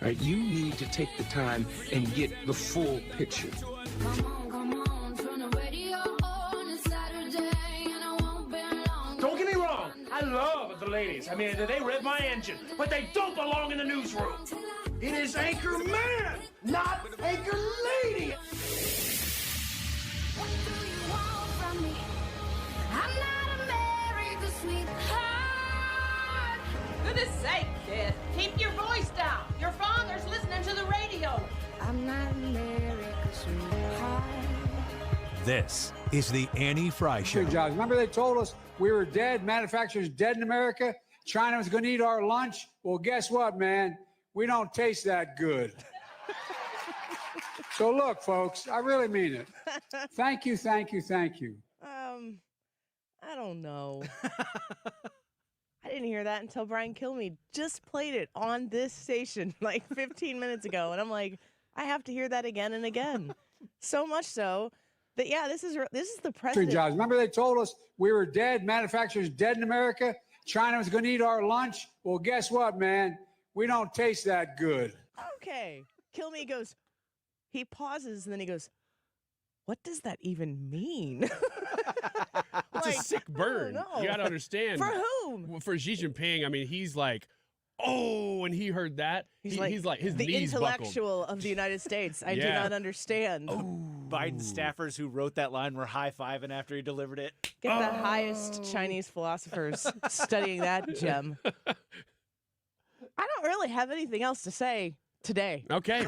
Right? You need to take the time and get the full picture. Don't get me wrong, I love the ladies. I mean, they rev my engine, but they don't belong in the newsroom. It is Anchor Man, not Anchor Lady. What do you want from me? I'm not America's sweetheart. Goodness sake, kid. Keep your voice down. Your father's listening to the radio. I'm not America's sweetheart. This is the Annie Frey Show. Good job. Remember they told us we were dead, manufacturers dead in America? China was going to eat our lunch? Well, guess what, man? We don't taste that good. So look, folks, I really mean it. Thank you, thank you, thank you. I don't know. I didn't hear that until Brian Kilmeade just played it on this station like 15 minutes ago. And I'm like, I have to hear that again and again. So much so that, yeah, this is the president. Jobs. Remember they told us we were dead, manufacturers dead in America? China was going to eat our lunch? Well, guess what, man? We don't taste that good. Okay. Kilmeade goes, he pauses and then he goes, what does that even mean? It's a sick burn. You got to understand. For whom? For Xi Jinping, I mean, he's like, oh, and he heard that. He's like his the knees intellectual buckled. of the United States. I do not understand. Biden staffers who wrote that line were high-fiving after he delivered it. Get the highest Chinese philosophers studying that gem. I don't really have anything else to say today. Okay.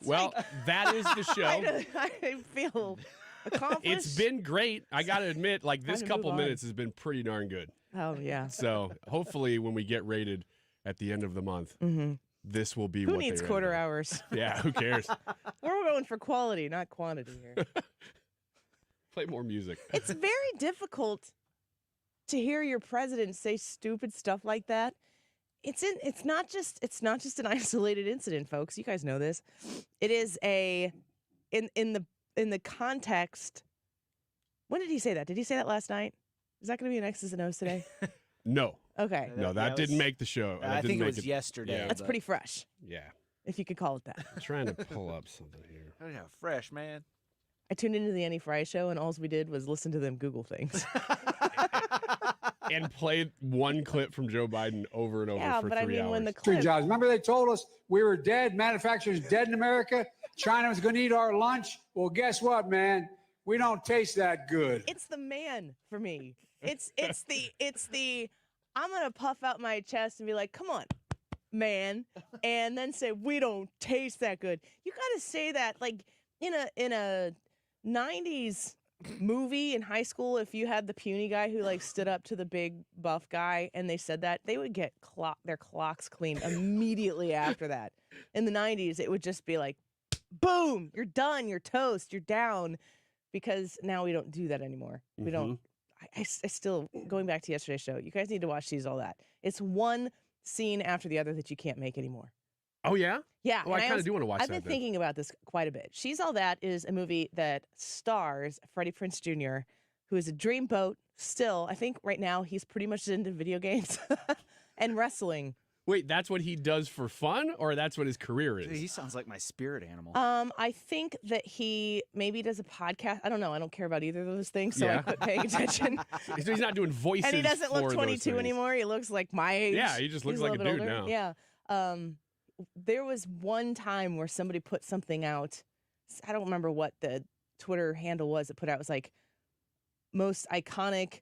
Well, that is the show. I feel accomplished. It's been great. I got to admit, like this Time to couple move on. minutes has been pretty darn good. Oh, yeah. So hopefully when we get rated at the end of the month, this will be Who what needs they quarter rated. hours? Yeah, who cares? We're going for quality, not quantity here. Play more music. It's very difficult to hear your president say stupid stuff like that. It's not just an isolated incident, folks. You guys know this. It is in the context. When did he say that? Did he say that last night? Is that going to be an X's and O's today? No. Okay. No, that didn't make the show. I think it was yesterday. Yeah. That's pretty fresh, Yeah. if you could call it that. I'm trying to pull up something here. Oh, yeah, fresh, man. I tuned into the Annie Frey show, and all we did was listen to them Google things. And played one clip from Joe Biden over and over Yeah, for but I 3 mean, hours. when the Good clip, jobs. Remember they told us we were dead, manufacturers dead in America? China was going to eat our lunch? Well, guess what, man? We don't taste that good. it's the man for me. It's the I'm gonna puff out my chest and be like, come on, man, and then say we don't taste that good. You gotta say that like in a 90s movie in high school. If you had the puny guy who like stood up to the big buff guy and they said that, they would get their clocks cleaned immediately after that. In the 90s, it would just be like, boom, you're done, you're toast, you're down, because now we don't do that anymore. We don't. I still, going back to yesterday's show, you guys need to watch She's All That. It's one scene after the other that you can't make anymore. Oh, yeah? Yeah. Oh, I kind of do want to watch I've that. been then. thinking about this quite a bit. She's All That is a movie that stars Freddie Prinze Jr., who is a dreamboat still. I think right now he's pretty much into video games and wrestling. Wait, that's what he does for fun, or that's what his career is? He sounds like my spirit animal. I think that he maybe does a podcast. I don't know. I don't care about either of those things, so Yeah. I quit paying attention. So he's not doing voices. And he doesn't look for those 22 things. anymore. He looks like my age. Yeah, he just looks He's like a little bit dude older. now. Yeah. There was one time where somebody put something out. I don't remember what the Twitter handle was that put out. It was like most iconic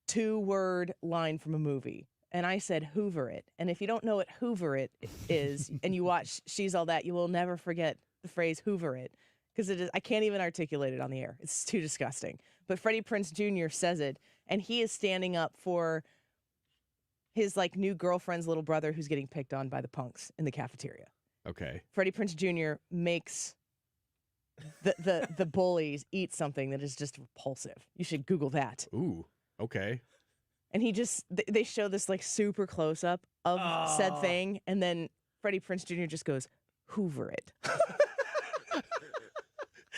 2-word line from a movie. And I said, Hoover it. And if you don't know what Hoover it is, and you watch She's All That, you will never forget the phrase Hoover it. Because it is, I can't even articulate it on the air. It's too disgusting. But Freddie Prinze Jr. says it, and he is standing up for his like new girlfriend's little brother who's getting picked on by the punks in the cafeteria. Okay. Freddie Prinze Jr. makes the bullies eat something that is just repulsive. You should Google that. Ooh, okay. And he just, they show this like super close up of said thing. And then Freddie Prinze Jr. just goes, Hoover it.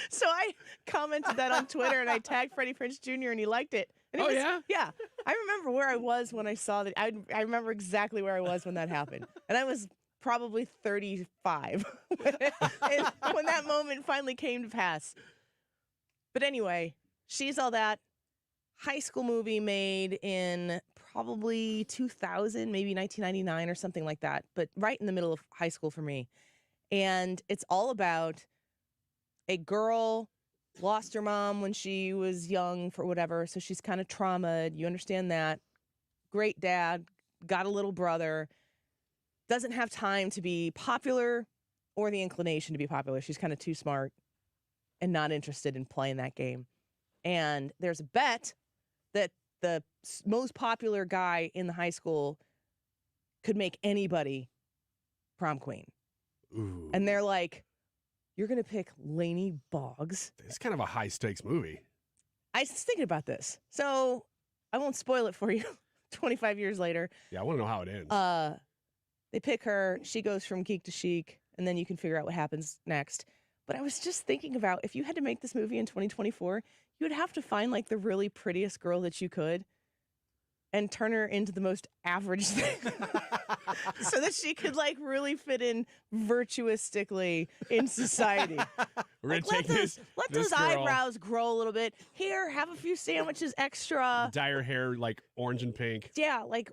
So I commented that on Twitter and I tagged Freddie Prinze Jr. and he liked it. And it was, yeah? Yeah. I remember where I was when I saw that. I remember exactly where I was when that happened. And I was probably 35 when that moment finally came to pass. But anyway, She's All That. High school movie made in probably 2000, maybe 1999 or something like that, but right in the middle of high school for me. And it's all about a girl lost her mom when she was young for whatever, so she's kind of traumatized. You understand that. Great dad, got a little brother, doesn't have time to be popular or the inclination to be popular. She's kind of too smart and not interested in playing that game. And there's a bet that the most popular guy in the high school could make anybody prom queen. Ooh. And they're like, you're going to pick Lainey Boggs? It's kind of a high-stakes movie. I was thinking about this. So I won't spoil it for you 25 years later. Yeah, I want to know how it ends. They pick her. She goes from geek to chic, and then you can figure out what happens next. But I was just thinking about if you had to make this movie in 2024, you would have to find like the really prettiest girl that you could and turn her into the most average thing so that she could like really fit in virtuously in society. We're going to Like, take let this those girl, eyebrows grow a little bit. Here, have a few sandwiches extra. dye her hair like orange and pink. Yeah, like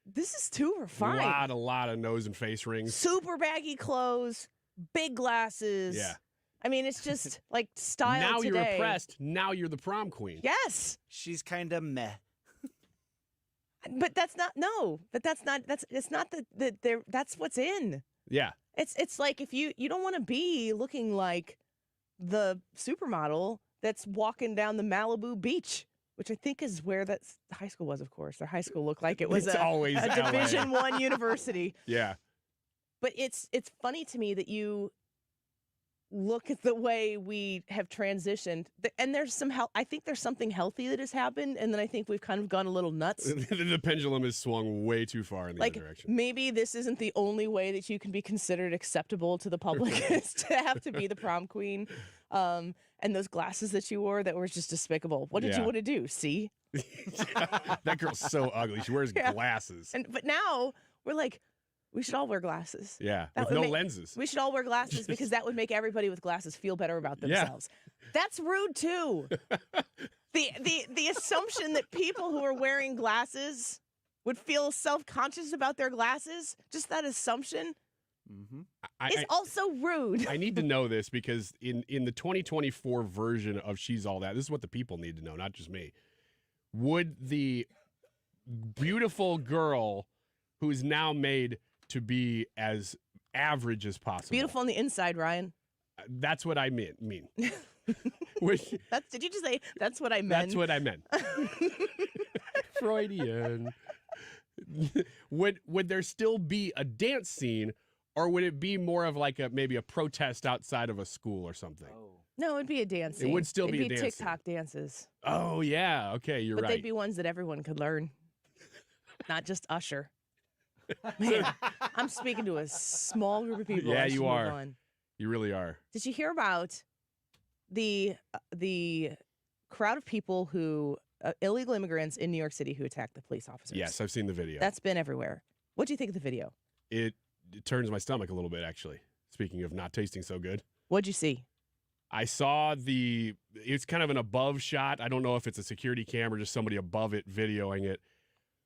this is too refined. A lot of nose and face rings. Super baggy clothes, big glasses. Yeah. I mean, it's just like style Now today. you're oppressed. Now you're the prom queen. Yes. She's kind of meh. But that's not that's what's in. Yeah. It's like if you don't want to be looking like the supermodel that's walking down the Malibu beach, which I think is where that high school was, of course. Their high school looked like it was It's always a LA. Division I university. Yeah. But it's funny to me that you look at the way we have transitioned, and there's I think there's something healthy that has happened, and then I think we've kind of gone a little nuts. The pendulum has swung way too far in the other direction. Maybe this isn't the only way that you can be considered acceptable to the public is to have to be the prom queen. And those glasses that you wore that were just despicable. What did you want to do? See? That girl's so ugly. She wears glasses. But now we're like, we should all wear glasses. Yeah, That with would no lenses. We should all wear glasses because that would make everybody with glasses feel better about themselves. That's rude too. The assumption that people who are wearing glasses would feel self-conscious about their glasses, just that assumption is also rude. I need to know this because in the 2024 version of She's All That, this is what the people need to know, not just me. Would the beautiful girl who is now made to be as average as possible. Beautiful on the inside, Ryan. That's what I mean. Did you just say that's what I meant? That's what I meant. Freudian. Would there still be a dance scene, or would it be more of like maybe a protest outside of a school or something? No, it'd be a dance scene. It would still be a It'd dance be scene. TikTok dances. Oh yeah, okay, you're But right. they'd be ones that everyone could learn, not just Usher. Man, I'm speaking to a small group of people. Yeah, I should you move are. on. You really are. Did you hear about the crowd of people who illegal immigrants in New York City who attacked the police officers? Yes, I've seen the video. That's been everywhere. What do you think of the video? It turns my stomach a little bit, actually. Speaking of not tasting so good. What'd you see? I saw it's kind of an above shot. I don't know if it's a security cam or just somebody above it videoing it.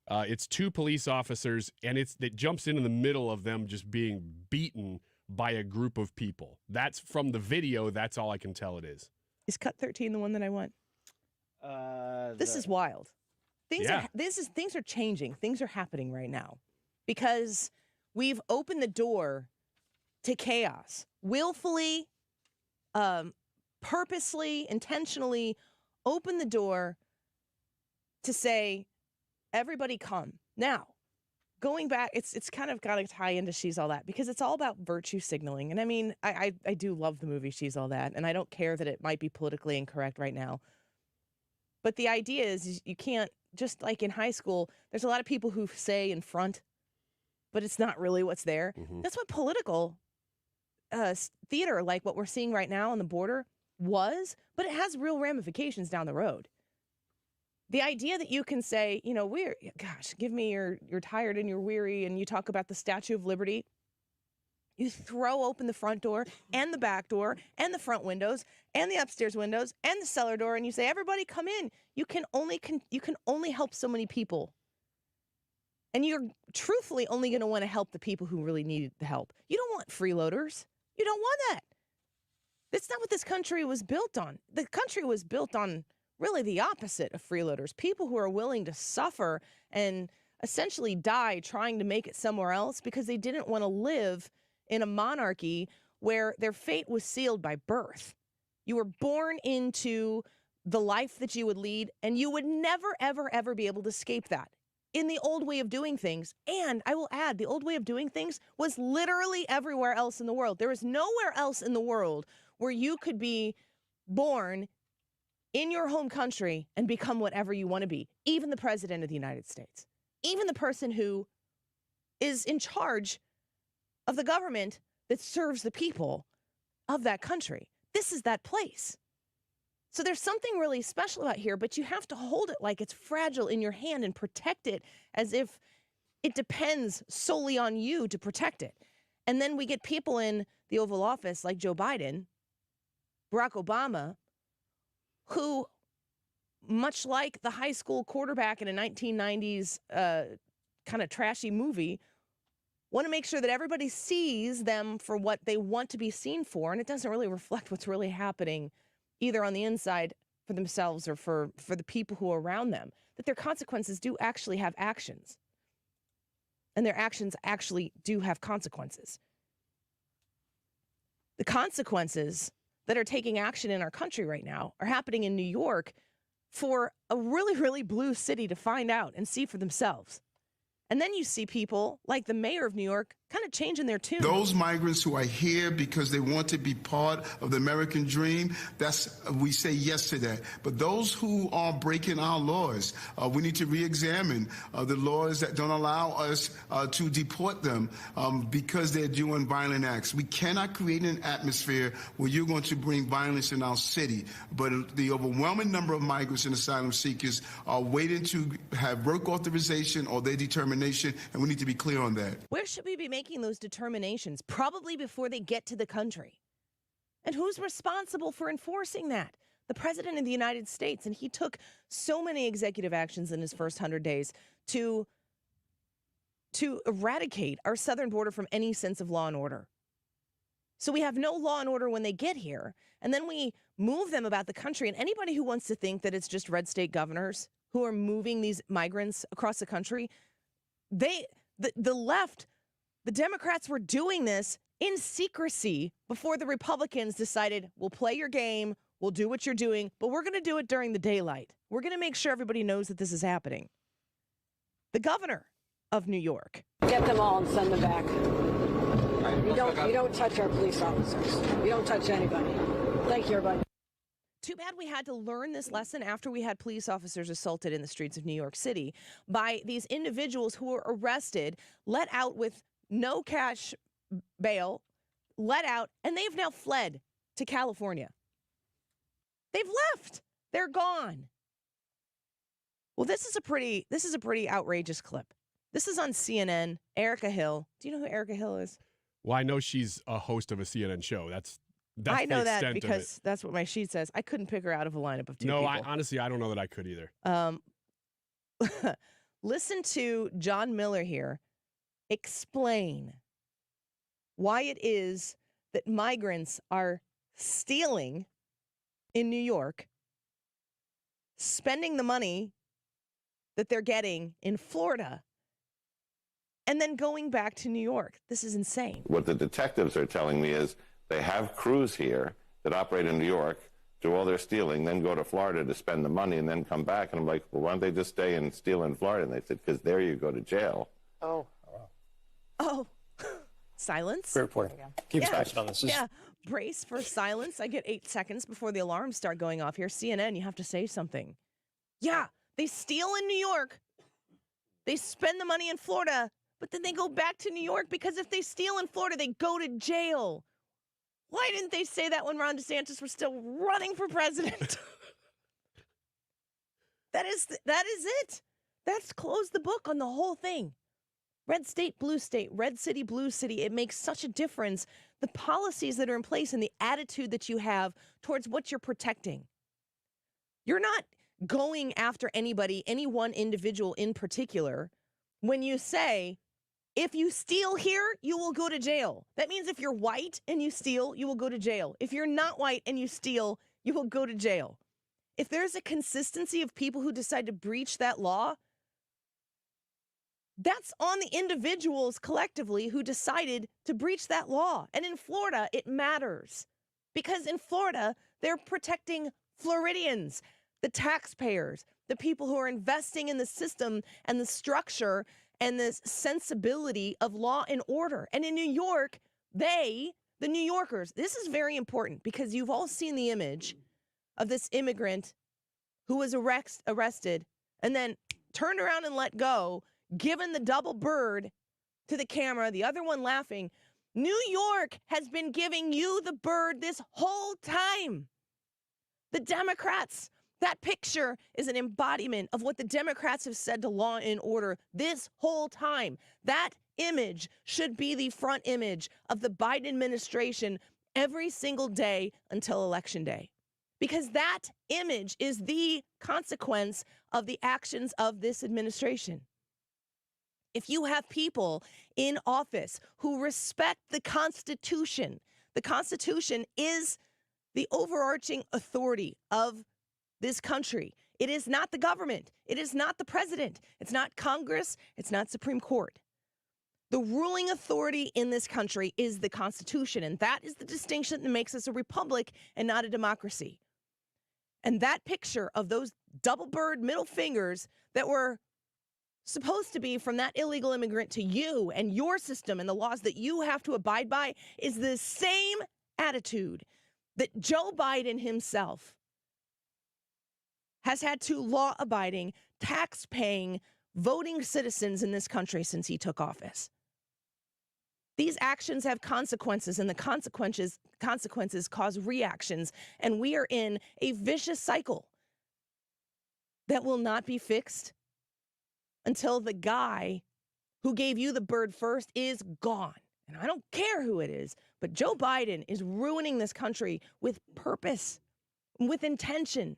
It's two police officers, and it jumps in the middle of them just being beaten by a group of people. That's from the video. That's all I can tell it is. Is Cut 13 the one that I want? This is wild. Things are changing. Things are happening right now because we've opened the door to chaos. Willfully, purposely, intentionally open the door to say, everybody come. Now, going back, it's kind of got to tie into She's All That because it's all about virtue signaling. And I mean, I do love the movie She's All That, and I don't care that it might be politically incorrect right now. But the idea is you can't, just like in high school, there's a lot of people who say in front, but it's not really what's there. Mm-hmm. That's what political theater, like what we're seeing right now on the border, was, but it has real ramifications down the road. The idea that you can say, give me you're tired and you're weary, and you talk about the Statue of Liberty, You throw open the front door and the back door and the front windows and the upstairs windows and the cellar door, and you say, everybody come in. You can only help so many people. And you're truthfully only going to want to help the people who really need the help. You don't want freeloaders. You don't want that. That's not what this country was built on. The country was built on really the opposite of freeloaders. People who are willing to suffer and essentially die trying to make it somewhere else because they didn't want to live in a monarchy where their fate was sealed by birth. You were born into the life that you would lead, and you would never, ever, ever be able to escape that. In the old way of doing things, and I will add, the old way of doing things was literally everywhere else in the world. There is nowhere else in the world where you could be born in your home country and become whatever you want to be, even the president of the United States, even the person who is in charge of the government that serves the people of that country. This is that place. So there's something really special about here, but you have to hold it like it's fragile in your hand and protect it as if it depends solely on you to protect it. And then we get people in the Oval Office like Joe Biden, Barack Obama, who, much like the high school quarterback in a 1990s kind of trashy movie, want to make sure that everybody sees them for what they want to be seen for, and it doesn't really reflect what's really happening either on the inside for themselves or for the people who are around them, that their consequences do actually have actions. And their actions actually do have consequences. The consequences that are taking action in our country right now are happening in New York for a really, really blue city to find out and see for themselves. And then you see people like the mayor of New York kind of changing their tune. Those migrants who are here because they want to be part of the American dream, we say yes to that. But those who are breaking our laws, we need to re-examine the laws that don't allow us to deport them because they're doing violent acts. We cannot create an atmosphere where you're going to bring violence in our city. But the overwhelming number of migrants and asylum seekers are waiting to have work authorization or their determination, and we need to be clear on that. Where should we be making those determinations? Probably before they get to the country. And who's responsible for enforcing that? The president of the United States. And he took so many executive actions in his first 100 days to eradicate our southern border from any sense of law and order. So we have no law and order when they get here. And then we move them about the country. And anybody who wants to think that it's just red state governors who are moving these migrants across the country, the left, the Democrats were doing this in secrecy before the Republicans decided, we'll play your game, we'll do what you're doing, but we're going to do it during the daylight. We're going to make sure everybody knows that this is happening. The governor of New York. Get them all and send them back. You don't touch our police officers. You don't touch anybody. Thank you, everybody. Too bad we had to learn this lesson after we had police officers assaulted in the streets of New York City by these individuals who were arrested, let out with no cash bail, let out, and they've now fled to California. They've left. They're gone. Well, this is a pretty outrageous clip. This is on CNN. Erica Hill. Do you know who Erica Hill is? Well, I know she's a host of a CNN show. That's I know the that extent because that's what my sheet says. I couldn't pick her out of a lineup of two people. people. Honestly, I don't know that I could either. Listen to John Miller here explain why it is that migrants are stealing in New York, spending the money that they're getting in Florida, and then going back to New York. This is insane. What the detectives are telling me is they have crews here that operate in New York, do all their stealing, then go to Florida to spend the money and then come back. And I'm like, well, why don't they just stay and steal in Florida? And they said, because there you go to jail. Oh. Silence. Great point. Keep silent on this. Yeah. Brace for silence. I get 8 seconds before the alarms start going off here. CNN, you have to say something. Yeah. They steal in New York. They spend the money in Florida, but then they go back to New York because if they steal in Florida, they go to jail. Why didn't they say that when Ron DeSantis was still running for president? That is it. That's closed the book on the whole thing. Red state, blue state, red city, blue city. It makes such a difference. The policies that are in place and the attitude that you have towards what you're protecting. You're not going after anybody, any one individual in particular, when you say, if you steal here, you will go to jail. That means if you're white and you steal, you will go to jail. If you're not white and you steal, you will go to jail. If there's a consistency of people who decide to breach that law, that's on the individuals collectively who decided to breach that law. And in Florida, it matters because in Florida, they're protecting Floridians, the taxpayers, the people who are investing in the system and the structure and the sensibility of law and order. And in New York, the New Yorkers, this is very important because you've all seen the image of this immigrant who was arrested and then turned around and let go, given the double bird to the camera, the other one laughing. New York has been giving you the bird this whole time. The Democrats, that picture is an embodiment of what the Democrats have said to law and order this whole time. That image should be the front image of the Biden administration every single day until Election Day. Because that image is the consequence of the actions of this administration. If you have people in office who respect the Constitution is the overarching authority of this country. It is not the government. It is not the president. It's not Congress. It's not Supreme Court. The ruling authority in this country is the Constitution, and that is the distinction that makes us a republic and not a democracy. And that picture of those double bird middle fingers that were supposed to be from that illegal immigrant to you and your system and the laws that you have to abide by is the same attitude that Joe Biden himself has had to law-abiding, tax-paying, voting citizens in this country since he took office. These actions have consequences, and the consequences cause reactions, and we are in a vicious cycle that will not be fixed until the guy who gave you the bird first is gone. And I don't care who it is, but Joe Biden is ruining this country with purpose, with intention.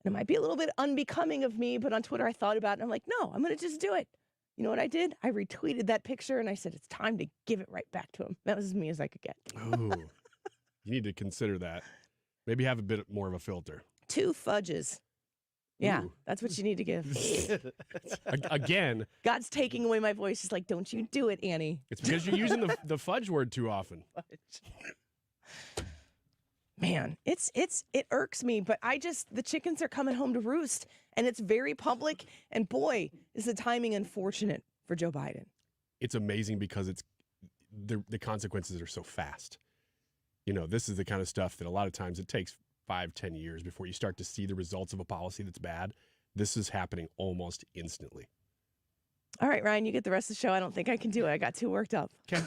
And it might be a little bit unbecoming of me, but on Twitter I thought about it, and I'm like, no, I'm going to just do it. You know what I did? I retweeted that picture, and I said, it's time to give it right back to him. That was as me as I could get. Oh, you need to consider that. Maybe have a bit more of a filter. 2 fudges. Yeah, Ooh. That's what you need to give. Again. God's taking away my voice. He's like, don't you do it, Annie. It's because you're using the fudge word too often. Man, it irks me, but the chickens are coming home to roost, and it's very public, and boy, is the timing unfortunate for Joe Biden. It's amazing because the consequences are so fast. You know, this is the kind of stuff that a lot of times it takes 5-10 years before you start to see the results of a policy that's bad. This is happening almost instantly. All right, Ryan, you get the rest of the show. I don't think I can do it. I got too worked up. Okay.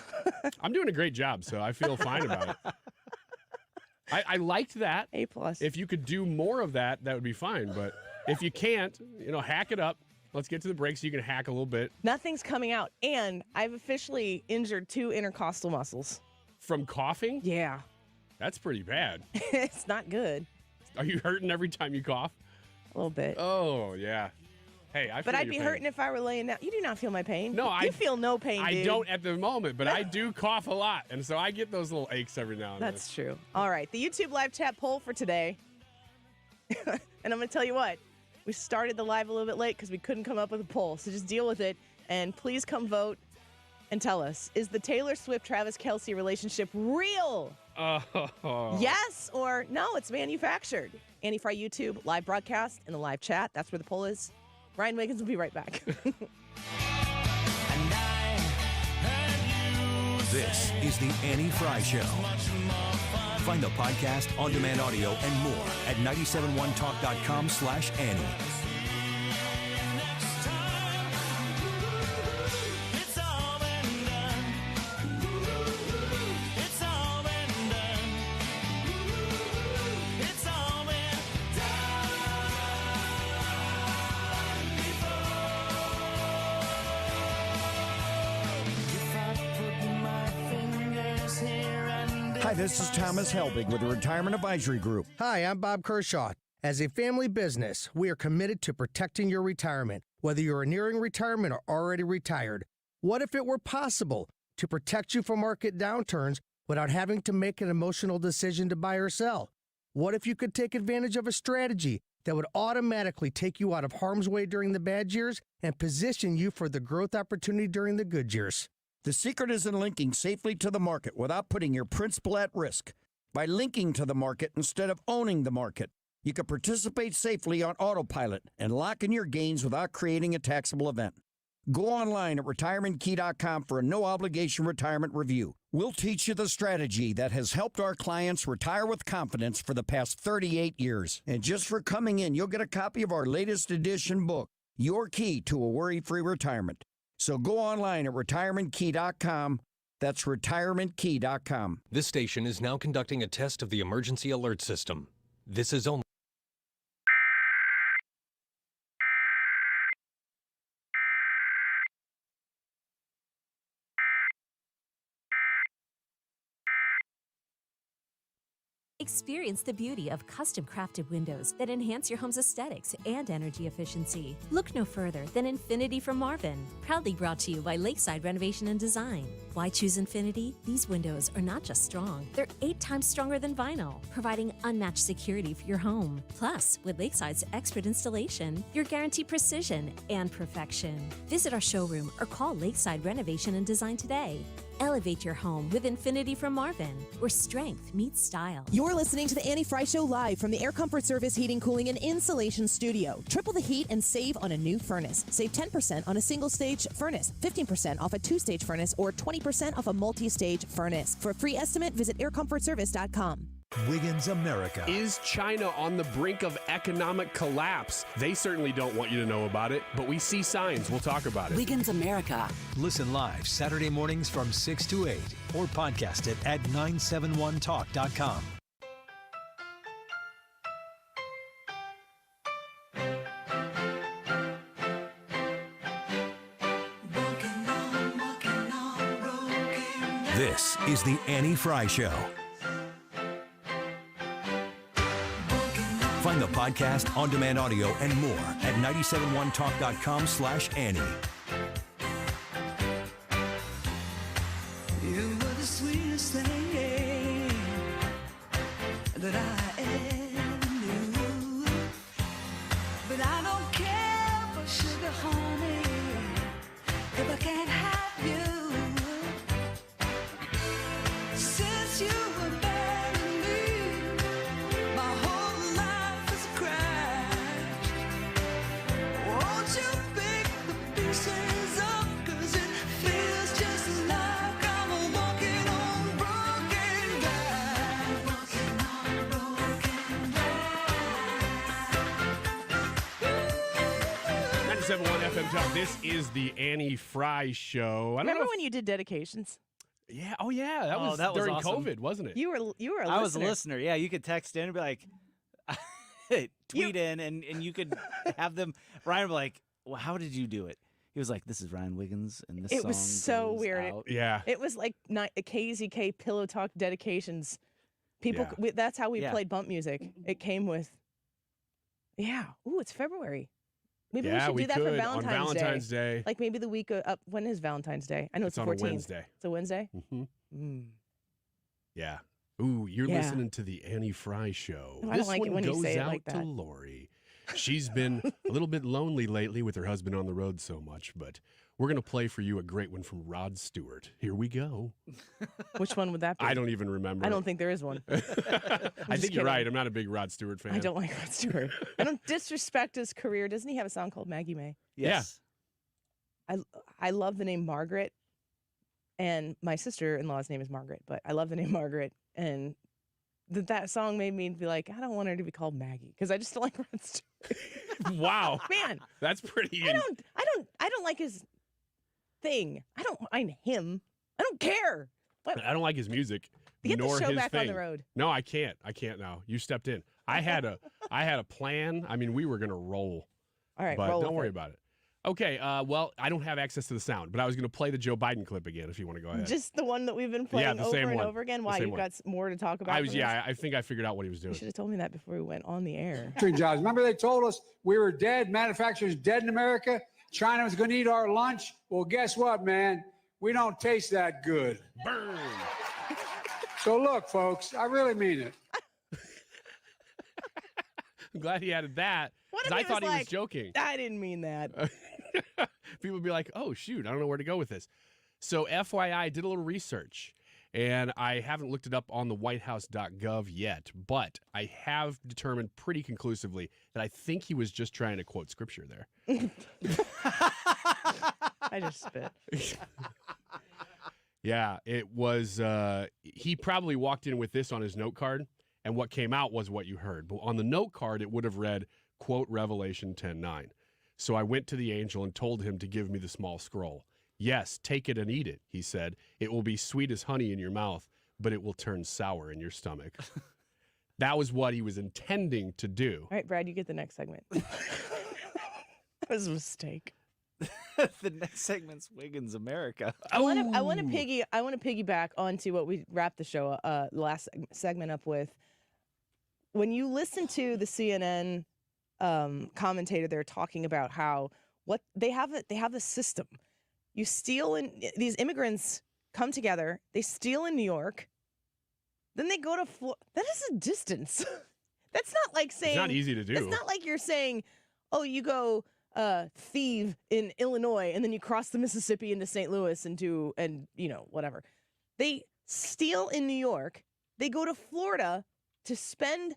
I'm doing a great job, so I feel fine about it. I liked that. A+. If you could do more of that, that would be fine. But if you can't, hack it up. Let's get to the break so you can hack a little bit. Nothing's coming out. And I've officially injured 2 intercostal muscles. From coughing? Yeah. That's pretty bad. It's not good. Are you hurting every time you cough? A little bit. Oh, yeah. Hey, I feel But I'd your be pain. hurting if I were laying down. You do not feel my pain. No, you feel no pain, I dude. don't at the moment, but I do cough a lot. And so I get those little aches every now and then. That's true. All right. The YouTube live chat poll for today. And I'm going to tell you what. We started the live a little bit late because we couldn't come up with a poll. So just deal with it. And please come vote and tell us, is the Taylor Swift Travis Kelce relationship real? Oh. Yes or no, it's manufactured. Annie Frey YouTube, live broadcast, and the live chat. That's where the poll is. Ryan Wiggins will be right back. This is the Annie Frey Show. Find the podcast, on-demand audio, and more at 971talk.com/Annie. Hi, this is Thomas Helbig with the Retirement Advisory Group. Hi, I'm Bob Kershaw. As a family business, we are committed to protecting your retirement, whether you are nearing retirement or already retired. What if it were possible to protect you from market downturns without having to make an emotional decision to buy or sell? What if you could take advantage of a strategy that would automatically take you out of harm's way during the bad years and position you for the growth opportunity during the good years? The secret is in linking safely to the market without putting your principal at risk. By linking to the market instead of owning the market, you can participate safely on autopilot and lock in your gains without creating a taxable event. Go online at retirementkey.com for a no-obligation retirement review. We'll teach you the strategy that has helped our clients retire with confidence for the past 38 years. And just for coming in, you'll get a copy of our latest edition book, Your Key to a Worry-Free Retirement. So go online at retirementkey.com. That's retirementkey.com. This station is now conducting a test of the emergency alert system. This is only... Experience the beauty of custom-crafted windows that enhance your home's aesthetics and energy efficiency. Look no further than Infinity from Marvin, proudly brought to you by Lakeside Renovation and Design. Why choose Infinity? These windows are not just strong, they're 8 times stronger than vinyl, providing unmatched security for your home. Plus, with Lakeside's expert installation, you're guaranteed precision and perfection. Visit our showroom or call Lakeside Renovation and Design today. Elevate your home with Infinity from Marvin, where strength meets style. You're listening to the Annie Frey Show live from the Air Comfort Service Heating, Cooling, and Insulation Studio. Triple the heat and save on a new furnace. Save 10% on a single-stage furnace, 15% off a two-stage furnace, or 20% off a multi-stage furnace. For a free estimate, visit aircomfortservice.com. Wiggins America. Is China on the brink of economic collapse? They certainly don't want you to know about it, but we see signs. We'll talk about it. Wiggins America. Listen live Saturday mornings from 6 to 8 or podcast it at 971talk.com. This is the Annie Frey Show. Find the podcast, on-demand audio, and more at 971talk.com/Annie. You were the sweetest thing that I ever knew. But I don't care for sugar, honey, if I can't have you. Since you were married me, my whole life is a crash. Won't you pick the pieces up, 'cause it feels just like I'm walking on broken glass. Walking on broken glass. 97.1 FM Talk. This is the Annie Frey Show. I don't Remember know when you did dedications? Yeah. Oh, yeah. That was that was during awesome. COVID, wasn't it? You were a listener. I was a listener. Yeah, you could text in and be like, tweet in, and you could have them. Ryan would be like, well, how did you do it? He was like, this is Ryan Wiggins, and this It song was so goes weird. out. Yeah. It was like a KZK Pillow Talk dedications. People, Yeah. that's how we Yeah. played bump music. It came with, ooh, it's February. Maybe we Yeah, should we do that for could, on Valentine's, Valentine's Day. Like maybe the week up. When is Valentine's Day? I know it's the on a 14th. Wednesday. It's a Wednesday? Mm-hmm. Yeah. Ooh, you're Yeah. listening to the Annie Frey Show. Oh, I don't This like it one when you goes say it out like to that. Lori. She's been a little bit lonely lately with her husband on the road so much, but we're going to play for you a great one from Rod Stewart. Here we go. Which one would that be? I don't even remember. I don't think there is one. I think you're right. I'm not a big Rod Stewart fan. I don't like Rod Stewart. I don't disrespect his career. Doesn't he have a song called Maggie May? Yes. I love the name Margaret, and my sister-in-law's name is Margaret, but I love the name Margaret, and that song made me be like, I don't want her to be called Maggie because I just don't like Rod Stewart. Wow. Man, that's pretty. I don't like his thing. I don't mind him. I don't care. What? I don't like his music. Get the nor show his back thing. on the road. No, I can't. I can't now. You stepped in. I had a plan. I mean, we were gonna roll. All right, but roll don't with worry it. about it. Okay, well, I don't have access to the sound, but I was going to play the Joe Biden clip again if you want to go ahead. Just the one that we've been playing the over same and one. over again? The Why, same you've one. got more to talk about? I think I figured out what he was doing. You should have told me that before we went on the air. Jobs. Remember they told us we were dead, manufacturers dead in America? China was going to eat our lunch? Well, guess what, man? We don't taste that good. Burn. So look, folks, I really mean it. I'm glad he added that. What if I he thought was he like, was joking. I didn't mean that. People would be like, oh, shoot, I don't know where to go with this. So FYI, I did a little research, and I haven't looked it up on the whitehouse.gov yet, but I have determined pretty conclusively that I think he was just trying to quote Scripture there. I just spit. Yeah, it was, he probably walked in with this on his note card, and what came out was what you heard. But on the note card, it would have read, quote, Revelation 10:9. So I went to the angel and told him to give me the small scroll. Yes, take it and eat it, he said. It will be sweet as honey in your mouth, but it will turn sour in your stomach. That was what he was intending to do. All right, Brad, you get the next segment. That was a mistake. The next segment's Wiggins America. I want to piggyback onto what we wrapped the show last segment up with. When you listen to the CNN commentator, they're talking about how what they have a system. You steal in these immigrants come together, they steal in New York, then they go to Florida. That is a distance. That's not like saying it's not easy to do. It's not like you're saying, oh, you go thieve in Illinois and then you cross the Mississippi into St. Louis and whatever. They steal in New York, they go to Florida to spend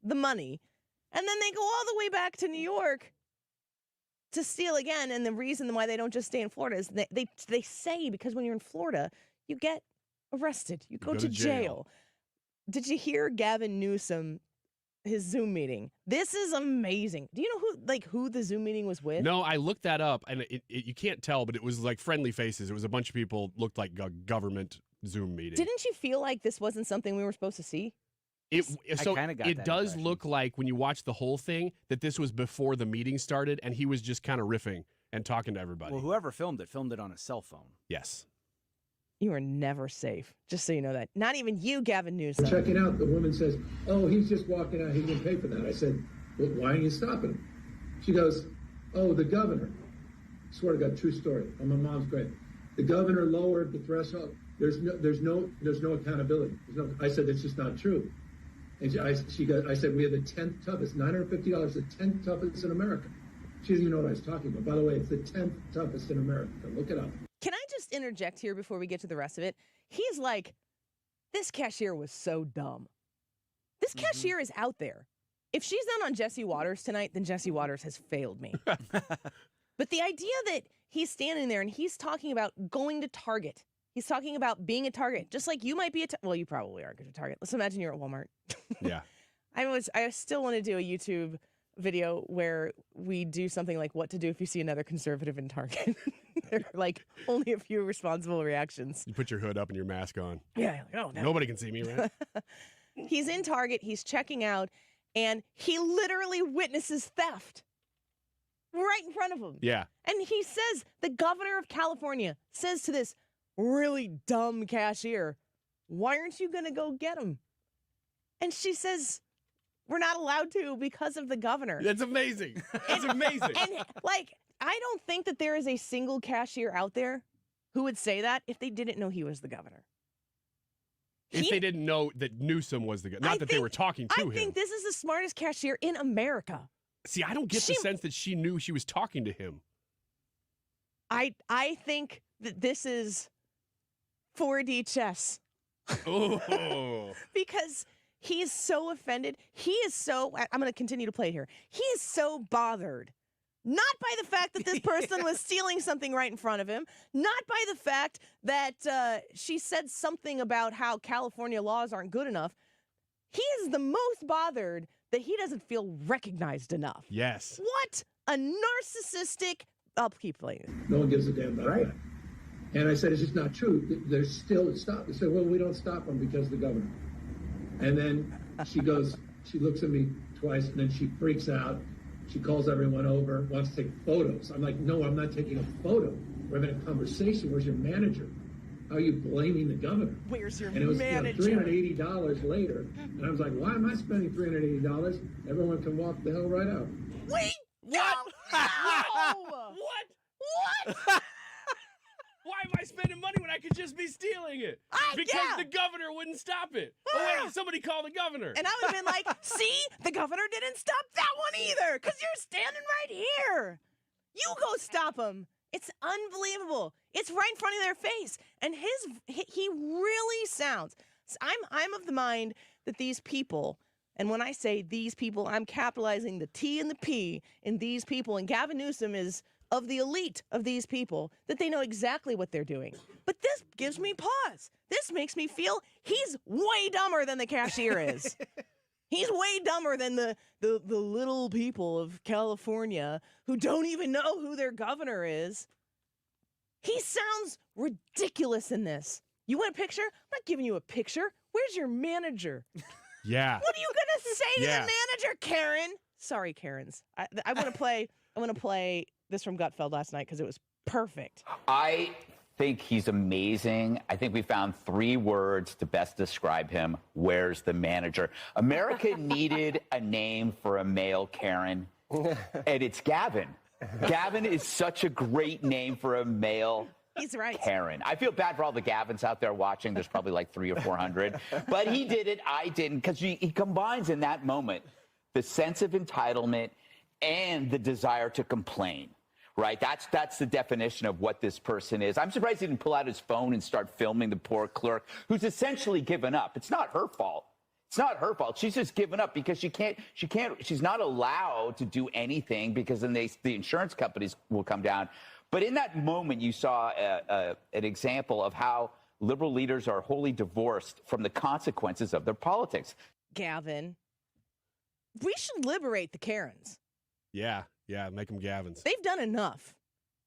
the money, and then they go all the way back to New York to steal again. And the reason why they don't just stay in Florida is they say because when you're in Florida, you get arrested. You go to jail. Did you hear Gavin Newsom, his Zoom meeting? This is amazing. Do you know who the Zoom meeting was with? No, I looked that up, and you can't tell, but it was like friendly faces. It was a bunch of people looked like a government Zoom meeting. Didn't you feel like this wasn't something we were supposed to see? It does look like when you watch the whole thing that this was before the meeting started, and he was just kind of riffing and talking to everybody. Well, whoever filmed it on a cell phone. Yes. You are never safe, just so you know that. Not even you, Gavin Newsom. Checking out, the woman says, oh, he's just walking out. He didn't pay for that. I said, well, why are you stopping him? She goes, oh, the governor. I swear to God, true story. Oh, my mom's great. The governor lowered the threshold. There's no accountability. I said, that's just not true. And I said, we have the 10th toughest, $950, the 10th toughest in America. She doesn't even know what I was talking about. By the way, it's the 10th toughest in America. Look it up. Can I just interject here before we get to the rest of it? He's like, this cashier was so dumb. This cashier is out there. If she's not on Jesse Waters tonight, then Jesse Waters has failed me. But the idea that he's standing there and he's talking about going to Target. He's talking about being at Target, just like you might be well, you probably are going to Target. Let's imagine you're at Walmart. Yeah. I still want to do a YouTube video where we do something like what to do if you see another conservative in Target. There are like only a few responsible reactions. You put your hood up and your mask on. Yeah. Like, oh, no. Nobody can see me, right? He's in Target. He's checking out, and he literally witnesses theft right in front of him. Yeah. And he says, the governor of California says to this really dumb cashier, why aren't you going to go get him? And she says, we're not allowed to because of the governor. That's amazing. That's amazing. And I don't think that there is a single cashier out there who would say that if they didn't know he was the governor. If they didn't know that Newsom was the governor, not that they were talking to him. I think this is the smartest cashier in America. See, I don't get the sense that she knew she was talking to him. I think that this is 4D chess. Oh. Because he is so offended. I'm going to continue to play here. He is so bothered. Not by the fact that this person was stealing something right in front of him. Not by the fact that she said something about how California laws aren't good enough. He is the most bothered that he doesn't feel recognized enough. Yes. What a narcissistic... I'll keep playing. No one gives a damn about that. And I said, it's just not true. There's still stop. They said, well, we don't stop them because of the governor. And then she looks at me twice, and then she freaks out. She calls everyone over, wants to take photos. I'm like, no, I'm not taking a photo. We're having a conversation. Where's your manager? How are you blaming the governor? Where's your And it was manager? $380 later. And I was like, why am I spending $380? Everyone can walk the hell right out. Wait! What? No! What? Why am I spending money when I could just be stealing it? Because the governor wouldn't stop it. Oh, wait, somebody call the governor. And I would have been like, see, the governor didn't stop that one either, because you're standing right here. You go stop him. It's unbelievable. It's right in front of their face. And he really sounds, I'm of the mind that these people, and when I say these people, I'm capitalizing the T and the P in these people, and Gavin Newsom is of the elite of these people, that they know exactly what they're doing. But this gives me pause. This makes me feel he's way dumber than the cashier is. He's way dumber than the little people of California who don't even know who their governor is. He sounds ridiculous in this. You want a picture? I'm not giving you a picture. Where's your manager? Yeah. What are you gonna say to the manager, Karen? Sorry, Karens. I want to play. I want to play this from Gutfeld last night because it was perfect. I think he's amazing. I think we found 3 words to best describe him. Where's the manager? America needed a name for a male Karen, and it's Gavin. Gavin is such a great name for a male He's right. Karen. I feel bad for all the Gavins out there watching. There's probably like 300 or 400. But he did it. I didn't. Because he combines in that moment the sense of entitlement and the desire to complain. Right? That's the definition of what this person is. I'm surprised he didn't pull out his phone and start filming the poor clerk who's essentially given up. It's not her fault. It's not her fault. She's just given up because she's not allowed to do anything because then the insurance companies will come down. But in that moment, you saw an example of how liberal leaders are wholly divorced from the consequences of their politics. Gavin, we should liberate the Karens. Yeah, make them Gavins. They've done enough.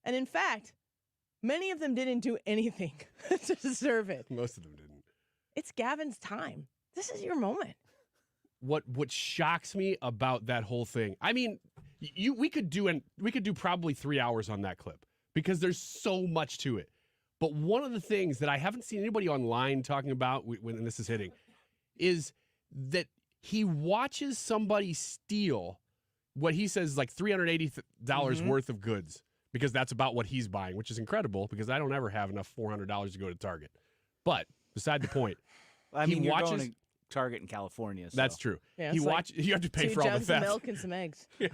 And in fact, many of them didn't do anything to deserve it. Most of them didn't. It's Gavin's time. This is your moment. What shocks me about that whole thing, I mean, we could do probably 3 hours on that clip because there's so much to it. But one of the things that I haven't seen anybody online talking about when this is hitting is that he watches somebody steal what he says is like $380 worth of goods because that's about what he's buying, which is incredible because I don't ever have enough $400 to go to Target. But beside the point, I mean, you're going to Target in California. So. That's true. Yeah, you have to pay for all the theft. 2 jugs of milk and some eggs. Yeah.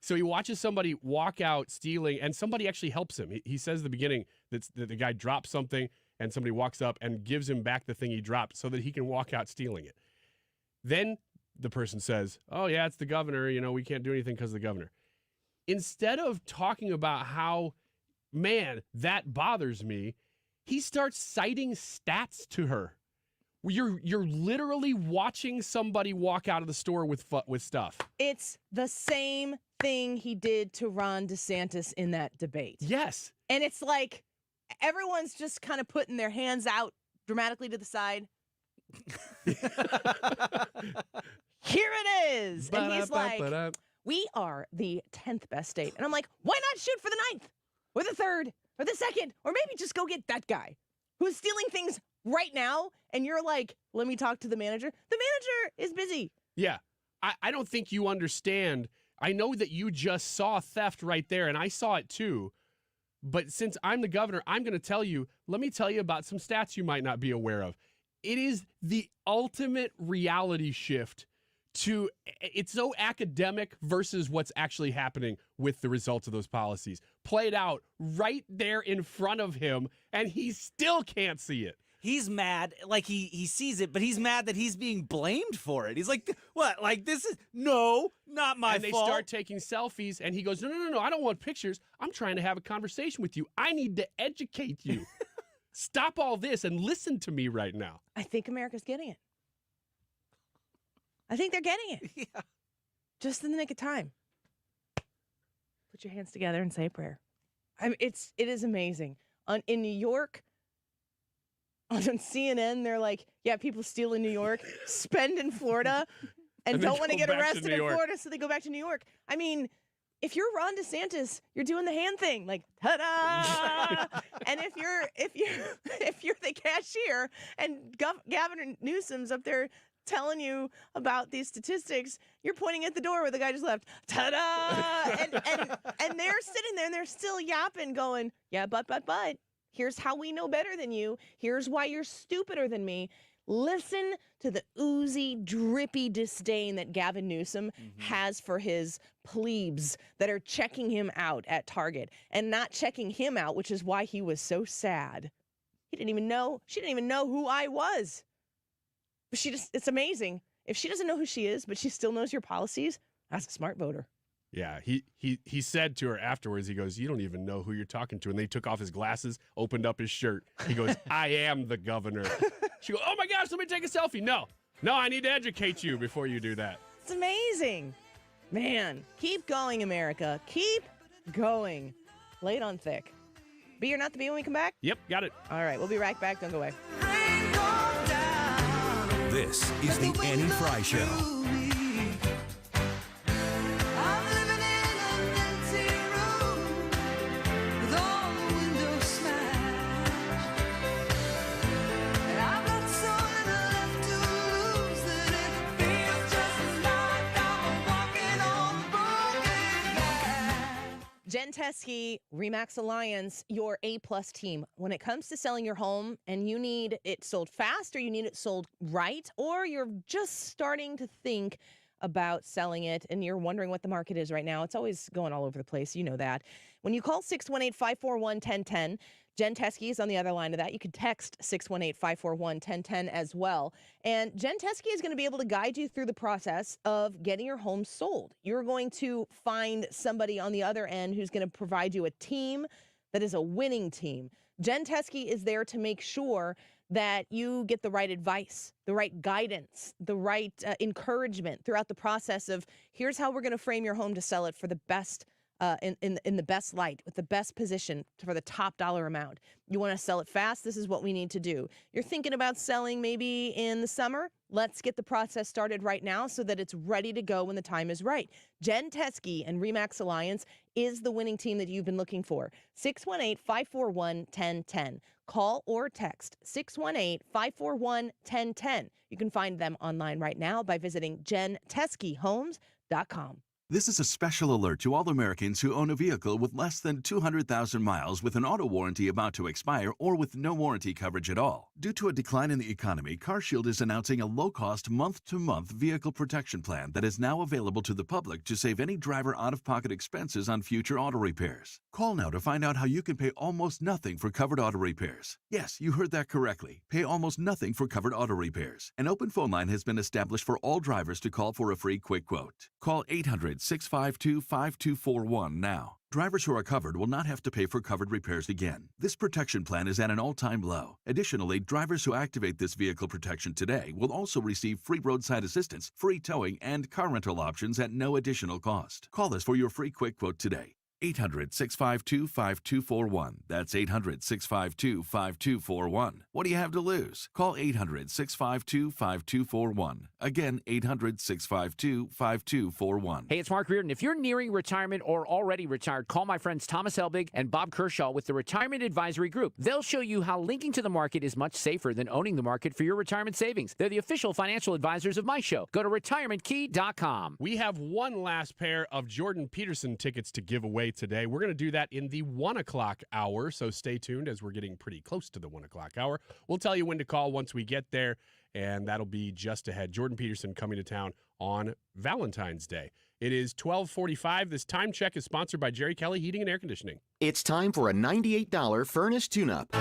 So he watches somebody walk out stealing, and somebody actually helps him. He says at the beginning that the guy drops something, and somebody walks up and gives him back the thing he dropped so that he can walk out stealing it. Then the person says, oh, yeah, it's the governor. You know, we can't do anything because of the governor. Instead of talking about how, man, that bothers me, he starts citing stats to her. You're literally watching somebody walk out of the store with stuff. It's the same thing he did to Ron DeSantis in that debate. Yes. And it's like everyone's just kind of putting their hands out dramatically to the side. Here it is. And he's like, we are the 10th best state. And I'm like, why not shoot for the 9th or the 3rd or the 2nd? Or maybe just go get that guy who's stealing things right now. And you're like, let me talk to the manager. The manager is busy. Yeah. I don't think you understand. I know that you just saw theft right there, and I saw it too. But since I'm the governor, I'm going to let me tell you about some stats you might not be aware of. It is the ultimate reality shift to, it's so academic versus what's actually happening with the results of those policies. Played out right there in front of him, and he still can't see it. He's mad, like he sees it, but he's mad that he's being blamed for it. He's like, what? Like, this is, no, not my fault. And they start taking selfies, and he goes, no, I don't want pictures. I'm trying to have a conversation with you. I need to educate you. Stop all this and listen to me right now. I think America's getting it. I think they're getting it. Yeah. Just in the nick of time. Put your hands together and say a prayer. It is amazing. In New York, on CNN, they're like, yeah, people steal in New York, spend in Florida. and then don't want to go get back to arrested New in York. Florida, so they go back to New York. I mean, if you're Ron DeSantis, you're doing the hand thing, like ta-da! And if you're the cashier and Gavin Newsom's up there telling you about these statistics, you're pointing at the door where the guy just left. Ta-da! And they're sitting there and they're still yapping, going, yeah, but. Here's how we know better than you. Here's why you're stupider than me. Listen to the oozy, drippy disdain that Gavin Newsom has for his plebes that are checking him out at Target and not checking him out, which is why he was so sad. She didn't even know who I was. But it's amazing. If she doesn't know who she is, but she still knows your policies, that's a smart voter. Yeah, he said to her afterwards, he goes, you don't even know who you're talking to. And they took off his glasses, opened up his shirt. He goes, I am the governor. She goes, oh my gosh, let me take a selfie. No, I need to educate you before you do that. It's amazing. Man, keep going, America. Keep going. Lay it on thick. Be or not to be when we come back? Yep, got it. All right, we'll be right back. Don't go away. This is the Annie Frey Show. Jen Teskey, Remax Alliance, your A-plus team. When it comes to selling your home and you need it sold fast or you need it sold right, or you're just starting to think about selling it and you're wondering what the market is right now, it's always going all over the place. You know that. When you call 618-541-1010, Jen Teskey is on the other line of that. You can text 618-541-1010 as well. And Jen Teskey is going to be able to guide you through the process of getting your home sold. You're going to find somebody on the other end who's going to provide you a team that is a winning team. Jen Teskey is there to make sure that you get the right advice, the right guidance, the right encouragement throughout the process of here's how we're going to frame your home to sell it for the best in the best light, with the best position for the top dollar amount. You want to sell it fast? This is what we need to do. You're thinking about selling maybe in the summer? Let's get the process started right now so that it's ready to go when the time is right. Jen Teskey and Remax Alliance is the winning team that you've been looking for. 618-541-1010. Call or text 618-541-1010. You can find them online right now by visiting jenteskeyhomes.com. This is a special alert to all Americans who own a vehicle with less than 200,000 miles with an auto warranty about to expire or with no warranty coverage at all. Due to a decline in the economy, CarShield is announcing a low-cost month-to-month vehicle protection plan that is now available to the public to save any driver out-of-pocket expenses on future auto repairs. Call now to find out how you can pay almost nothing for covered auto repairs. Yes, you heard that correctly. Pay almost nothing for covered auto repairs. An open phone line has been established for all drivers to call for a free quick quote. Call 800-652-5241 now. Drivers who are covered will not have to pay for covered repairs again. This protection plan is at an all-time low. Additionally, drivers who activate this vehicle protection today will also receive free roadside assistance, free towing, and car rental options at no additional cost. Call us for your free quick quote today. 800-652-5241. That's 800-652-5241. What do you have to lose? Call 800-652-5241. Again, 800-652-5241. Hey, it's Mark Reardon. If you're nearing retirement or already retired, call my friends Thomas Helbig and Bob Kershaw with the Retirement Advisory Group. They'll show you how linking to the market is much safer than owning the market for your retirement savings. They're the official financial advisors of my show. Go to retirementkey.com. We have one last pair of Jordan Peterson tickets to give away today. We're going to do that in the 1 o'clock hour, so stay tuned as we're getting pretty close to the 1 o'clock hour. We'll tell you when to call once we get there, and that'll be just ahead. Jordan Peterson coming to town on Valentine's Day. It is 12:45. This time check is sponsored by Jerry Kelly Heating and Air Conditioning. It's time for a $98 furnace tune-up.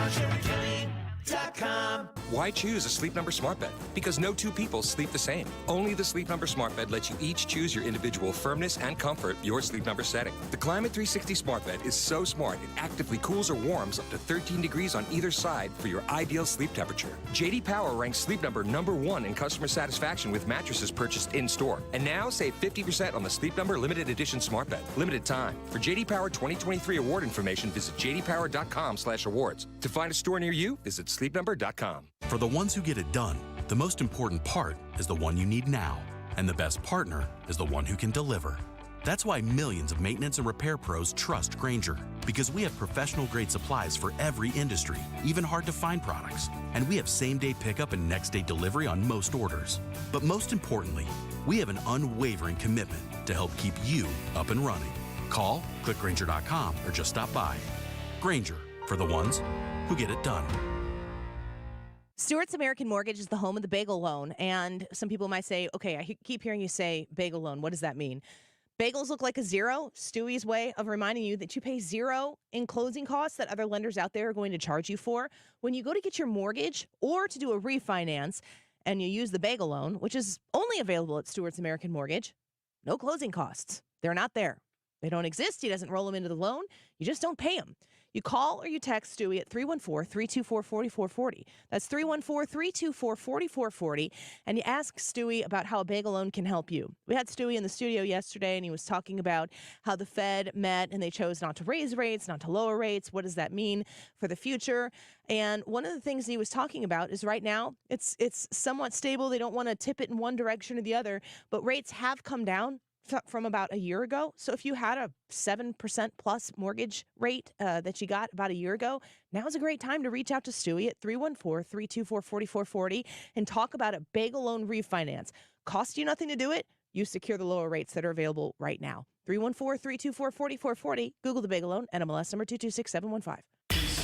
Why choose a Sleep Number smart bed? Because no two people sleep the same. Only the Sleep Number smart bed lets you each choose your individual firmness and comfort, your Sleep Number setting. The Climate 360 smart bed is so smart it actively cools or warms up to 13 degrees on either side for your ideal sleep temperature. JD Power ranks Sleep Number #1 in customer satisfaction with mattresses purchased in-store. And now save 50% on the Sleep Number limited edition smart bed. Limited time. For JD Power 2023 award information, visit jdpower.com/awards. To find a store near you, visit sleepnumber.com. For the ones who get it done, the most important part is the one you need now. And the best partner is the one who can deliver. That's why millions of maintenance and repair pros trust Grainger, because we have professional-grade supplies for every industry, even hard-to-find products. And we have same-day pickup and next-day delivery on most orders. But most importantly, we have an unwavering commitment to help keep you up and running. Call, click Grainger.com, or just stop by. Grainger, for the ones who get it done. Stewart's American Mortgage is the home of the bagel loan. And some people might say, okay, I keep hearing you say bagel loan. What does that mean? Bagels look like a zero. Stewie's way of reminding you that you pay zero in closing costs that other lenders out there are going to charge you for. When you go to get your mortgage or to do a refinance and you use the bagel loan, which is only available at Stewart's American Mortgage, no closing costs. They're not there. They don't exist. He doesn't roll them into the loan. You just don't pay them. You call or you text Stewie at 314-324-4440. That's 314-324-4440. And you ask Stewie about how a bagel loan can help you. We had Stewie in the studio yesterday, and he was talking about how the Fed met and they chose not to raise rates, not to lower rates. What does that mean for the future? And one of the things he was talking about is right now it's somewhat stable. They don't want to tip it in one direction or the other, but rates have come down from about a year ago. So if you had a 7% plus mortgage rate that you got about a year ago, now's a great time to reach out to Stewie at 314-324-4440 and talk about a bagel loan refinance. Cost you nothing to do it. You secure the lower rates that are available right now. 314-324-4440. Google the bagel loan, NMLS number 226715.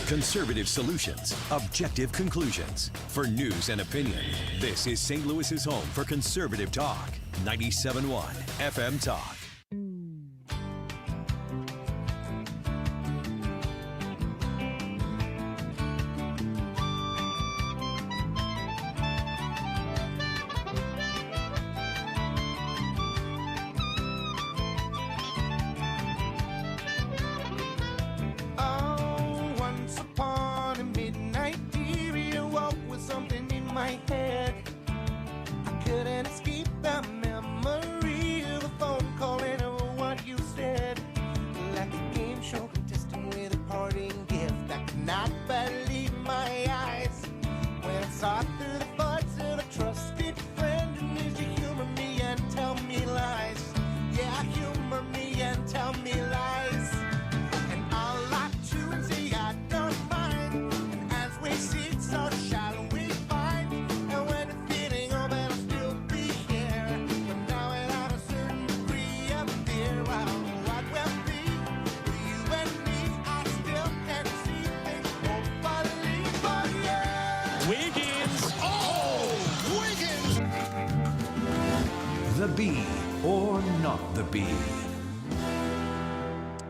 Conservative solutions, objective conclusions. For news and opinion, this is St. Louis's home for conservative talk. 97.1 FM Talk. The Bee or Not the Bee.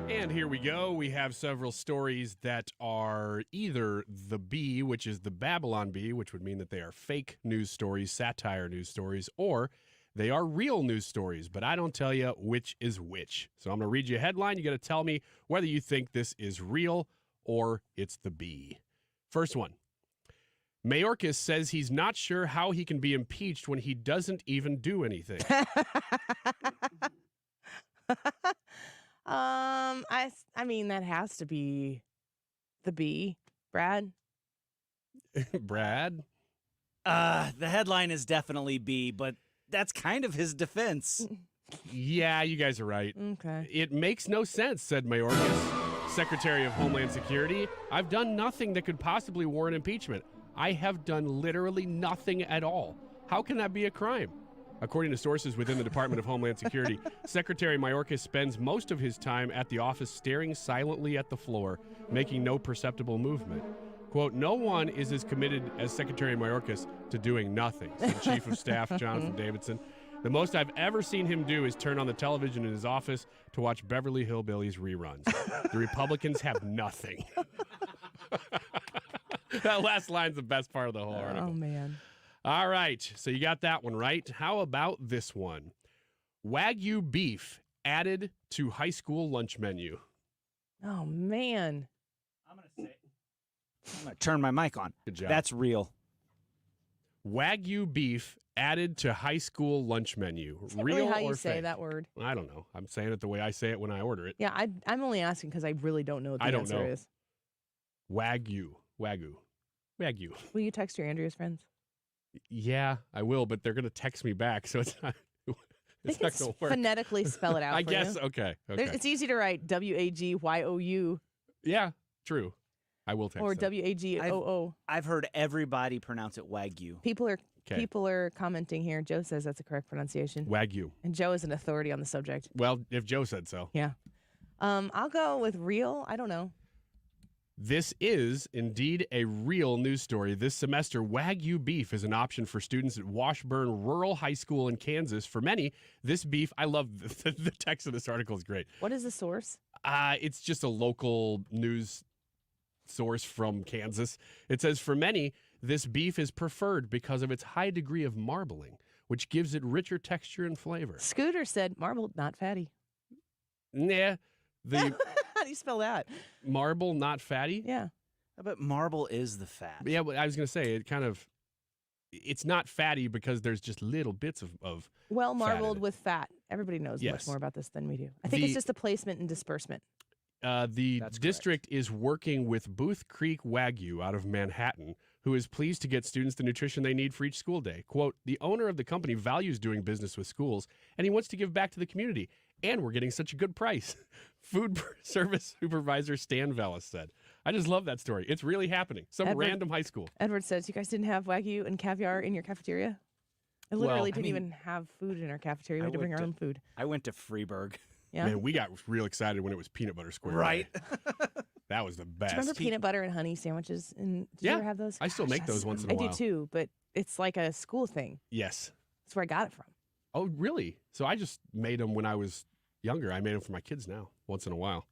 And here we go. We have several stories that are either the Bee, which is the Babylon Bee, which would mean that they are fake news stories, satire news stories, or they are real news stories, but I don't tell you which is which. So I'm going to read you a headline. You got to tell me whether you think this is real or it's the Bee. First one. Mayorkas says he's not sure how he can be impeached when he doesn't even do anything. I mean, that has to be the Bee. Brad? Brad? The headline is definitely B, but that's kind of his defense. Yeah, you guys are right. Okay. It makes no sense, said Mayorkas, Secretary of Homeland Security. I've done nothing that could possibly warrant impeachment. I have done literally nothing at all. How can that be a crime? According to sources within the Department of Homeland Security, Secretary Mayorkas spends most of his time at the office staring silently at the floor, making no perceptible movement. Quote, no one is as committed as Secretary Mayorkas to doing nothing, said Chief of Staff Jonathan Davidson. The most I've ever seen him do is turn on the television in his office to watch Beverly Hillbillies reruns. The Republicans have nothing. That last line's the best part of the whole article. Oh, man. All right, so you got that one right. How about this one? Wagyu beef added to high school lunch menu. Oh, man. I'm going to turn my mic on. Good job. That's real. Wagyu beef added to high school lunch menu. Is that Real really how or you say fake? that word? I don't know. I'm saying it the way I say it when I order it. Yeah, I'm only asking because I really don't know what the I don't answer know. is. Wagyu. Will you text your Andrea's friends? Yeah, I will, but they're going to text me back, so it's not. They It's can not going to work. phonetically spell it out. I for guess. you. Okay. It's easy to write WAGYOU Yeah, true. I will text or them. WAGOO. I've heard everybody pronounce it Wagyu. People are commenting here. Joe says that's a correct pronunciation. Wagyu. And Joe is an authority on the subject. Well, if Joe said so. Yeah. I'll go with real. I don't know. This is indeed a real news story. This semester, Wagyu beef is an option for students at Washburn Rural High School in Kansas. For many, this beef, I love the text of this article is great. What is the source? It's just a local news source from Kansas. It says, for many, this beef is preferred because of its high degree of marbling, which gives it richer texture and flavor. Scooter said marbled, not fatty. Nah, the How do you spell that? marble, not fatty. Yeah. But marble is the fat. Yeah, but I was going to say, it's not fatty because there's just little bits of Well, fat in marbled it. with fat. Everybody knows Yes. much more about this than we do. I think it's The- just the placement and disbursement. The district is working with Booth Creek Wagyu out of Manhattan, who is pleased to get students the nutrition they need for each school day. Quote, the owner of the company values doing business with schools, and he wants to give back to the community. And we're getting such a good price. Food service supervisor Stan Vellis said. I just love that story. It's really happening. Some Edward- random high school. Edward says, you guys didn't have Wagyu and caviar in your cafeteria? I literally didn't even have food in our cafeteria. We had to bring our own food. I went to Freeburg. Yeah. Man, we got real excited when it was peanut butter square. Right. Day. That was the Do best. you remember peanut butter and honey sandwiches? And did Yeah, you ever have those? I still make those once in a I while. do too, but it's like a school thing. Yes. That's where I got it from. Oh, really? So I just made them when I was younger. I made them for my kids now, once in a while.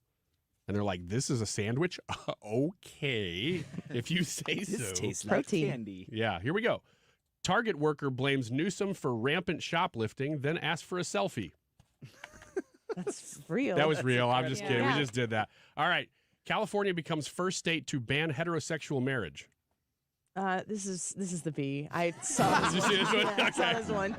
And they're like, this is a sandwich? Okay, if you say so. This tastes like candy. Yeah, here we go. Target worker blames Newsom for rampant shoplifting, then asks for a selfie. That's real. That was real. I'm just kidding. Yeah. We just did that. All right. California becomes first state to ban heterosexual marriage. This is the B. I saw this Did you see this one? Yeah, I saw Okay. this one.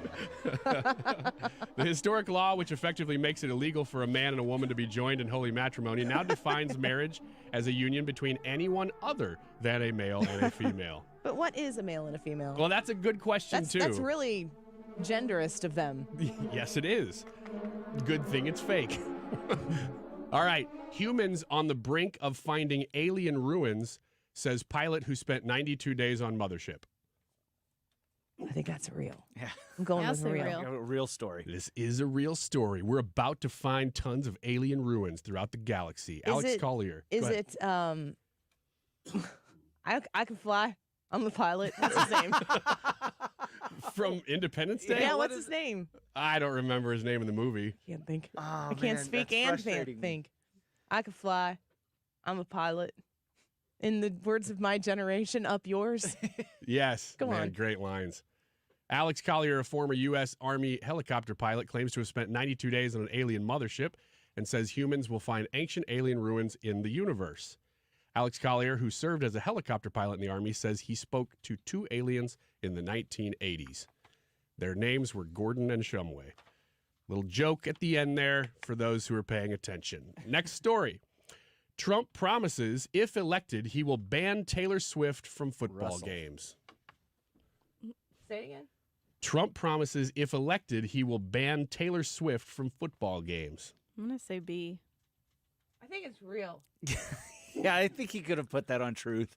The historic law, which effectively makes it illegal for a man and a woman to be joined in holy matrimony, now defines marriage as a union between anyone other than a male and a female. But what is a male and a female? Well, that's a good question, too. That's really genderist of them. Yes, it is. Good thing it's fake. All right. Humans on the brink of finding alien ruins, says pilot who spent 92 days on mothership. I think that's real. Yeah. I'm going That's with a real. A real story. This is a real story. We're about to find tons of alien ruins throughout the galaxy. Is Alex it- Collier. Is Go ahead. it I can fly. I'm the pilot. What's his name? From Independence Day? Yeah, what's his name? I don't remember his name in the movie. Can't think. Oh, I can't speak and can't think. I can fly. I'm a pilot. In the words of my generation, up yours. Yes. Go man, on. Great lines. Alex Collier, a former U.S. Army helicopter pilot, claims to have spent 92 days on an alien mothership and says humans will find ancient alien ruins in the universe. Alex Collier, who served as a helicopter pilot in the Army, says he spoke to 2 aliens in the 1980s. Their names were Gordon and Shumway. Little joke at the end there for those who are paying attention. Next story. Trump promises, if elected, he will ban Taylor Swift from football games. Say it again. Trump promises, if elected, he will ban Taylor Swift from football games. I'm going to say B. I think it's real. Yeah, I think he could have put that on Truth.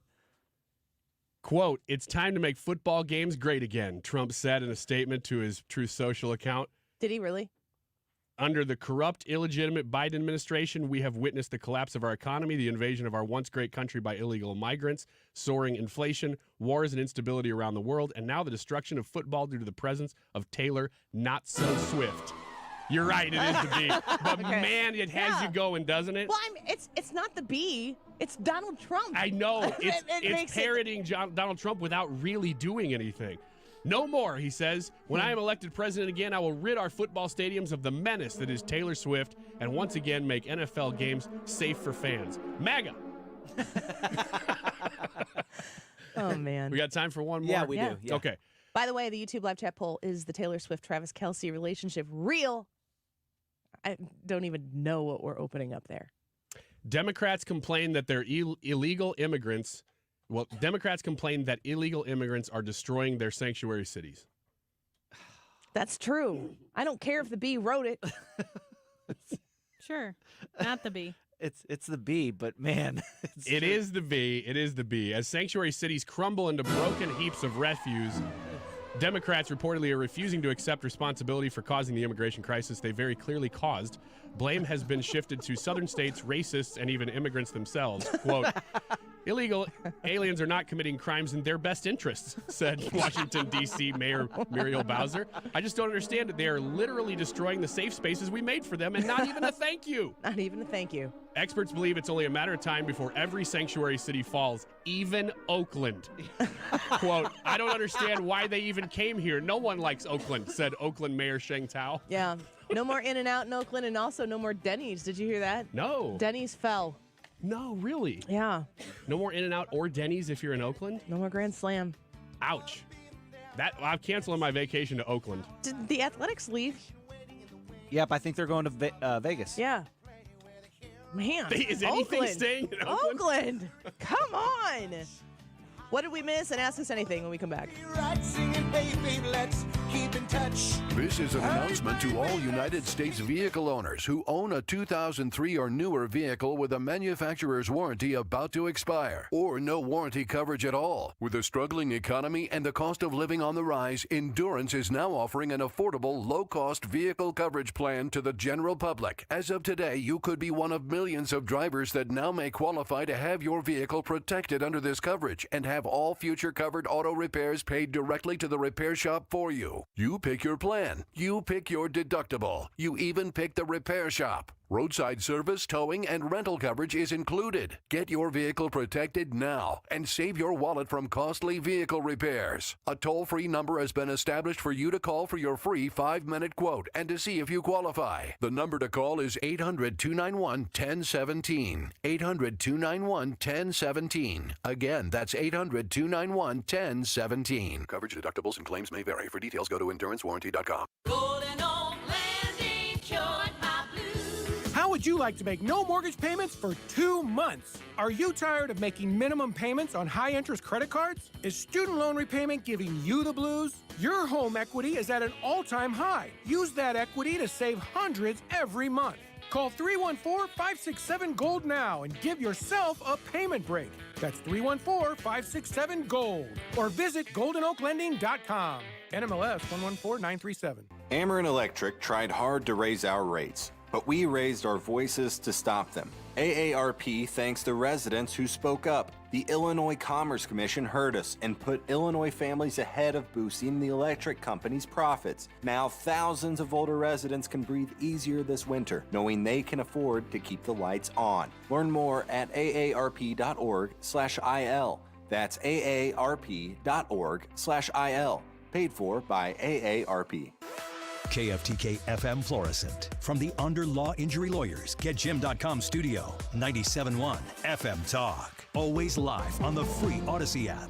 Quote, it's time to make football games great again, Trump said in a statement to his Truth Social account. Did he really? Under the corrupt, illegitimate Biden administration, we have witnessed the collapse of our economy, the invasion of our once great country by illegal migrants, soaring inflation, wars and instability around the world, and now the destruction of football due to the presence of Taylor Not So Swift. You're right, it is the B. But man, it has you going, doesn't it? Well, it's not the B. It's Donald Trump. I know. It's, It makes it's parroting Donald Trump without really doing anything. No more, he says. When I am elected president again, I will rid our football stadiums of the menace that is Taylor Swift and once again make NFL games safe for fans. MAGA. Oh, man. We got time for one more? Yeah, we do. Yeah. Okay. By the way, the YouTube live chat poll is the Taylor Swift Travis Kelce relationship real? I don't even know what we're opening up there. Democrats complain that they're illegal immigrants. Well, Democrats complain that illegal immigrants are destroying their sanctuary cities. That's true. I don't care if the bee wrote it. Sure, not the bee. It's the bee, but man. It is the bee. It is the bee. As sanctuary cities crumble into broken heaps of refuse, Democrats reportedly are refusing to accept responsibility for causing the immigration crisis they very clearly caused. Blame has been shifted to southern states, racists, and even immigrants themselves. Quote, illegal aliens are not committing crimes in their best interests, said Washington, D.C. Mayor Muriel Bowser. I just don't understand it. They are literally destroying the safe spaces we made for them, and not even a thank you. Not even a thank you. Experts believe it's only a matter of time before every sanctuary city falls, even Oakland. Quote, I don't understand why they even came here. No one likes Oakland, said Oakland Mayor Sheng Tao. Yeah. No more In-N-Out in Oakland, and also no more Denny's. Did you hear that? No. Denny's fell. No, really? Yeah. No more In-N-Out or Denny's if you're in Oakland? No more Grand Slam. Ouch. I'm canceling my vacation to Oakland. Did the Athletics leave? Yep, I think they're going to Vegas. Yeah. Man. Is anything Oakland. staying in Oakland? Oakland. Come on. What did we miss? And ask us anything when we come back. This is an announcement to all United States vehicle owners who own a 2003 or newer vehicle with a manufacturer's warranty about to expire or no warranty coverage at all. With a struggling economy and the cost of living on the rise, Endurance is now offering an affordable, low-cost vehicle coverage plan to the general public. As of today, you could be one of millions of drivers that now may qualify to have your vehicle protected under this coverage and have all future covered auto repairs paid directly to the repair shop for you. You pick your plan. You pick your deductible. You even pick the repair shop. Roadside service, towing, and rental coverage is included. Get your vehicle protected now and save your wallet from costly vehicle repairs. A toll-free number has been established for you to call for your free 5-minute quote and to see if you qualify. The number to call is 800-291-1017. 800-291-1017. Again, that's 800-291-1017. Coverage, deductibles, and claims may vary. For details, go to endurancewarranty.com. How would you like to make no mortgage payments for 2 months? Are you tired of making minimum payments on high-interest credit cards? Is student loan repayment giving you the blues? Your home equity is at an all-time high. Use that equity to save hundreds every month. Call 314-567-GOLD now and give yourself a payment break. That's 314-567-GOLD. Or visit goldenoaklending.com. NMLS 114937. Ameren Electric tried hard to raise our rates, but we raised our voices to stop them. AARP thanks the residents who spoke up. The Illinois Commerce Commission heard us and put Illinois families ahead of boosting the electric company's profits. Now thousands of older residents can breathe easier this winter, knowing they can afford to keep the lights on. Learn more at aarp.org/IL. That's aarp.org/IL. Paid for by AARP. KFTK FM Florissant. From the Under Law Injury Lawyers, GetJim.com studio. 97.1 FM Talk. Always live on the free Odyssey app.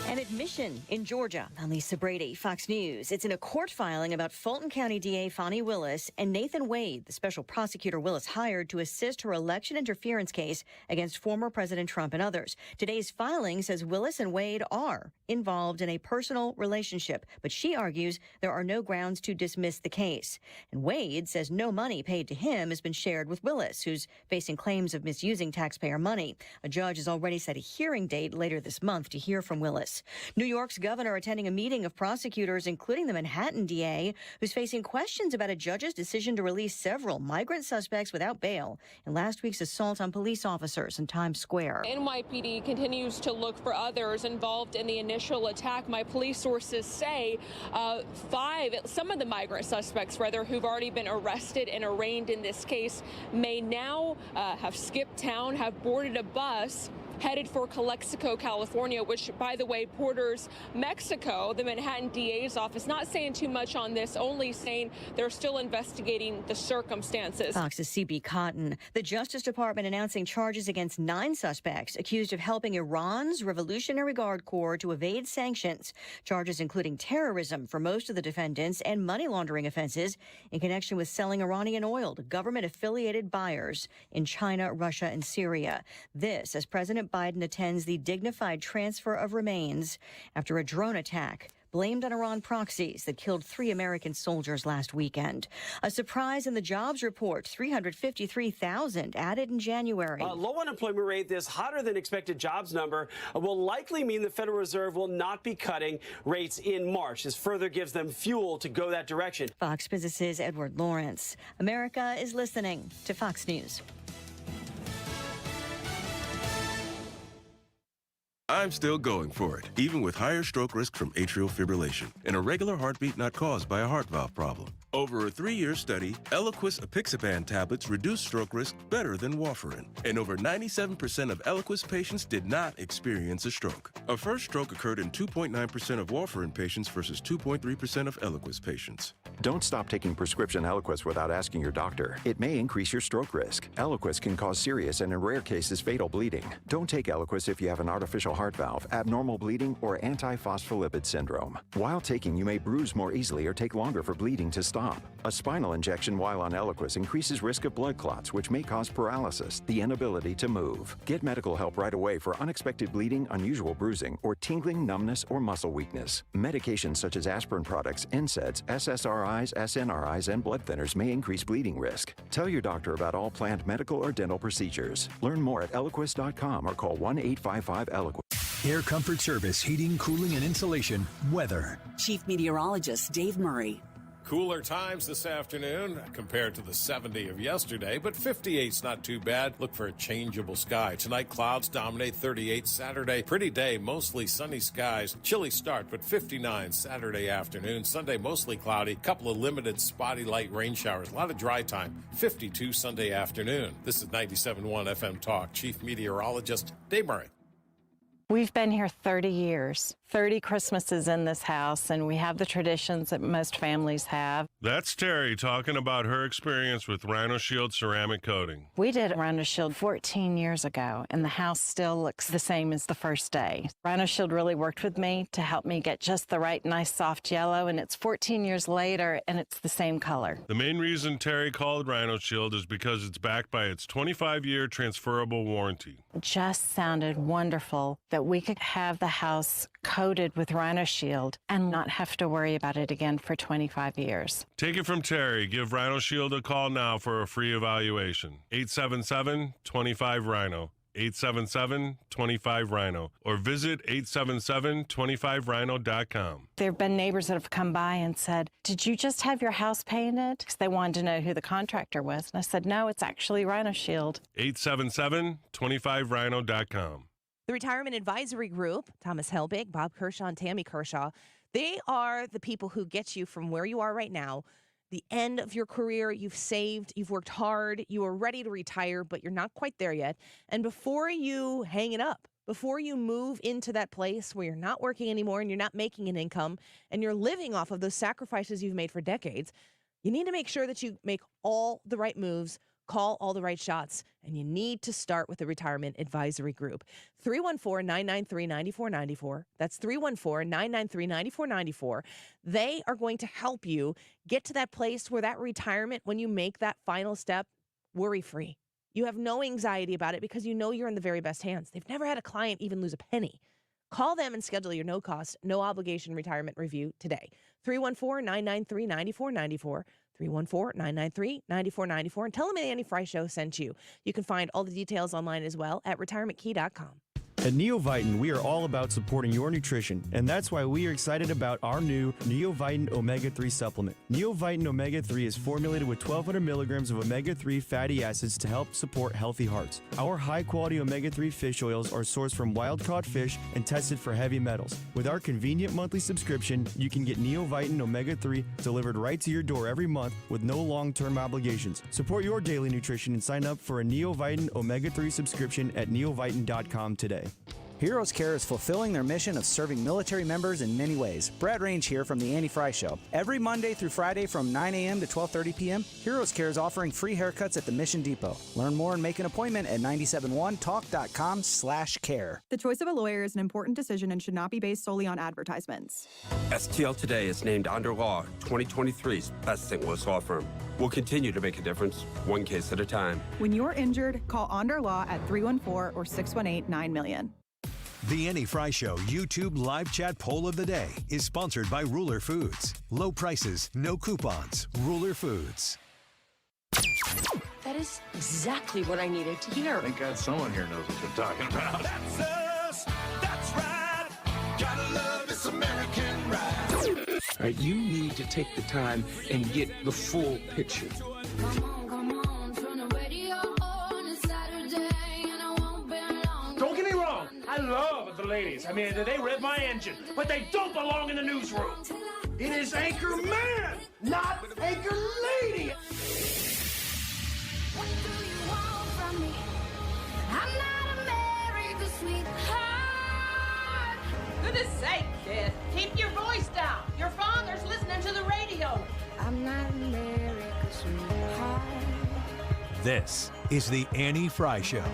An admission in Georgia. I'm Lisa Brady, Fox News. It's in a court filing about Fulton County DA Fonnie Willis and Nathan Wade, the special prosecutor Willis hired to assist her election interference case against former President Trump and others. Today's filing says Willis and Wade are involved in a personal relationship, but she argues there are no grounds to dismiss the case. And Wade says no money paid to him has been shared with Willis, who's facing claims of misusing taxpayer money. A judge has already set a hearing date later this month to hear from Willis. New York's governor attending a meeting of prosecutors, including the Manhattan DA, who's facing questions about a judge's decision to release several migrant suspects without bail in last week's assault on police officers in Times Square. NYPD continues to look for others involved in the initial attack. My police sources say some of the migrant suspects, who've already been arrested and arraigned in this case, may now have skipped town, have boarded a bus headed for Calexico, California, which, by the way, borders Mexico. The Manhattan DA's office not saying too much on this, only saying they're still investigating the circumstances. Fox's CB Cotton. The Justice Department announcing charges against 9 suspects accused of helping Iran's Revolutionary Guard Corps to evade sanctions. Charges including terrorism for most of the defendants and money laundering offenses in connection with selling Iranian oil to government-affiliated buyers in China, Russia, and Syria. This as President Biden attends the dignified transfer of remains after a drone attack blamed on Iran proxies that killed 3 American soldiers last weekend. A surprise in the jobs report, 353,000 added in January. A low unemployment rate, this hotter than expected jobs number, will likely mean the Federal Reserve will not be cutting rates in March. This further gives them fuel to go that direction. Fox Business's Edward Lawrence. America is listening to Fox News. I'm still going for it, even with higher stroke risk from atrial fibrillation and a regular heartbeat not caused by a heart valve problem. Over a 3-year study, Eliquis apixaban tablets reduced stroke risk better than warfarin, and over 97% of Eliquis patients did not experience a stroke. A first stroke occurred in 2.9% of warfarin patients versus 2.3% of Eliquis patients. Don't stop taking prescription Eliquis without asking your doctor. It may increase your stroke risk. Eliquis can cause serious and in rare cases fatal bleeding. Don't take Eliquis if you have an artificial heart valve, abnormal bleeding, or antiphospholipid syndrome. While taking, you may bruise more easily or take longer for bleeding to stop. A spinal injection while on Eliquis increases risk of blood clots, which may cause paralysis, the inability to move. Get medical help right away for unexpected bleeding, unusual bruising, or tingling, numbness, or muscle weakness. Medications such as aspirin products, NSAIDs, SSRIs, SNRIs, and blood thinners may increase bleeding risk. Tell your doctor about all planned medical or dental procedures. Learn more at Eliquis.com or call 1-855-ELIQUIS. Air Comfort Service, heating, cooling, and insulation. Weather. Chief Meteorologist Dave Murray. Cooler times this afternoon compared to the 70 of yesterday, but 58's not too bad. Look for a changeable sky. Tonight, clouds dominate 38. Saturday, pretty day, mostly sunny skies. Chilly start, but 59 Saturday afternoon. Sunday, mostly cloudy. Couple of limited spotty light rain showers. A lot of dry time. 52 Sunday afternoon. This is 97.1 FM Talk. Chief Meteorologist Dave Murray. We've been here 30 years, 30 Christmases in this house, and we have the traditions that most families have. That's Terry talking about her experience with Rhino Shield ceramic coating. We did Rhino Shield 14 years ago, and the house still looks the same as the first day. Rhino Shield really worked with me to help me get just the right nice soft yellow, and it's 14 years later, and it's the same color. The main reason Terry called Rhino Shield is because it's backed by its 25-year transferable warranty. It just sounded wonderful that we could have the house coated with Rhino Shield and not have to worry about it again for 25 years. Take it from Terry. Give Rhino Shield a call now for a free evaluation. 877-25-RHINO. 877-25-RHINO. Or visit 877-25rhino.com. There have been neighbors that have come by and said, "Did you just have your house painted?" Because they wanted to know who the contractor was. And I said, "No, it's actually Rhino Shield." 877-25rhino.com. The Retirement Advisory Group, Thomas Helbig, Bob Kershaw, and Tammy Kershaw, they are the people who get you from where you are right now, the end of your career. You've saved, you've worked hard, you are ready to retire, but you're not quite there yet. And before you hang it up, before you move into that place where you're not working anymore and you're not making an income and you're living off of those sacrifices you've made for decades, you need to make sure that you make all the right moves, call all the right shots, and you need to start with the Retirement Advisory Group. 314-993-9494. That's 314-993-9494. They are going to help you get to that place where that retirement, when you make that final step, worry-free. You have no anxiety about it because you know you're in the very best hands. They've never had a client even lose a penny. Call them and schedule your no-cost, no-obligation retirement review today. 314-993-9494. 314-993-9494. And tell them the Annie Frey Show sent you. You can find all the details online as well at retirementkey.com. At Neovitin, we are all about supporting your nutrition, and that's why we are excited about our new Neovitin Omega-3 supplement. Neovitin Omega-3 is formulated with 1,200 milligrams of omega-3 fatty acids to help support healthy hearts. Our high-quality omega-3 fish oils are sourced from wild-caught fish and tested for heavy metals. With our convenient monthly subscription, you can get Neovitin Omega-3 delivered right to your door every month with no long-term obligations. Support your daily nutrition and sign up for a Neovitin Omega-3 subscription at neovitin.com today. Heroes Care is fulfilling their mission of serving military members in many ways. Brad Range here from the Annie Frey Show. Every Monday through Friday from 9 a.m. to 12:30 p.m., Heroes Care is offering free haircuts at the Mission Depot. Learn more and make an appointment at 971talk.com/care. The choice of a lawyer is an important decision and should not be based solely on advertisements. STL Today is named Under Law 2023's best St. Louis law firm. We'll continue to make a difference, one case at a time. When you're injured, call Onder Law at 314 or 618-9 million. The Annie Frey Show YouTube live chat poll of the day is sponsored by Ruler Foods. Low prices, no coupons. Ruler Foods. That is exactly what I needed to hear. Thank God someone here knows what they're talking about. That's us. That's right. Gotta love this American ride. All right, you need to take the time and get the full picture. Don't get me wrong. I love the ladies. I mean, they rev my engine, but they don't belong in the newsroom. It is Anchor Man, not Anchor Lady. What do you want from me? I'm not America's sweetheart. Goodness sake, kid. Keep your voice down. Your father's listening to the radio. I'm not America's sweetheart. This is the Annie Frey Show.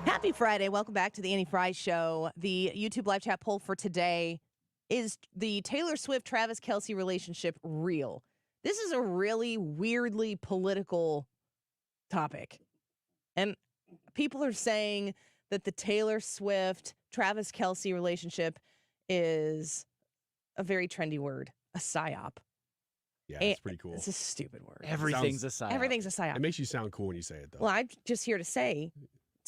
Happy Friday. Welcome back to the Annie Frey Show. The YouTube live chat poll for today is the Taylor Swift Travis Kelce relationship real? This is a really weirdly political topic. And people are saying that the Taylor Swift Travis Kelce relationship is a very trendy word, a psyop. Yeah, it's pretty cool. It's a stupid word. Everything's a psyop. Everything's a psyop. It makes you sound cool when you say it, though. Well, I'm just here to say,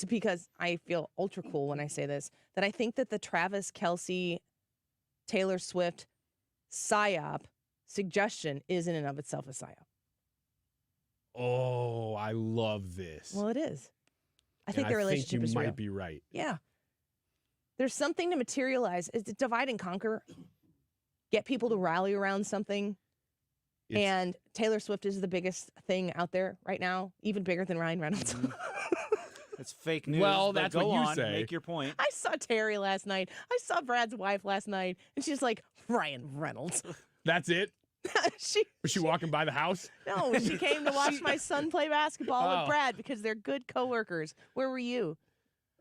because I feel ultra cool when I say this, that I think that the Travis Kelce, Taylor Swift psyop suggestion is in and of itself a psyop. Oh, I love this. Well, it is. I think their relationship is real. You might be right. Yeah. There's something to materialize. It's divide and conquer. Get people to rally around something. And Taylor Swift is the biggest thing out there right now, even bigger than Ryan Reynolds. That's fake news. Well, but that's go what you on, say. Make your point. I saw Terry last night. I saw Brad's wife last night, and she's like, Ryan Reynolds. That's it? Was she walking by the house? No, she came to watch my son play basketball Oh. with Brad because they're good coworkers. Where were you?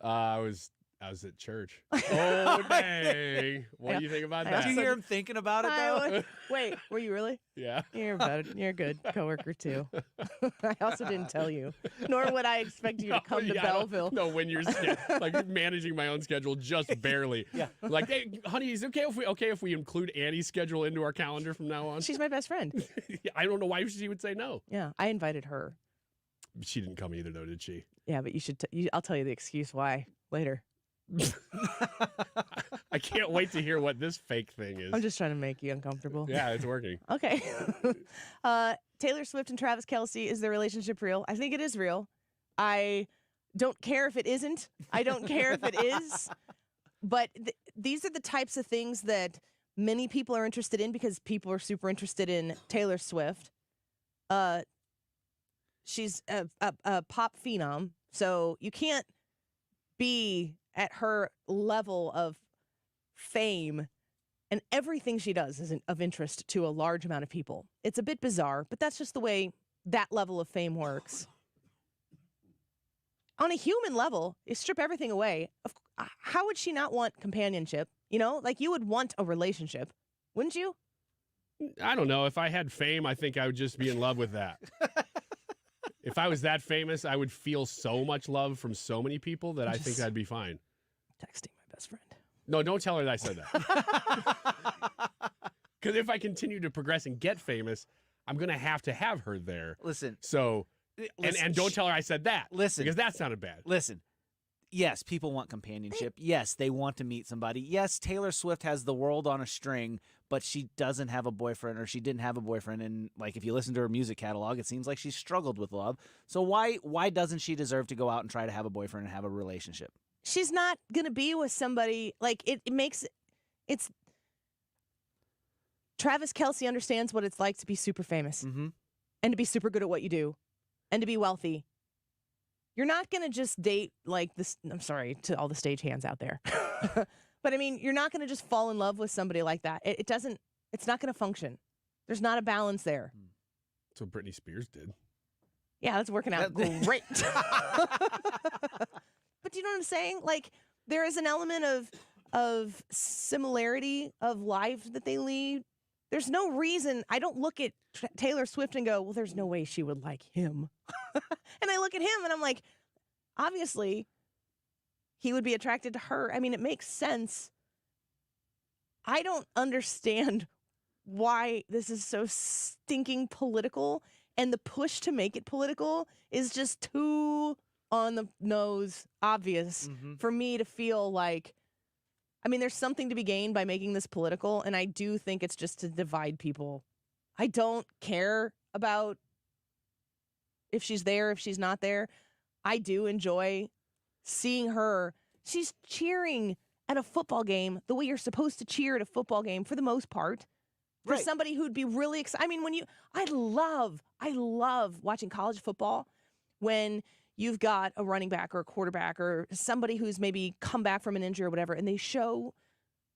I was at church. Oh, dang. What do you think about that? Did you hear him thinking about it, though? Wait, were you really? Yeah. You're a good coworker, too. I also didn't tell you, nor would I expect you to come to Belleville. No, when you're like managing my own schedule just barely. Yeah. Like, hey, honey, is it okay if we include Annie's schedule into our calendar from now on? She's my best friend. I don't know why she would say no. Yeah, I invited her. She didn't come either, though, did she? Yeah, but you should. I'll tell you the excuse why later. I can't wait to hear what this fake thing is. I'm just trying to make you uncomfortable. Yeah, it's working. Okay. Taylor Swift and Travis Kelce, is their relationship real? I think it is real. I don't care if it isn't. I don't care if it is. But these are the types of things that many people are interested in because people are super interested in Taylor Swift. She's a pop phenom, so you can't be at her level of fame, and everything she does is of interest to a large amount of people. It's a bit bizarre, but that's just the way that level of fame works. On a human level, you strip everything away. How would she not want companionship? You know, like you would want a relationship, wouldn't you? I don't know. If I had fame, I think I would just be in love with that. If I was that famous, I would feel so much love from so many people that I think I'd be fine. Texting my best friend. No, don't tell her that I said that. Because if I continue to progress and get famous, I'm going to have her there. Listen. So, and don't tell her I said that. Listen. Because that sounded bad. Listen. Yes, people want companionship. Yes, they want to meet somebody. Yes, Taylor Swift has the world on a string, but she doesn't have a boyfriend, or she didn't have a boyfriend. And like, if you listen to her music catalog, it seems like she's struggled with love. So why doesn't she deserve to go out and try to have a boyfriend and have a relationship? She's not going to be with somebody like it's Travis Kelce understands what it's like to be super famous and to be super good at what you do and to be wealthy. You're not going to just date like this. I'm sorry to all the stage hands out there. But I mean, you're not going to just fall in love with somebody like that. It's not going to function. There's not a balance there. That's what Britney Spears did. Yeah, that's working out great. But do you know what I'm saying? Like, there is an element of similarity of life that they lead. There's no reason. I don't look at Taylor Swift and go, well, there's no way she would like him. And I look at him and I'm like, obviously he would be attracted to her. I mean, it makes sense. I don't understand why this is so stinking political, and the push to make it political is just too on the nose obvious for me to feel like, I mean, there's something to be gained by making this political, and I do think it's just to divide people. I don't care about if she's there, if she's not there. I do enjoy seeing her. She's cheering at a football game the way you're supposed to cheer at a football game for the most part. For somebody who'd be really excited. I mean, I love watching college football when you've got a running back or a quarterback or somebody who's maybe come back from an injury or whatever, and they show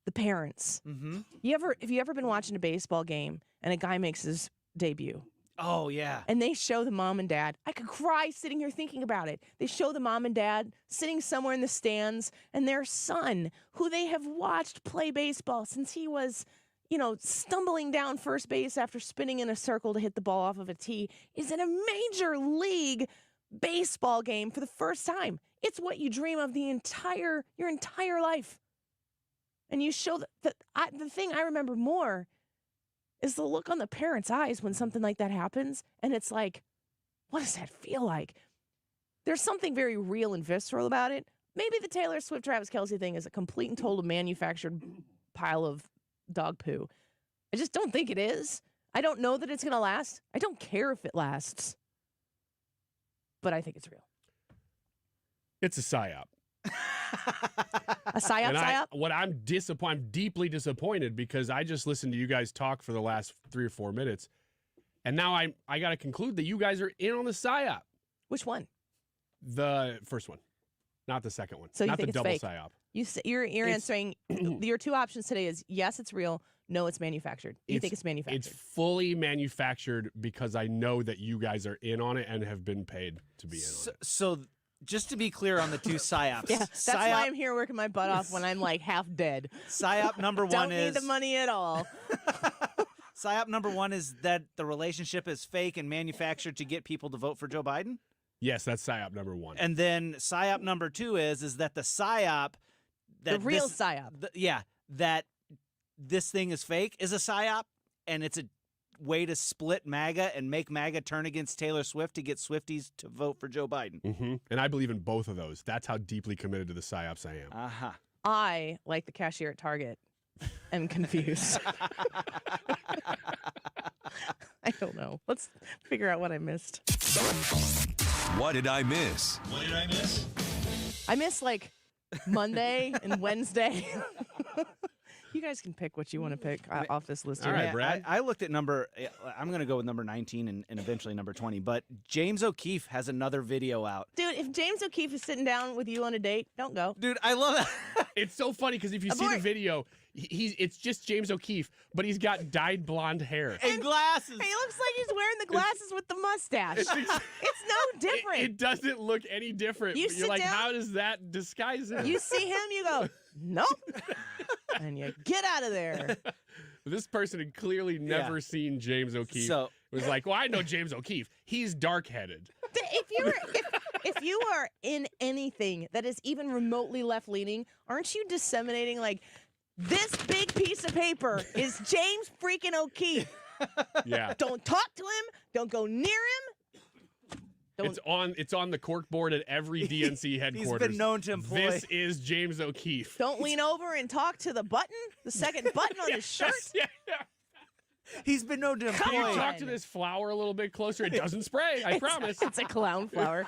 the parents. Have you ever been watching a baseball game and a guy makes his debut? Oh, yeah. And they show the mom and dad. I could cry sitting here thinking about it. They show the mom and dad sitting somewhere in the stands, and their son, who they have watched play baseball since he was, stumbling down first base after spinning in a circle to hit the ball off of a tee, is in a major league baseball game for the first time. It's what you dream of your entire life. And you show the thing I remember more is the look on the parents' eyes when something like that happens. And it's like, what does that feel like? There's something very real and visceral about it. Maybe the Taylor Swift Travis Kelce thing is a complete and total manufactured pile of dog poo. I just don't think it is. I don't know that it's going to last. I don't care if it lasts. But I think it's real. It's a psyop. A psyop? I'm deeply disappointed because I just listened to you guys talk for the last 3 or 4 minutes, and now I got to conclude that you guys are in on the psyop. Which one? The first one, not the second one. So not you think the it's double fake? psyop. You're answering. Your two options today is yes, it's real. No, it's manufactured. You think it's manufactured? It's fully manufactured because I know that you guys are in on it and have been paid to be in on it. So just to be clear on the two psyops. Yeah, that's why I'm here working my butt off when I'm like half dead. Psyop number one Don't need the money at all. Psyop number one is that the relationship is fake and manufactured to get people to vote for Joe Biden? Yes, that's psyop number one. And then psyop number two is that the psyop... The real psyop. That this thing is fake is a psyop, and it's a way to split MAGA and make MAGA turn against Taylor Swift to get Swifties to vote for Joe Biden. Mm-hmm. And I believe in both of those. That's how deeply committed to the psyops I am. Uh-huh. I, like the cashier at Target, am confused. I don't know. Let's figure out what I missed. What did I miss? What did I miss? I miss, like, Monday and Wednesday. You guys can pick what you want to pick off this list. All right, Brad. I looked at I'm going to go with number 19 and eventually number 20, but James O'Keefe has another video out. Dude, if James O'Keefe is sitting down with you on a date, don't go. Dude, I love it. It's so funny because if you see the video, it's just James O'Keefe, but he's got dyed blonde hair. And glasses. He looks like he's wearing the glasses with the mustache. It's no different. It doesn't look any different. You You're sit like, down, how does that disguise him? You see him, you go, nope. And you get out of there. This person had clearly never seen James O'Keefe. So it was like, well, I know James O'Keefe. He's dark-headed. If you are in anything that is even remotely left-leaning, aren't you disseminating, like, this big piece of paper is James freaking O'Keefe. Yeah. Don't talk to him. Don't go near him. It's on the cork board at every DNC headquarters. He's been known to employ. This is James O'Keefe. Don't lean over and talk to the button, the second button on his shirt. Yeah. He's been known to employ. Can you talk to this flower a little bit closer? It doesn't spray, I promise. It's a clown flower.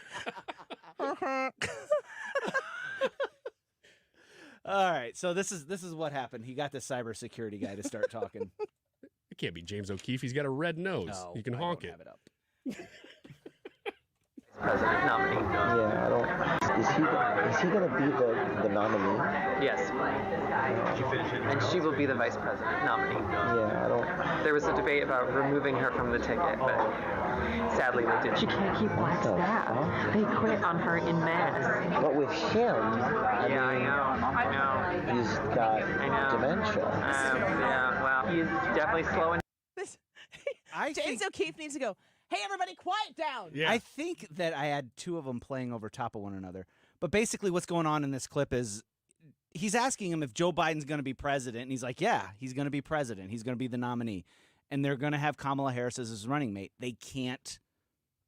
All right, so this is what happened. He got the cybersecurity guy to start talking. It can't be James O'Keefe. He's got a red nose. No, you can honk it. Have it up. President nominee. Yeah, I don't. Is he gonna be the nominee? Yes. And she will be the vice president nominee. Yeah, I don't. There was a debate about removing her from the ticket, but sadly they didn't. She can't keep black staff. They quit on her in mass. But with him, I know. He's got dementia. Yeah, well, he's definitely slowing. James O'Keefe needs to go, hey, everybody, quiet down. Yeah. I think that I had two of them playing over top of one another. But basically what's going on in this clip is he's asking him if Joe Biden's going to be president. And he's like, yeah, he's going to be president. He's going to be the nominee. And they're going to have Kamala Harris as his running mate. They can't.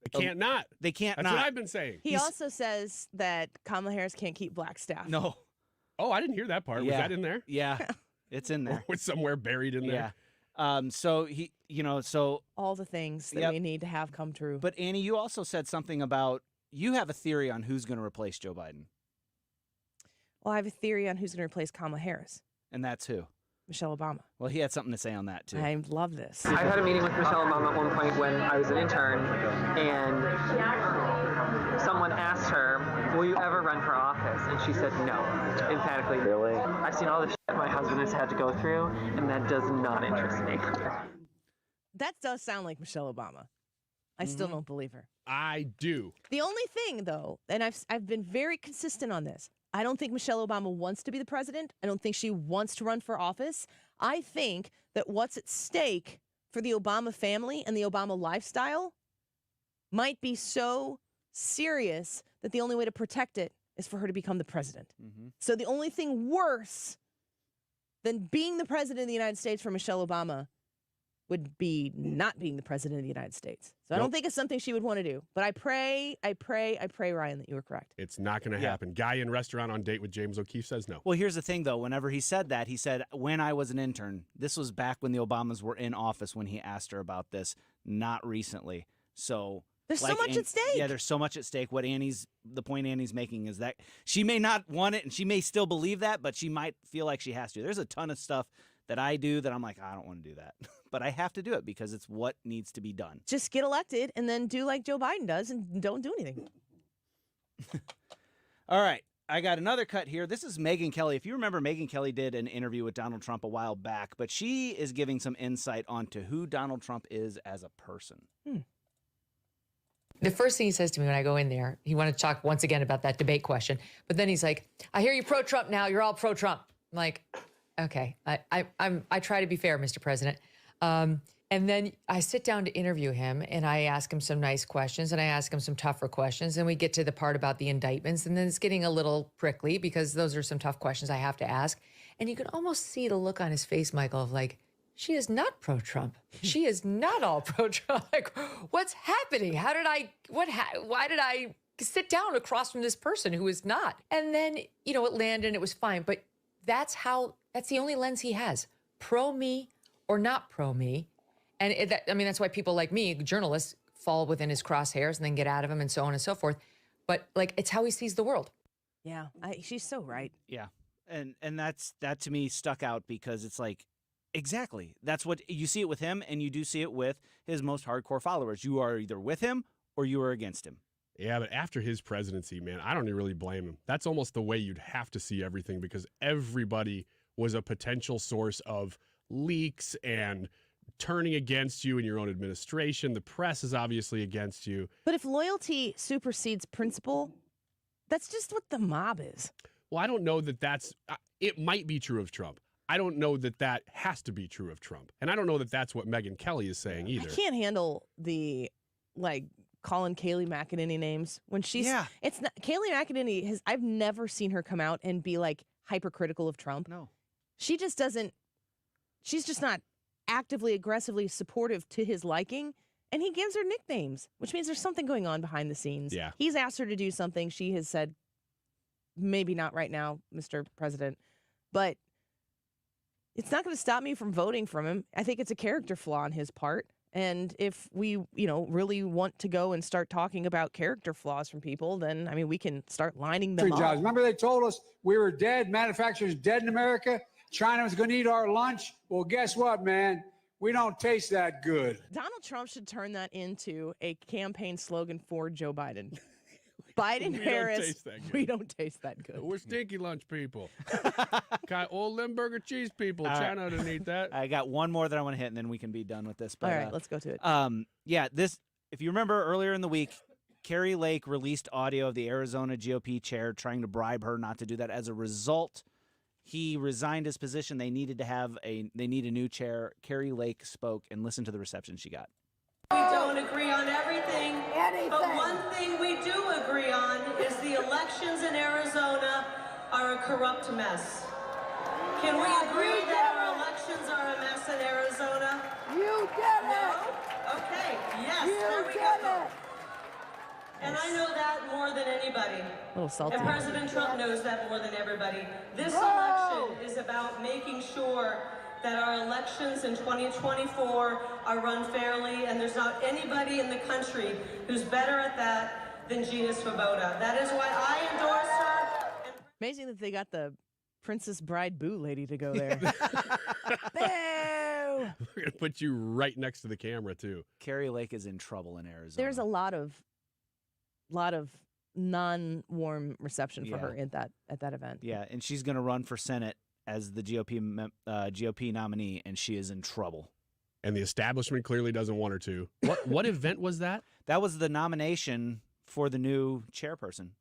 They can't not. They can't That's not. what I've been saying. He also says that Kamala Harris can't keep black staff. No. Oh, I didn't hear that part. Was Yeah. that in there? Yeah, it's in there. Or was somewhere buried in there? Yeah. So he, so all the things that Yep. we need to have come true. But Annie, you also said something about you have a theory on who's going to replace Joe Biden, Well, I have a theory on who's going to replace Kamala Harris. and that's who? Michelle Obama. Well, he had something to say on that too. I love this. I had a meeting with Michelle Obama at one point when I was an intern, and someone asked her, will you ever run for office? And she said no, emphatically. Really? I've seen all the shit my husband has had to go through, and that does not interest me. That does sound like Michelle Obama. I still don't believe her. I do. The only thing, though, and I've been very consistent on this, I don't think Michelle Obama wants to be the president. I don't think she wants to run for office. I think that what's at stake for the Obama family and the Obama lifestyle might be so serious that the only way to protect it is for her to become the president. So the only thing worse than being the president of the United States for Michelle Obama would be not being the president of the United States. So I don't think it's something she would want to do. But I pray, Ryan, that you were correct. It's not going to happen. Guy in restaurant on date with James O'Keefe says no. Well, here's the thing, though. Whenever he said that, he said, when I was an intern, this was back when the Obamas were in office when he asked her about this, not recently. So there's so much at stake. Yeah, there's so much at stake. The point Annie's making is that she may not want it and she may still believe that, but she might feel like she has to. There's a ton of stuff that I do that I'm like, I don't want to do that. But I have to do it because it's what needs to be done. Just get elected and then do like Joe Biden does and don't do anything. All right. I got another cut here. This is Megyn Kelly. If you remember, Megyn Kelly did an interview with Donald Trump a while back, but she is giving some insight onto who Donald Trump is as a person. The first thing he says to me when I go in there, he wanted to talk once again about that debate question. But then he's like, I hear you pro-Trump now. You're all pro-Trump. I'm like, okay, I try to be fair, Mr. President. And then I sit down to interview him and I ask him some nice questions and I ask him some tougher questions. And we get to the part about the indictments and then it's getting a little prickly because those are some tough questions I have to ask. And you can almost see the look on his face, Michael, of like, she is not pro-Trump. She is not all pro-Trump. Like, what's happening? Why did I sit down across from this person who is not? And then, it landed and it was fine. But that's the only lens he has. Pro me or not pro me. And that's why people like me, journalists, fall within his crosshairs and then get out of him and so on and so forth. But it's how he sees the world. Yeah, she's so right. Yeah. And that to me stuck out because it's like, exactly. That's what you see it with him, and you do see it with his most hardcore followers. You are either with him or you are against him. Yeah, but after his presidency, man, I don't really blame him. That's almost the way you'd have to see everything because everybody was a potential source of leaks and turning against you in your own administration. The press is obviously against you. But if loyalty supersedes principle, that's just what the mob is. Well, I don't know that it might be true of Trump. I don't know that has to be true of Trump. And I don't know that that's what Megyn Kelly is saying either. I can't handle the, calling Kayleigh McEnany names when she's, it's not, Kayleigh McEnany I've never seen her come out and be hypercritical of Trump. No. She's just not actively, aggressively supportive to his liking. And he gives her nicknames, which means there's something going on behind the scenes. Yeah. He's asked her to do something. She has said, maybe not right now, Mr. President, but it's not going to stop me from voting from him. I think it's a character flaw on his part. And if we, really want to go and start talking about character flaws from people, then, we can start lining them up. Jobs. Remember they told us we were dead, manufacturers dead in America? China was going to eat our lunch? Well, guess what, man? We don't taste that good. Donald Trump should turn that into a campaign slogan for Joe Biden. Biden, Harris, we don't taste that good. We're stinky lunch people. Got old Limburger cheese people. China didn't eat that. I got one more that I want to hit, and then we can be done with this. But, all right, let's go to it. This, if you remember earlier in the week, Kari Lake released audio of the Arizona GOP chair trying to bribe her not to do that. As a result, he resigned his position. They need a new chair. Kari Lake spoke, and listen to the reception she got. We don't agree agree on everything. But one thing we do agree on is the elections in Arizona are a corrupt mess. Can we agree that our elections are a mess in Arizona? You did it! Okay, yes, there we go. And I know that more than anybody. A little salty. And President Trump knows that more than everybody. This election is about making sure that our elections in 2024 are run fairly, and there's not anybody in the country who's better at that than Gina Swoboda. That is why I endorse her. Amazing that they got the Princess Bride Boo lady to go there. Boo! We're going to put you right next to the camera, too. Kari Lake is in trouble in Arizona. There's a lot of non-warm reception for her at that event. Yeah, and she's going to run for Senate as the GOP nominee, and she is in trouble. And the establishment clearly doesn't want her to. What event was that? That was the nomination for the new chairperson.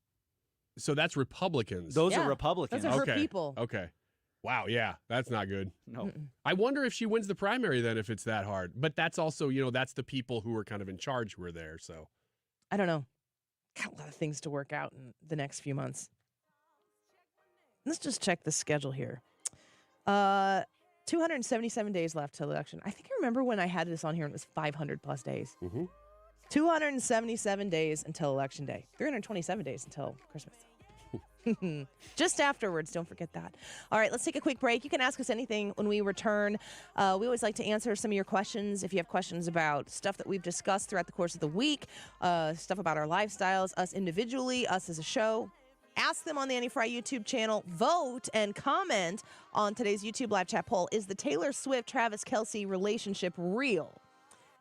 So that's Republicans. Those are Republicans. Those are her people. Okay. Wow, yeah, that's not good. No. I wonder if she wins the primary then if it's that hard. But that's also, that's the people who are kind of in charge who are there, so. I don't know. Got a lot of things to work out in the next few months. Let's just check the schedule here. 277 days left till election. I think I remember when I had this on here and it was 500 plus days. 277 days until election day. 327 days until Christmas. Just afterwards, don't forget that. All right, let's take a quick break. You can ask us anything when we return. We always like to answer some of your questions. If you have questions about stuff that we've discussed throughout the course of the week, stuff about our lifestyles, us individually, us as a show, ask them on the Annie Frey YouTube channel. Vote and comment on today's YouTube live chat poll. Is the Taylor Swift Travis Kelce relationship real?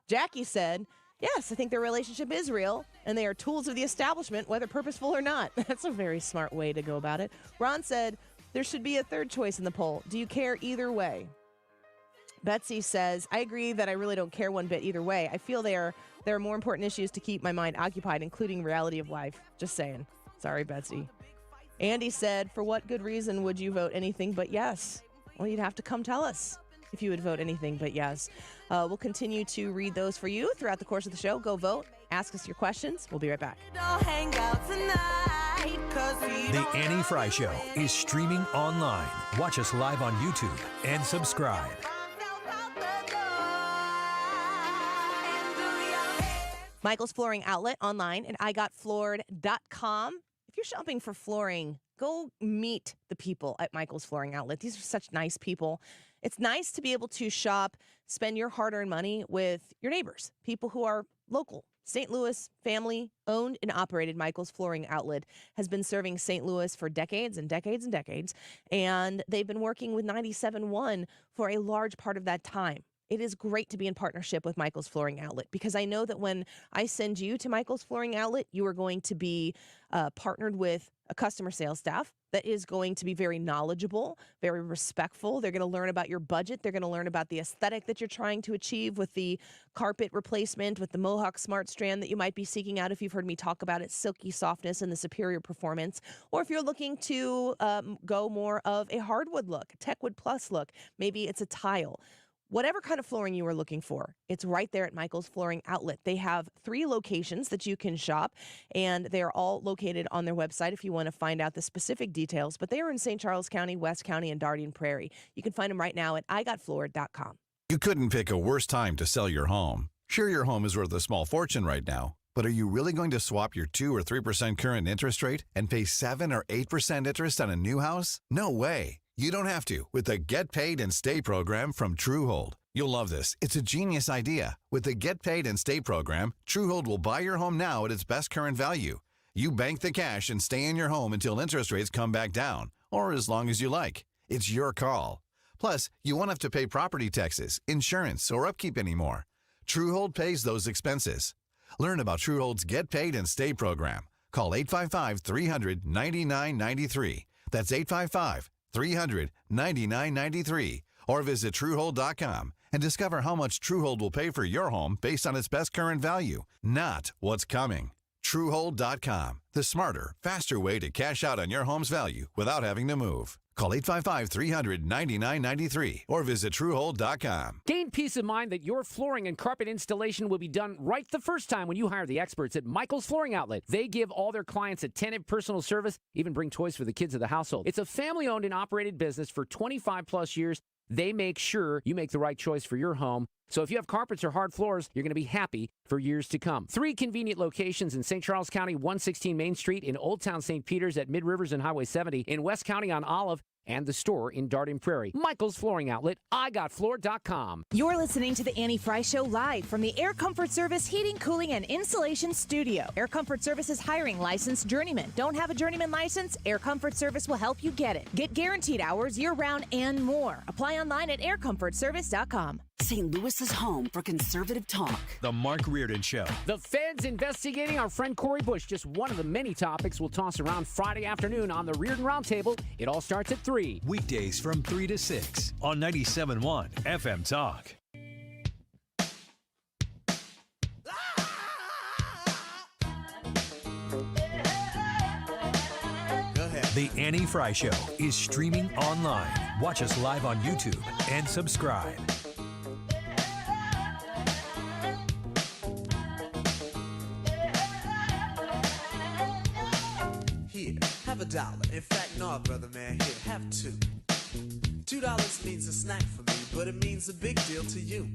Jackie said, yes, I think their relationship is real, and they are tools of the establishment, whether purposeful or not. That's a very smart way to go about it. Ron said, there should be a third choice in the poll. Do you care either way? Betsy says, I agree that I really don't care one bit either way. I feel there are more important issues to keep my mind occupied, including reality of life. Just saying. Sorry, Betsy. Andy said, for what good reason would you vote anything but yes? Well, you'd have to come tell us if you would vote anything but yes. We'll continue to read those for you throughout the course of the show. Go vote. Ask us your questions. We'll be right back. The Annie Frey Show is streaming online. Watch us live on YouTube and subscribe. Michael's Flooring Outlet online at igotfloored.com. If you're shopping for flooring, go meet the people at Michael's Flooring Outlet. These are such nice people. It's nice to be able to shop, spend your hard-earned money with your neighbors, people who are local. St. Louis family owned and operated Michael's Flooring Outlet has been serving St. Louis for decades and decades and decades, and they've been working with 97.1 for a large part of that time. It is great to be in partnership with Michael's Flooring Outlet because I know that when I send you to Michael's Flooring Outlet, you are going to be partnered with a customer sales staff that is going to be very knowledgeable, very respectful. They're going to learn about your budget. They're going to learn about the aesthetic that you're trying to achieve with the carpet replacement, with the Mohawk Smart Strand that you might be seeking out if you've heard me talk about its silky softness and the superior performance. Or if you're looking to go more of a hardwood look, a Techwood Plus look, maybe it's a tile. Whatever kind of flooring you are looking for, it's right there at Michael's Flooring Outlet. They have 3 locations that you can shop, and they are all located on their website if you want to find out the specific details. But they are in St. Charles County, West County, and Darien Prairie. You can find them right now at igotfloored.com. You couldn't pick a worse time to sell your home. Sure, your home is worth a small fortune right now, but are you really going to swap your 2 or 3% current interest rate and pay 7 or 8% interest on a new house? No way. You don't have to with the Get Paid and Stay program from Truehold. You'll love this. It's a genius idea. With the Get Paid and Stay program, Truehold will buy your home now at its best current value. You bank the cash and stay in your home until interest rates come back down, or as long as you like. It's your call. Plus, you won't have to pay property taxes, insurance, or upkeep anymore. Truehold pays those expenses. Learn about Truehold's Get Paid and Stay program. Call 855-300-9993. That's 855-300-9993. Or visit Truehold.com and discover how much Truehold will pay for your home based on its best current value, not what's coming. Truehold.com, the smarter, faster way to cash out on your home's value without having to move. Call 855-300-9993 or visit Truehold.com. Gain peace of mind that your flooring and carpet installation will be done right the first time when you hire the experts at Michael's Flooring Outlet. They give all their clients attentive personal service, even bring toys for the kids of the household. It's a family-owned and operated business for 25-plus years. They make sure you make the right choice for your home. So if you have carpets or hard floors, you're going to be happy for years to come. 3 convenient locations in St. Charles County, 116 Main Street, in Old Town St. Peters at Mid-Rivers and Highway 70, in West County on Olive, and the store in Darden Prairie. Michael's Flooring Outlet, IGotFloor.com. You're listening to the Annie Frey Show live from the Air Comfort Service Heating, Cooling, and Insulation Studio. Air Comfort Service is hiring licensed journeymen. Don't have a journeyman license? Air Comfort Service will help you get it. Get guaranteed hours year-round and more. Apply online at aircomfortservice.com. St. Louis's home for conservative talk. The Mark Reardon Show. The feds investigating our friend Cori Bush. Just one of the many topics we'll toss around Friday afternoon on the Reardon Roundtable. It all starts at 3. Weekdays from 3 to 6 on 97.1 FM Talk. The Annie Frey Show is streaming online. Watch us live on YouTube and subscribe. Here, have $1. In fact, no, brother man, here, have $2. $2 means a snack for me, but it means a big deal to you.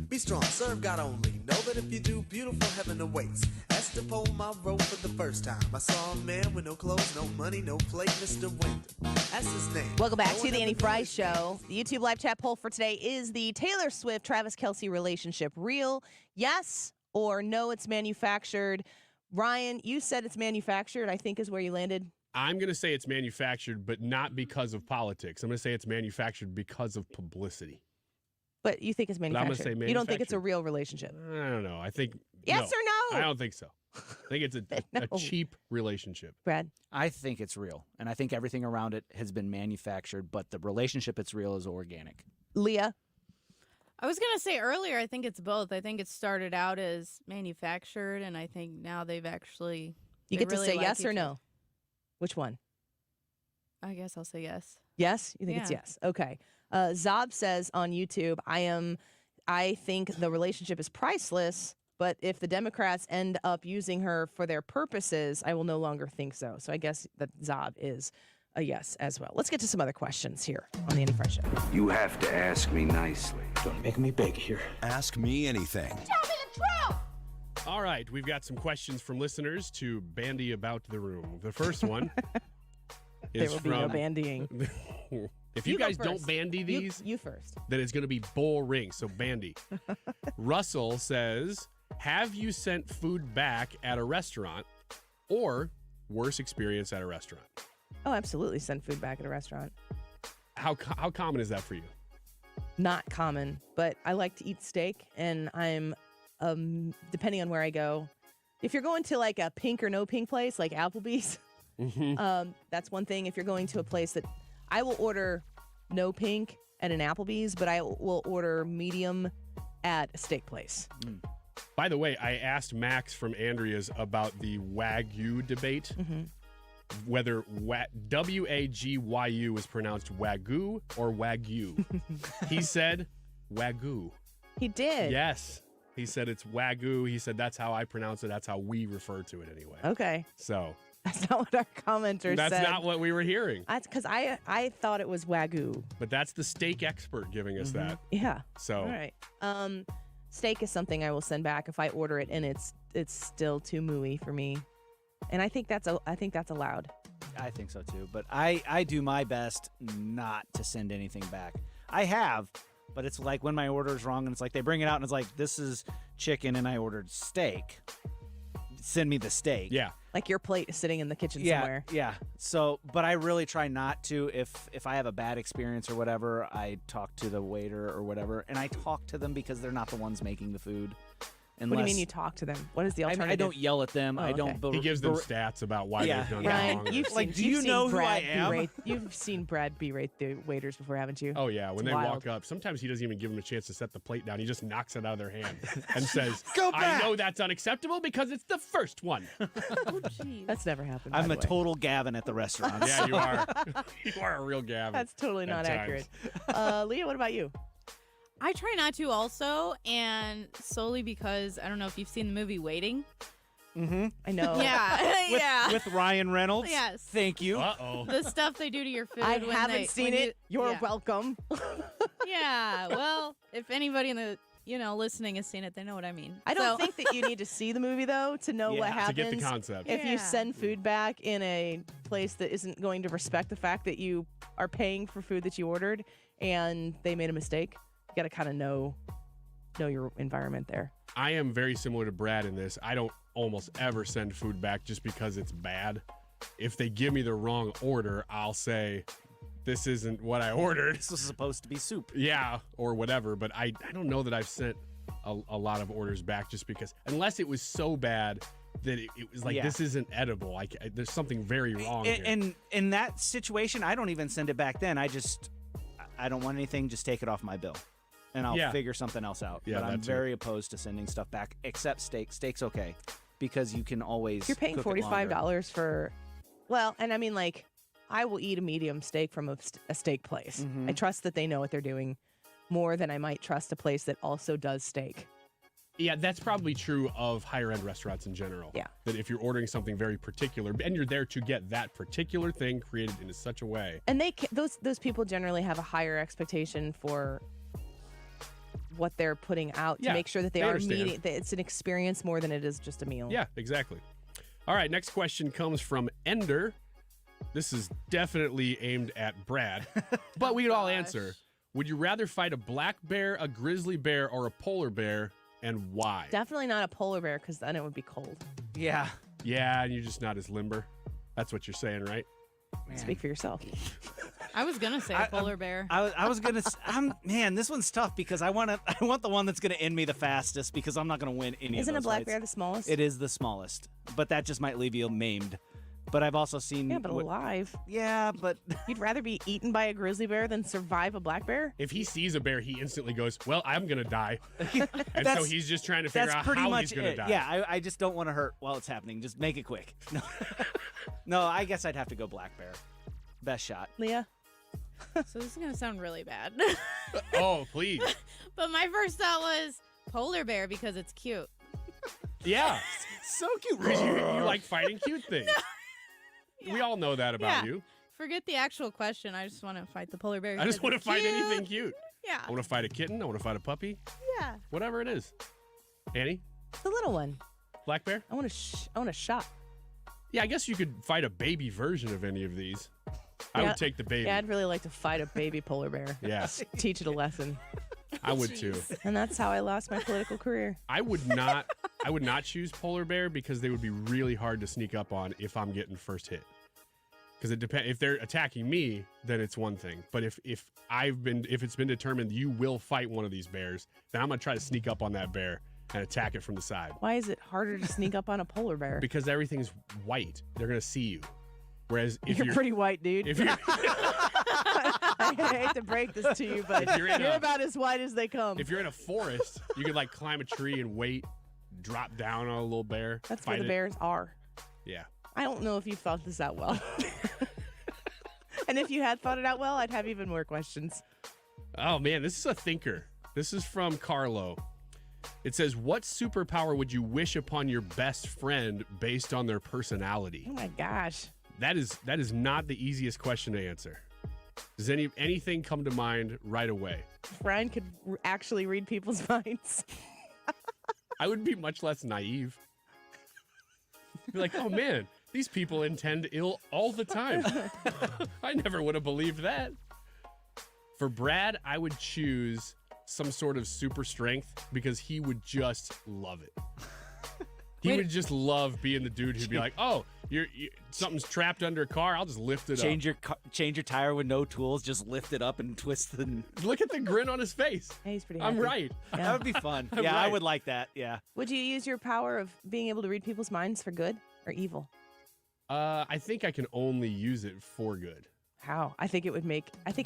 Be strong, serve God only. Know that if you do, beautiful heaven awaits. Esther pulled my rope for the first time. I saw a man with no clothes, no money, no plate, Mr. Wind. That's his name. Welcome back to the Annie Frey Show. The YouTube live chat poll for today is the Taylor Swift Travis Kelce relationship real? Yes or no, it's manufactured. Ryan, you said it's manufactured, I think is where you landed. I'm going to say it's manufactured, but not because of politics. I'm going to say it's manufactured because of publicity. But you think it's manufactured. I'm gonna say manufactured. You don't think it's a real relationship? I don't know. I think yes or no? I don't think so. I think it's a cheap relationship. Brad? I think it's real, and I think everything around it has been manufactured, but the relationship it's real is organic. Leah? I was going to say earlier, I think it's both. I think it started out as manufactured, and I think now they've actually... You get to say yes or no. Which one? I guess I'll say yes. Yes? You think it's yes. Okay. Zob says on YouTube, I think the relationship is priceless, but if the Democrats end up using her for their purposes, I will no longer think so. So I guess that Zob is a yes as well. Let's get to some other questions here on the Annie Frey Show. You have to ask me nicely. Don't make me beg here. Ask me anything. Tell me the truth! All right, we've got some questions from listeners to bandy about the room. The first one is there will be no bandying. If you guys don't bandy these, you first. Then it's going to be boring. So bandy. Russell says, "Have you sent food back at a restaurant, or worse experience at a restaurant?" Oh, absolutely. Send food back at a restaurant. How common is that for you? Not common, but I like to eat steak, and I'm depending on where I go. If you're going to like a pink or no pink place, like Applebee's, that's one thing. If you're going to a place that I will order no pink at an Applebee's, but I will order medium at a steak place. By the way, I asked Max from Andrea's about the Wagyu debate. Whether W-A-G-Y-U is pronounced Wagyu or Wagyu. He said Wagyu. He did? Yes. He said it's Wagyu. He said that's how I pronounce it. That's how we refer to it anyway. Okay. So... That's not what our commenter said. That's not what we were hearing. That's because I thought it was Wagyu. But that's the steak expert giving us that. Yeah. So. All right. Steak is something I will send back if I order it and it's still too mooey for me. And I think that's allowed. I think so too. But I do my best not to send anything back. I have, but it's like when my order is wrong and it's like they bring it out and it's like, this is chicken and I ordered steak. Send me the steak. Yeah. Like your plate is sitting in the kitchen yeah, somewhere. Yeah. So, but I really try not to. If I have a bad experience or whatever, I talk to the waiter or whatever, and I talk to them because they're not the ones making the food. Unless, What do you mean you talk to them? What is the alternative? I don't yell at them. Oh, I don't. okay. He gives them stats about why they've done Ryan, wrong. you've Like, seen, do you you've know seen who I Brad am? berate- You've seen Brad berate the waiters before, haven't you? Oh, yeah. When It's they wild. walk up, sometimes he doesn't even give them a chance to set the plate down. He just knocks it out of their hand and says, Go I back! know that's unacceptable because it's the first one. That's never happened. I'm by a the way. total Gavin at the restaurant. Yeah, you are. You are a real Gavin. That's totally not at accurate. times. Leah, what about you? I try not to also, and solely because I don't know if you've seen the movie Waiting. Mm-hmm. I know. Yeah, yeah. With Ryan Reynolds. Yes. Thank you. Uh-oh. The stuff they do to your food. I when haven't seen it. You're yeah. welcome. Yeah. Well, if anybody in the listening has seen it, they know what I mean. I don't think that you need to see the movie though to know what happens. To get the concept. If you send food back in a place that isn't going to respect the fact that you are paying for food that you ordered and they made a mistake, you got to kind of know your environment there. I am very similar to Brad in this. I don't almost ever send food back just because it's bad. If they give me the wrong order, I'll say, this isn't what I ordered. This was supposed to be soup. Yeah, or whatever. But I don't know that I've sent a lot of orders back just because, unless it was so bad that it was like, this isn't edible. There's something very wrong here. And in that situation, I don't even send it back then. I don't want anything. Just take it off my bill. And I'll figure something else out. Yeah, but I'm that too. very opposed to sending stuff back, except steak. Steak's okay because you can always. You're paying cook it longer. $45 for, well, and I mean, like, I will eat a medium steak from a steak place. Mhm. I trust that they know what they're doing more than I might trust a place that also does steak. Yeah, that's probably true of higher end restaurants in general. Yeah. That if you're ordering something very particular and you're there to get that particular thing created in such a way. And those people generally have a higher expectation for what they're putting out to Yeah, make sure that they they are understand. meeting. That it's an experience more than it is just a meal. Yeah, exactly. All right, next question comes from Ender. This is definitely aimed at Brad, but we could all answer. Would you rather fight a black bear, a grizzly bear, or a polar bear, and why? Definitely not a polar bear because then it would be cold. Yeah. Yeah, and you're just not as limber. That's what you're saying, right? Speak for yourself. I was gonna say a polar bear. I was gonna. Man, this one's tough because I want the one that's gonna end me the fastest because I'm not gonna win any. Isn't of a those black fights. bear the smallest? It is the smallest, but that just might leave you maimed. But I've also seen. Yeah, but alive. Yeah, but you'd rather be eaten by a grizzly bear than survive a black bear? If he sees a bear, he instantly goes, well, I'm going to die. And so That's- he's just trying to figure that's out pretty how much he's going to it. die. Yeah, I just don't want to hurt while it's happening. Just make it quick. No, no, I guess I'd have to go black bear. Best shot. Leah? So this is gonna sound really bad. Oh, please. But my first thought was polar bear because it's cute. Yeah. So cute. Because you like fighting cute things. We all know that about Yeah. you. Forget the actual question. I just want to fight the polar bear. I just because want to it's fight cute. anything cute. Yeah. I want to fight a kitten. I want to fight a puppy. Yeah. Whatever it is. Annie? The little one. Black bear? I want a shot. Yeah, I guess you could fight a baby version of any of these. I Yeah. would take the baby. Yeah, I'd really like to fight a baby polar bear. Yeah. Teach it a lesson. I would too. And that's how I lost my political career. I would not choose polar bear because they would be really hard to sneak up on if I'm getting first hit. Because it depends. If they're attacking me, then it's one thing. But if it's been determined you will fight one of these bears, then I'm gonna try to sneak up on that bear and attack it from the side. Why is it harder to sneak up on a polar bear? Because everything's white. They're gonna see you. Whereas if you're pretty white, dude. if you're I hate to break this to you, but If you're you're, in a- about as white as they come. if you're in a forest, you could like climb a tree and wait, drop down on a little bear. That's fight where the it. bears are. Yeah. I don't know if you've thought this out well. And if you had thought it out well, I'd have even more questions. Oh man, this is a thinker. This is from Carlo. It says, what superpower would you wish upon your best friend based on their personality? Oh my gosh. That is not the easiest question to answer. Does anything come to mind right away? Ryan could actually read people's minds. I would be much less naive. Be like, oh man, these people intend ill all the time. I never would have believed that. For Brad, I would choose some sort of super strength because he would just love it. He would just love being the dude who'd be like, oh, something's trapped under a car, I'll just lift it up. Change your tire with no tools. Just lift it up and twist it. Look at the grin on his face. Yeah, he's pretty happy. I'm right. Yeah. That would be fun. I'm Yeah, I right. would like that. Yeah. Would you use your power of being able to read people's minds for good or evil? I think I can only use it for good. How? I think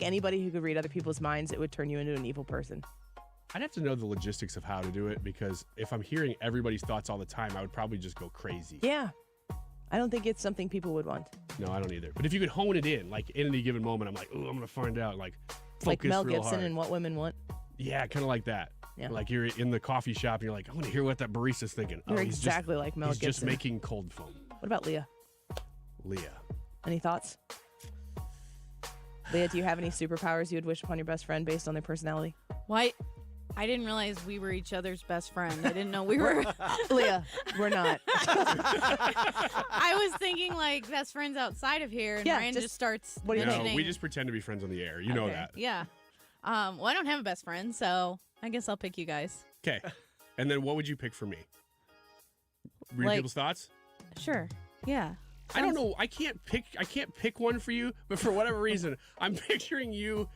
anybody who could read other people's minds, it would turn you into an evil person. I'd have to know the logistics of how to do it, because if I'm hearing everybody's thoughts all the time, I would probably just go crazy. Yeah. I don't think it's something people would want. No, I don't either. But if you could hone it in, like in any given moment, I'm like, oh, I'm going to find out. Like, focus Like Mel real Gibson hard. and What Women Want. Yeah, kind of like that. Yeah. Like you're in the coffee shop and you're like, I want to hear what that barista's thinking. You're he's exactly just, like Mel he's just Gibson. making cold foam. What about Leah? Leah. Any thoughts? Leah, do you have any superpowers you would wish upon your best friend based on their personality? Why? I didn't realize we were each other's best friend. I didn't know we were. Leah, we're not. I was thinking like best friends outside of here, and Yeah, Ryan just starts what do you mentioning. No, we just pretend to be friends on the air. You know Okay, that. Yeah. Well, I don't have a best friend, so I guess I'll pick you guys. Okay. And then what would you pick for me? Read Like- people's thoughts? Sure. Yeah. I don't know. I can't pick one for you, but for whatever reason, I'm picturing you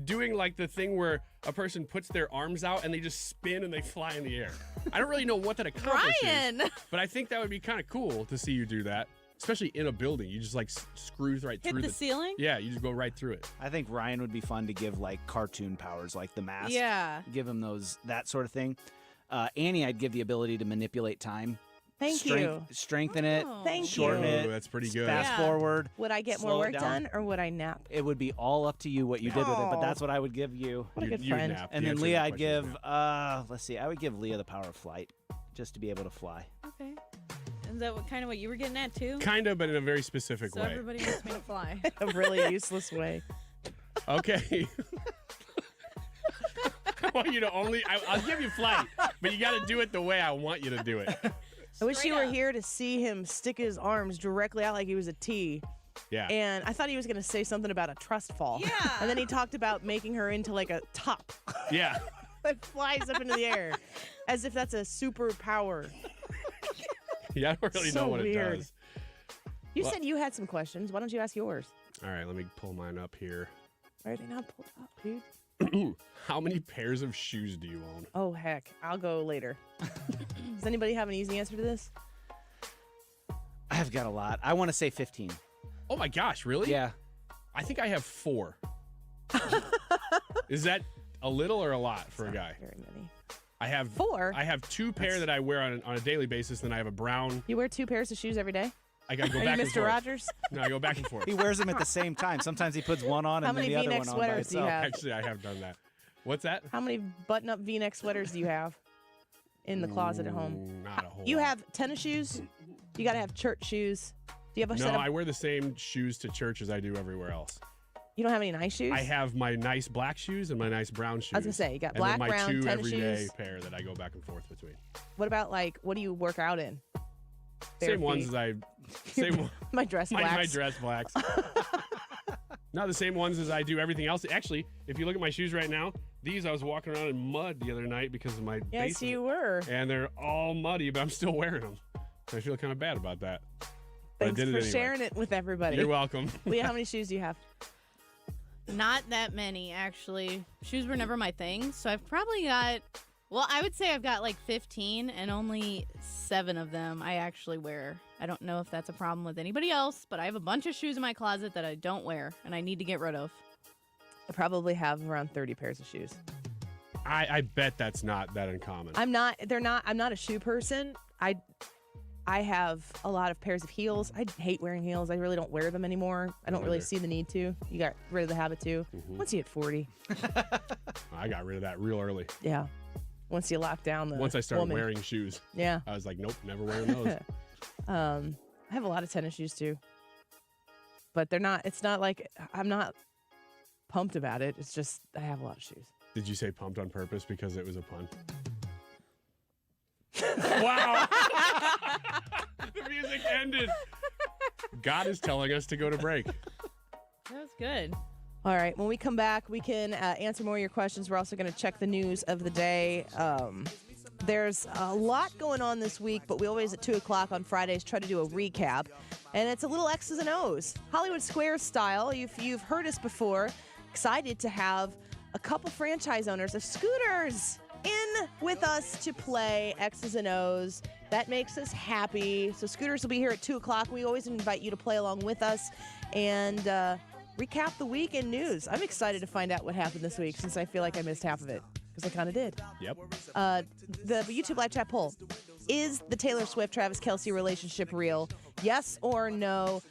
doing like the thing where a person puts their arms out and they just spin and they fly in the air. I don't really know what that accomplishes, Ryan! but I think that would be kind of cool to see you do that, especially in a building. You just like screws right Hit through the ceiling? Yeah, you just go right through it. I think Ryan would be fun to give like cartoon powers, like the mask. Yeah. Give him that sort of thing. Annie, I'd give the ability to manipulate time. Thank you. Strengthen it. Thank shorten you. it. Oh, that's pretty good. Fast Yeah. forward. Would I get slow more it work down. done or would I nap? It would be all up to you what you did with it, but that's Oh. what I would give you. What a good You'd friend. nap. And The then answer to Leah, that I'd question is give. nap. Let's see. I would give Leah the power of flight, just to be able to fly. Okay. Is that kind of what you were getting at too? Kind of, but in a very specific So way. everybody wants me to fly. A really useless way. Okay. I want you to I'll give you flight, but you got to do it the way I want you to do it. I wish you were here to see him stick his arms directly out like he was a T. Yeah. And I thought he was going to say something about a trust fall. Yeah. And then he talked about making her into like a top Yeah. that flies up into the air as if that's a superpower. Yeah, I don't really So know what weird. it does. You Well- said you had some questions. Why don't you ask yours? All right, let me pull mine up here. Are they not pulled up, dude? How many pairs of shoes do you own? Oh, heck. I'll go later. Does anybody have an easy answer to this? I've got a lot. I want to say 15. Oh my gosh, really? Yeah. I think I have 4. Is that a little or a lot for a guy? Very many. I have 4? I have 2 pair that I wear on a daily basis. Then I have a brown. You wear 2 pairs of shoes every day? I gotta go Are back you and Mr. forth. Rogers? No, I go back and forth. He wears them at the same time. Sometimes he puts one on How and then many the other V-neck one on by sweaters do you itself. have? Actually, I have done that. What's that? How many button-up V-neck sweaters do you have in the closet at home? Not a whole You lot. have tennis shoes? You got to have church shoes. Do you have a No, set of... I wear the same shoes to church as I do everywhere else. You don't have any nice shoes? I have my nice black shoes and my nice brown shoes. I was gonna say, you got and black, then my brown, 2 tennis everyday shoes. pair that I go back and forth between. What about, like, what do you work out in? Bare Same ones feet. as I. Same one. My dress my blacks. dress blacks. Not the same ones as I do everything else. Actually, if you look at my shoes right now, these I was walking around in mud the other night because of my Yes, basement. you were. And they're all muddy, but I'm still wearing them. So I feel kind of bad about that. But Thanks I did for it anyway. sharing it with everybody. You're welcome. Leah, how many shoes do you have? Not that many, actually. Shoes were never my thing, so I've probably got, well, I would say I've got like 15, and only 7 of them I actually wear. I don't know if that's a problem with anybody else, but I have a bunch of shoes in my closet that I don't wear, and I need to get rid of. I probably have around 30 pairs of shoes. I bet that's not that uncommon. I'm not a shoe person. I have a lot of pairs of heels. I hate wearing heels. I really don't wear them anymore. I don't really see the need to. You got rid of the habit too. Once you hit 40. I got rid of that real early. Yeah. Once you lock down the Once I started woman. wearing shoes. Yeah. I was like, nope, never wearing those. I have a lot of tennis shoes too. But it's not like I'm not pumped about it. It's just I have a lot of shoes. Did you say pumped on purpose because it was a pun? Wow. The music ended. God is telling us to go to break. That was good. All right. When we come back, we can answer more of your questions. We're also going to check the news of the day. There's a lot going on this week, but we always at 2 o'clock on Fridays try to do a recap. And it's a little X's and O's. Hollywood Squares style. If you've heard us before, excited to have a couple franchise owners of scooters in with us to play X's and O's. That makes us happy. So Scooters will be here at 2 o'clock. We always invite you to play along with us and recap the week in news. I'm excited to find out what happened this week since I feel like I missed half of it, because I kind of did. Yep. The YouTube live chat poll. Is the Taylor Swift Travis Kelce relationship real? Yes or no?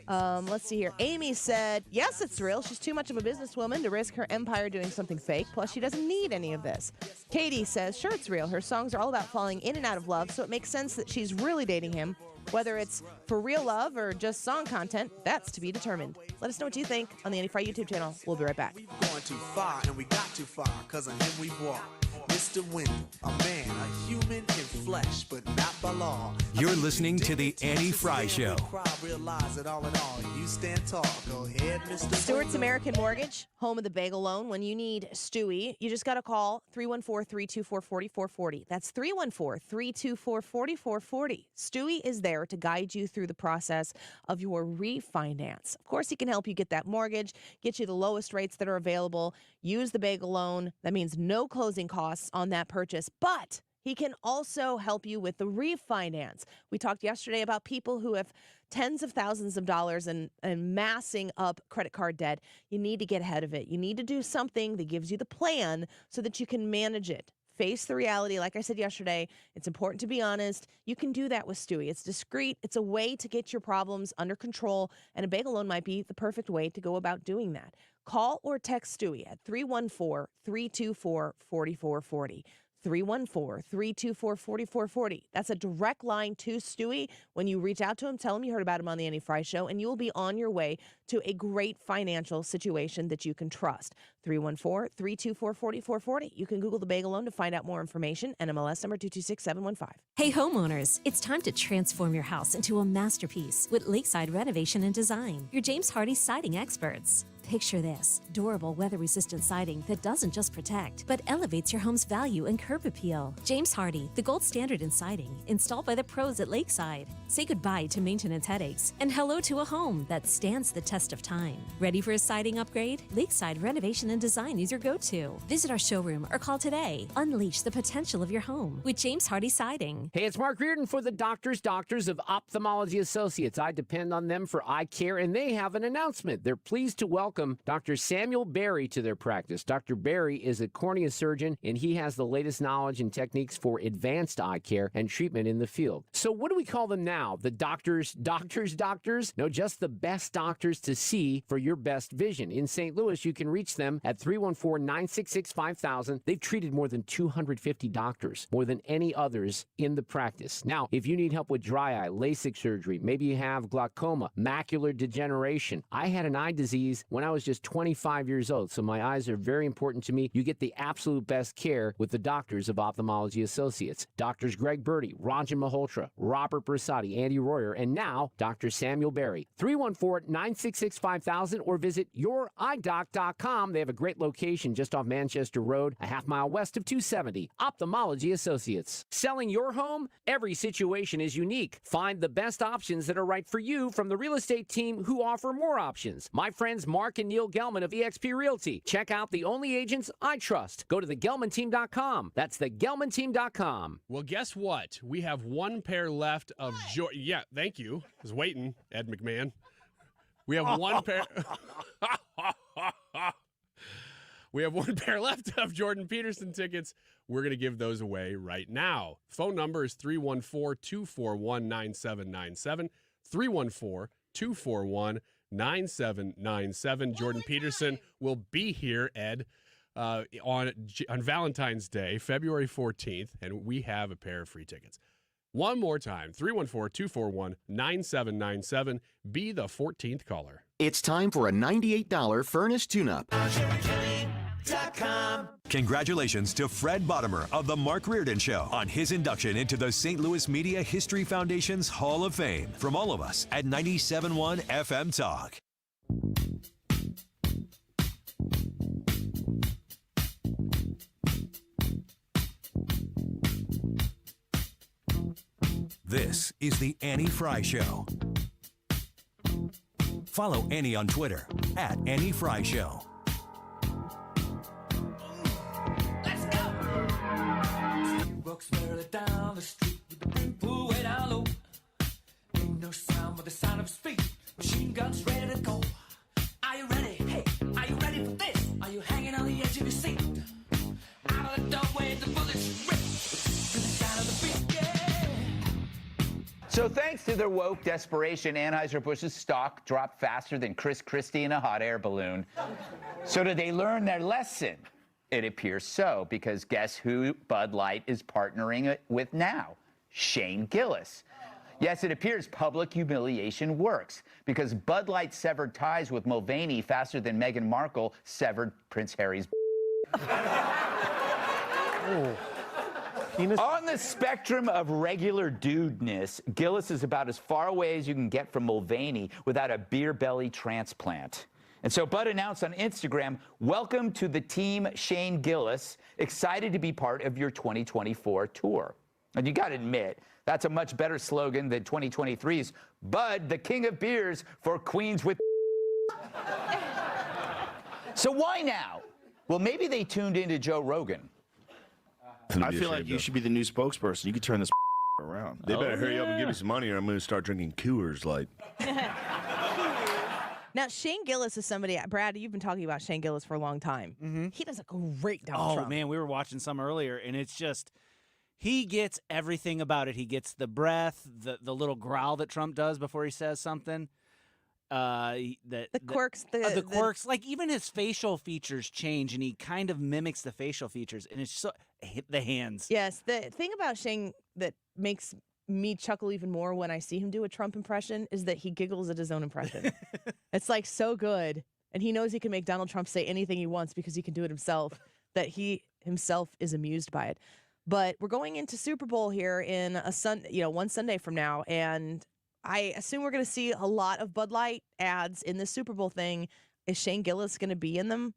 Let's see here. Amy said, yes, it's real. She's too much of a businesswoman to risk her empire doing something fake. Plus, she doesn't need any of this. Katie says, sure, it's real. Her songs are all about falling in and out of love, so it makes sense that she's really dating him. Whether it's for real love or just song content, that's to be determined. Let us know what you think on the Andy Frey YouTube channel. We'll be right back. We've gone too far and we got too far, cause of him we walk. Mr. Wendell, a man, a human in flesh, but not by law. You're listening to the Andy Frey Show. Realize that all in all, you stand tall. Go ahead, Mr. Stewart's American Mortgage, home of the bagel loan. When you need Stewie, you just got to call 314-324-4440. That's 314-324-4440. Stewie is there to guide you through the process of your refinance. Of course, he can help you get that mortgage, get you the lowest rates that are available. Use the bagel loan. That means no closing costs on that purchase, but he can also help you with the refinance. We talked yesterday about people who have tens of thousands of dollars and massing up credit card debt. You need to get ahead of it. You need to do something that gives you the plan so that you can manage it. Face the reality. Like I said yesterday, it's important to be honest. You can do that with Stewie. It's discreet. It's a way to get your problems under control, and a bagel loan might be the perfect way to go about doing that. Call or text Stewie at 314-324-4440. 314-324-4440. That's a direct line to Stewie. When you reach out to him, tell him you heard about him on the Andy Frey Show, and you will be on your way to a great financial situation that you can trust. 314-324-4440. You can Google the bagel loan to find out more information. NMLS number 226715. Hey homeowners, it's time to transform your house into a masterpiece with Lakeside Renovation and Design, your James Hardie siding experts. Picture this, durable, weather-resistant siding that doesn't just protect, but elevates your home's value and curb appeal. James Hardie, the gold standard in siding, installed by the pros at Lakeside. Say goodbye to maintenance headaches and hello to a home that stands the test of time. Ready for a siding upgrade? Lakeside Renovation and Design is your go-to. Visit our showroom or call today. Unleash the potential of your home with James Hardie Siding. Hey, it's Mark Reardon for the Doctors of Ophthalmology Associates. I depend on them for eye care, and they have an announcement. They're pleased to welcome Dr. Samuel Berry to their practice. Dr. Berry is a cornea surgeon, and he has the latest knowledge and techniques for advanced eye care and treatment in the field. So what do we call them now? The doctors? No, just the best doctors to see for your best vision. In St. Louis, you can reach them at 314-966-5000. They've treated more than 250 doctors, more than any others in the practice. Now, if you need help with dry eye, LASIK surgery, maybe you have glaucoma, macular degeneration. I had an eye disease when I was just 25 years old, so my eyes are very important to me. You get the absolute best care with the Doctors of Ophthalmology Associates. Doctors Greg Birdie, Ranjan Malhotra, Robert Bersati, Andy Royer, and now Dr. Samuel Berry. 314-966-5000 or visit youridoc.com. They have a great location just off Manchester Road, a half mile west of 270. Ophthalmology Associates. Selling your home? Every situation is unique. Find the best options that are right for you from the real estate team who offer more options. My friends Mark and Neil Gelman of eXp Realty. Check out the only agents I trust. Go to thegelmanteam.com. That's thegelmanteam.com. Well, guess what? We have one pair left of Yeah, thank you. I was waiting, Ed McMahon. We have one pair. We have one pair left of Jordan Peterson tickets. We're going to give those away right now. Phone number is 314-241-9797. 314-241-9797. Jordan Peterson will be here, Ed, on Valentine's Day, February 14th, and we have a pair of free tickets. One more time, 314-241-9797. Be the 14th caller. It's time for a $98 furnace tune-up. Congratulations to Fred Bottomer of The Mark Reardon Show on his induction into the St. Louis Media History Foundation's Hall of Fame. From all of us at 97.1 FM Talk. This is the Annie Frey Show. Follow Annie on Twitter @AnnieFryShow. Walks merrily down the street with the brim pulled way down low. Ain't no sound but the sound of speed. Machine guns ready to go. Are you ready? Hey, are you ready for this? Are you hanging on the edge of your seat? Out of the doorway, the bullets rip to the sound of the beat. Yeah. So thanks to their woke desperation, Anheuser-Busch's stock dropped faster than Chris Christie in a hot air balloon. So did they learn their lesson? It appears so, because guess who Bud Light is partnering with now? Shane Gillis. Yes, it appears public humiliation works, because Bud Light severed ties with Mulvaney faster than Meghan Markle severed Prince Harry's. On the spectrum of regular dudeness, Gillis is about as far away as you can get from Mulvaney without a beer belly transplant. And so Bud announced on Instagram, "Welcome to the team, Shane Gillis. Excited to be part of your 2024 tour." And you got to admit, that's a much better slogan than 2023's Bud, the king of beers for queens with. So why now? Well, maybe they tuned into Joe Rogan. I feel like you should be the new spokesperson. You could turn this around. They better hurry up and give me some money, or I'm going to start drinking Coors Light. Now, Shane Gillis is somebody, Brad, you've been talking about Shane Gillis for a long time. Mm-hmm. He does a great Donald Trump. Oh, man, we were watching some earlier, and it's just, he gets everything about it. He gets the breath, the little growl that Trump does before he says something. The quirks. The quirks. Like, even his facial features change, and he kind of mimics the facial features, and it's so, the hands. Yes, the thing about Shane that makes me chuckle even more when I see him do a Trump impression is that he giggles at his own impression. It's like so good. And he knows he can make Donald Trump say anything he wants because he can do it himself, that he himself is amused by it. But we're going into Super Bowl here in one Sunday from now. And I assume we're going to see a lot of Bud Light ads in the Super Bowl thing. Is Shane Gillis going to be in them?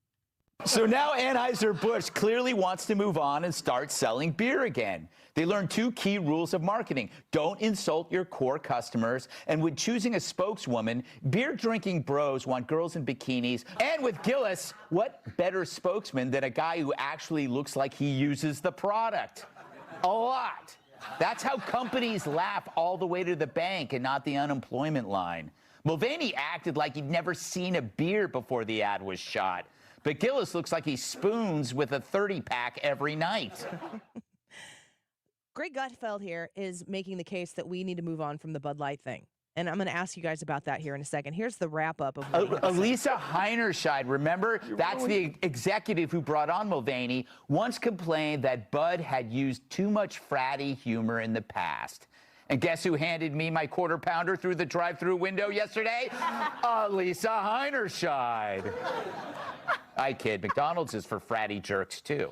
So now Anheuser-Busch clearly wants to move on and start selling beer again. They learned 2 key rules of marketing. Don't insult your core customers. And when choosing a spokeswoman, beer-drinking bros want girls in bikinis. And with Gillis, what better spokesman than a guy who actually looks like he uses the product? A lot. That's how companies laugh all the way to the bank and not the unemployment line. Mulvaney acted like he'd never seen a beer before the ad was shot. But Gillis looks like he spoons with a 30-pack every night. Greg Gutfeld here is making the case that we need to move on from the Bud Light thing. And I'm going to ask you guys about that here in a second. Here's the wrap-up of Elisa Heinerscheid, remember? That's the executive who brought on Mulvaney, once complained that Bud had used too much fratty humor in the past. And guess who handed me my quarter pounder through the drive-through window yesterday? Elisa Heinerscheid. I kid. McDonald's is for fratty jerks, too.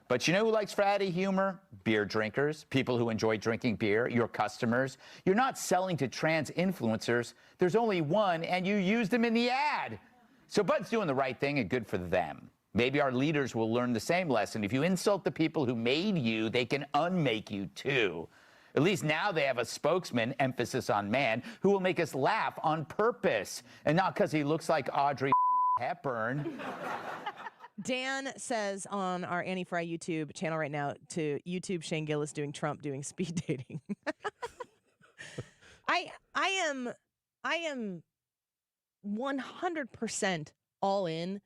But you know who likes fratty humor? Beer drinkers, people who enjoy drinking beer, your customers. You're not selling to trans influencers. There's only one, and you used them in the ad. So Bud's doing the right thing, and good for them. Maybe our leaders will learn the same lesson. If you insult the people who made you, they can unmake you, too. At least now they have a spokesman, emphasis on man, who will make us laugh on purpose, and not because he looks like Audrey Hepburn. Dan says on our Annie Frey YouTube channel right now to YouTube Shane Gillis doing Trump doing speed dating. I am 100% all in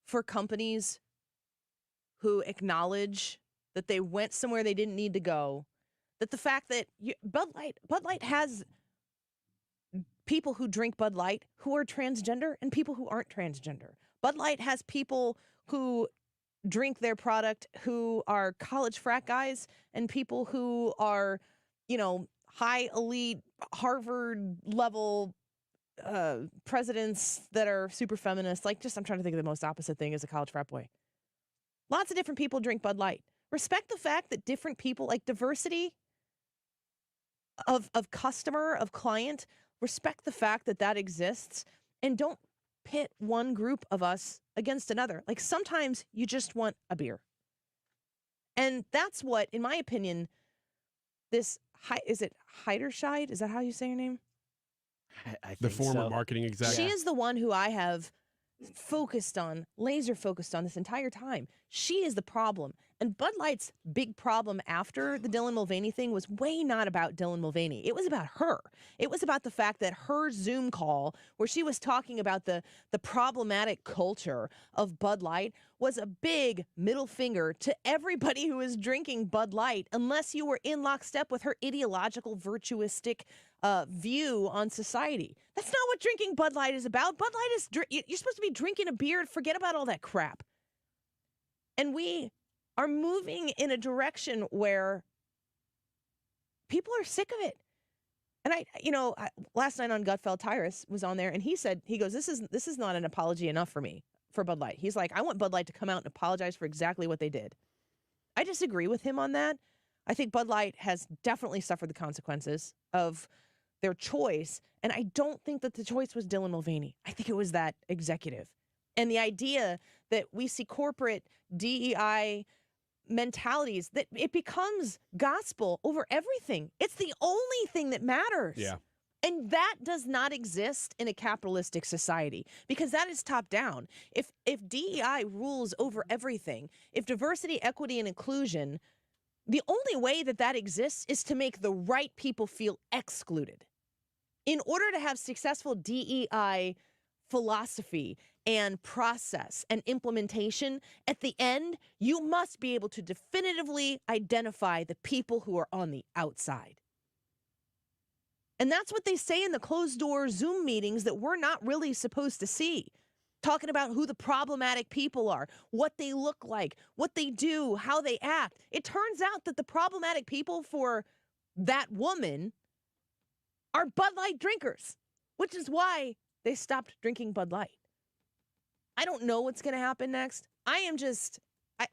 for companies who acknowledge that they went somewhere they didn't need to go. That the fact that Bud Light has people who drink Bud Light who are transgender and people who aren't transgender. Bud Light has people who drink their product who are college frat guys and people who are, high elite Harvard level presidents that are super feminist. I'm trying to think of the most opposite thing as a college frat boy. Lots of different people drink Bud Light. Respect the fact that different people, like diversity of customer, of client, respect the fact that that exists, and don't pit one group of us against another. Like sometimes you just want a beer. And that's what, in my opinion, this is it Heiderscheid? Is that how you say her name? I think The former so. marketing executive. She is the one who I have laser focused on this entire time. She is the problem. And Bud Light's big problem after the Dylan Mulvaney thing was way not about Dylan Mulvaney. It was about her. It was about the fact that her Zoom call where she was talking about the problematic culture of Bud Light was a big middle finger to everybody who was drinking Bud Light, unless you were in lockstep with her ideological, virtuistic view on society. That's not what drinking Bud Light is about. Bud Light is, you're supposed to be drinking a beer. Forget about all that crap. And we are moving in a direction where people are sick of it. And last night on Gutfeld, Tyrus was on there and he goes, this is not an apology enough for me for Bud Light. He's like, I want Bud Light to come out and apologize for exactly what they did. I disagree with him on that. I think Bud Light has definitely suffered the consequences of their choice. And I don't think that the choice was Dylan Mulvaney. I think it was that executive. And the idea that we see corporate DEI mentalities, that it becomes gospel over everything. It's the only thing that matters. Yeah. And that does not exist in a capitalistic society because that is top down. If DEI rules over everything, if diversity, equity, and inclusion, the only way that exists is to make the right people feel excluded. In order to have successful DEI philosophy and process and implementation, at the end, you must be able to definitively identify the people who are on the outside. And that's what they say in the closed-door Zoom meetings that we're not really supposed to see. Talking about who the problematic people are, what they look like, what they do, how they act. It turns out that the problematic people for that woman are Bud Light drinkers, which is why they stopped drinking Bud Light. I don't know what's going to happen next. I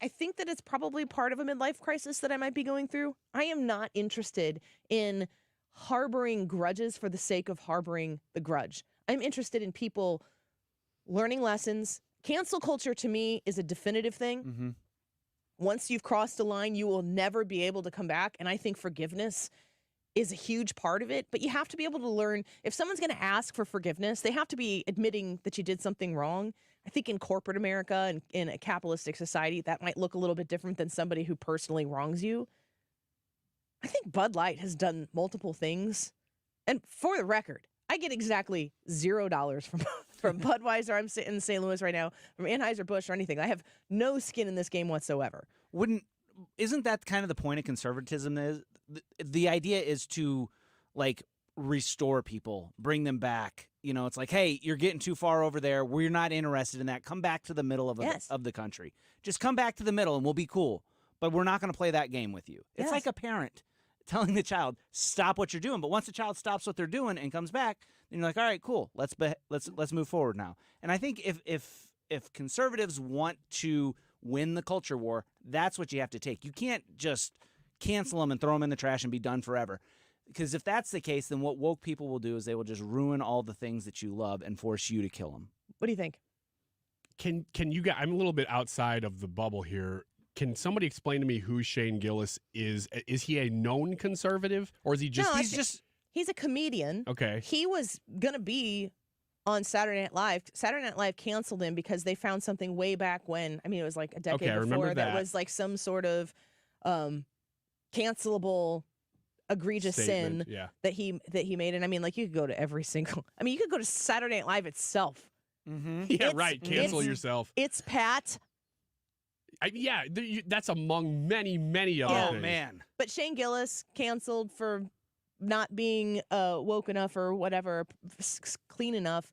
think that it's probably part of a midlife crisis that I might be going through. I am not interested in harboring grudges for the sake of harboring the grudge. I'm interested in people learning lessons. Cancel culture to me is a definitive thing. Mm-hmm. Once you've crossed a line, you will never be able to come back. And I think forgiveness is a huge part of it. But you have to be able to learn. If someone's going to ask for forgiveness, they have to be admitting that you did something wrong. I think in corporate America and in a capitalistic society, that might look a little bit different than somebody who personally wrongs you. I think Bud Light has done multiple things. And for the record, I get exactly $0 from Budweiser. I'm sitting in St. Louis right now, from Anheuser-Busch or anything. I have no skin in this game whatsoever. Isn't that kind of the point of conservatism? Is the idea is to restore people, bring them back. It's like, hey, you're getting too far over there. We're not interested in that. Come back to the middle of the country. Just come back to the middle and we'll be cool. But we're not going to play that game with you. It's like a parent telling the child, stop what you're doing. But once the child stops what they're doing and comes back, then you're like, all right, cool. Let's move forward now. And I think if conservatives want to win the culture war, that's what you have to take. You can't just cancel them and throw them in the trash and be done forever. Because if that's the case, then what woke people will do is they will just ruin all the things that you love and force you to kill them. What do you think? Can you guys, I'm a little bit outside of the bubble here. Can somebody explain to me who Shane Gillis is? Is he a known conservative or is he just... No, he's a comedian. Okay. He was going to be on Saturday Night Live. Saturday Night Live canceled him because they found something way back when. I mean, it was like a decade before that was like some sort of cancelable egregious statement, sin that he made. And I mean, like you could go to every single... I mean, you could go to Saturday Night Live itself. Mm-hmm. Yeah, right. Cancel yourself. It's Pat. That's among many, many other things. Oh, man. But Shane Gillis canceled for not being woke enough or whatever, clean enough.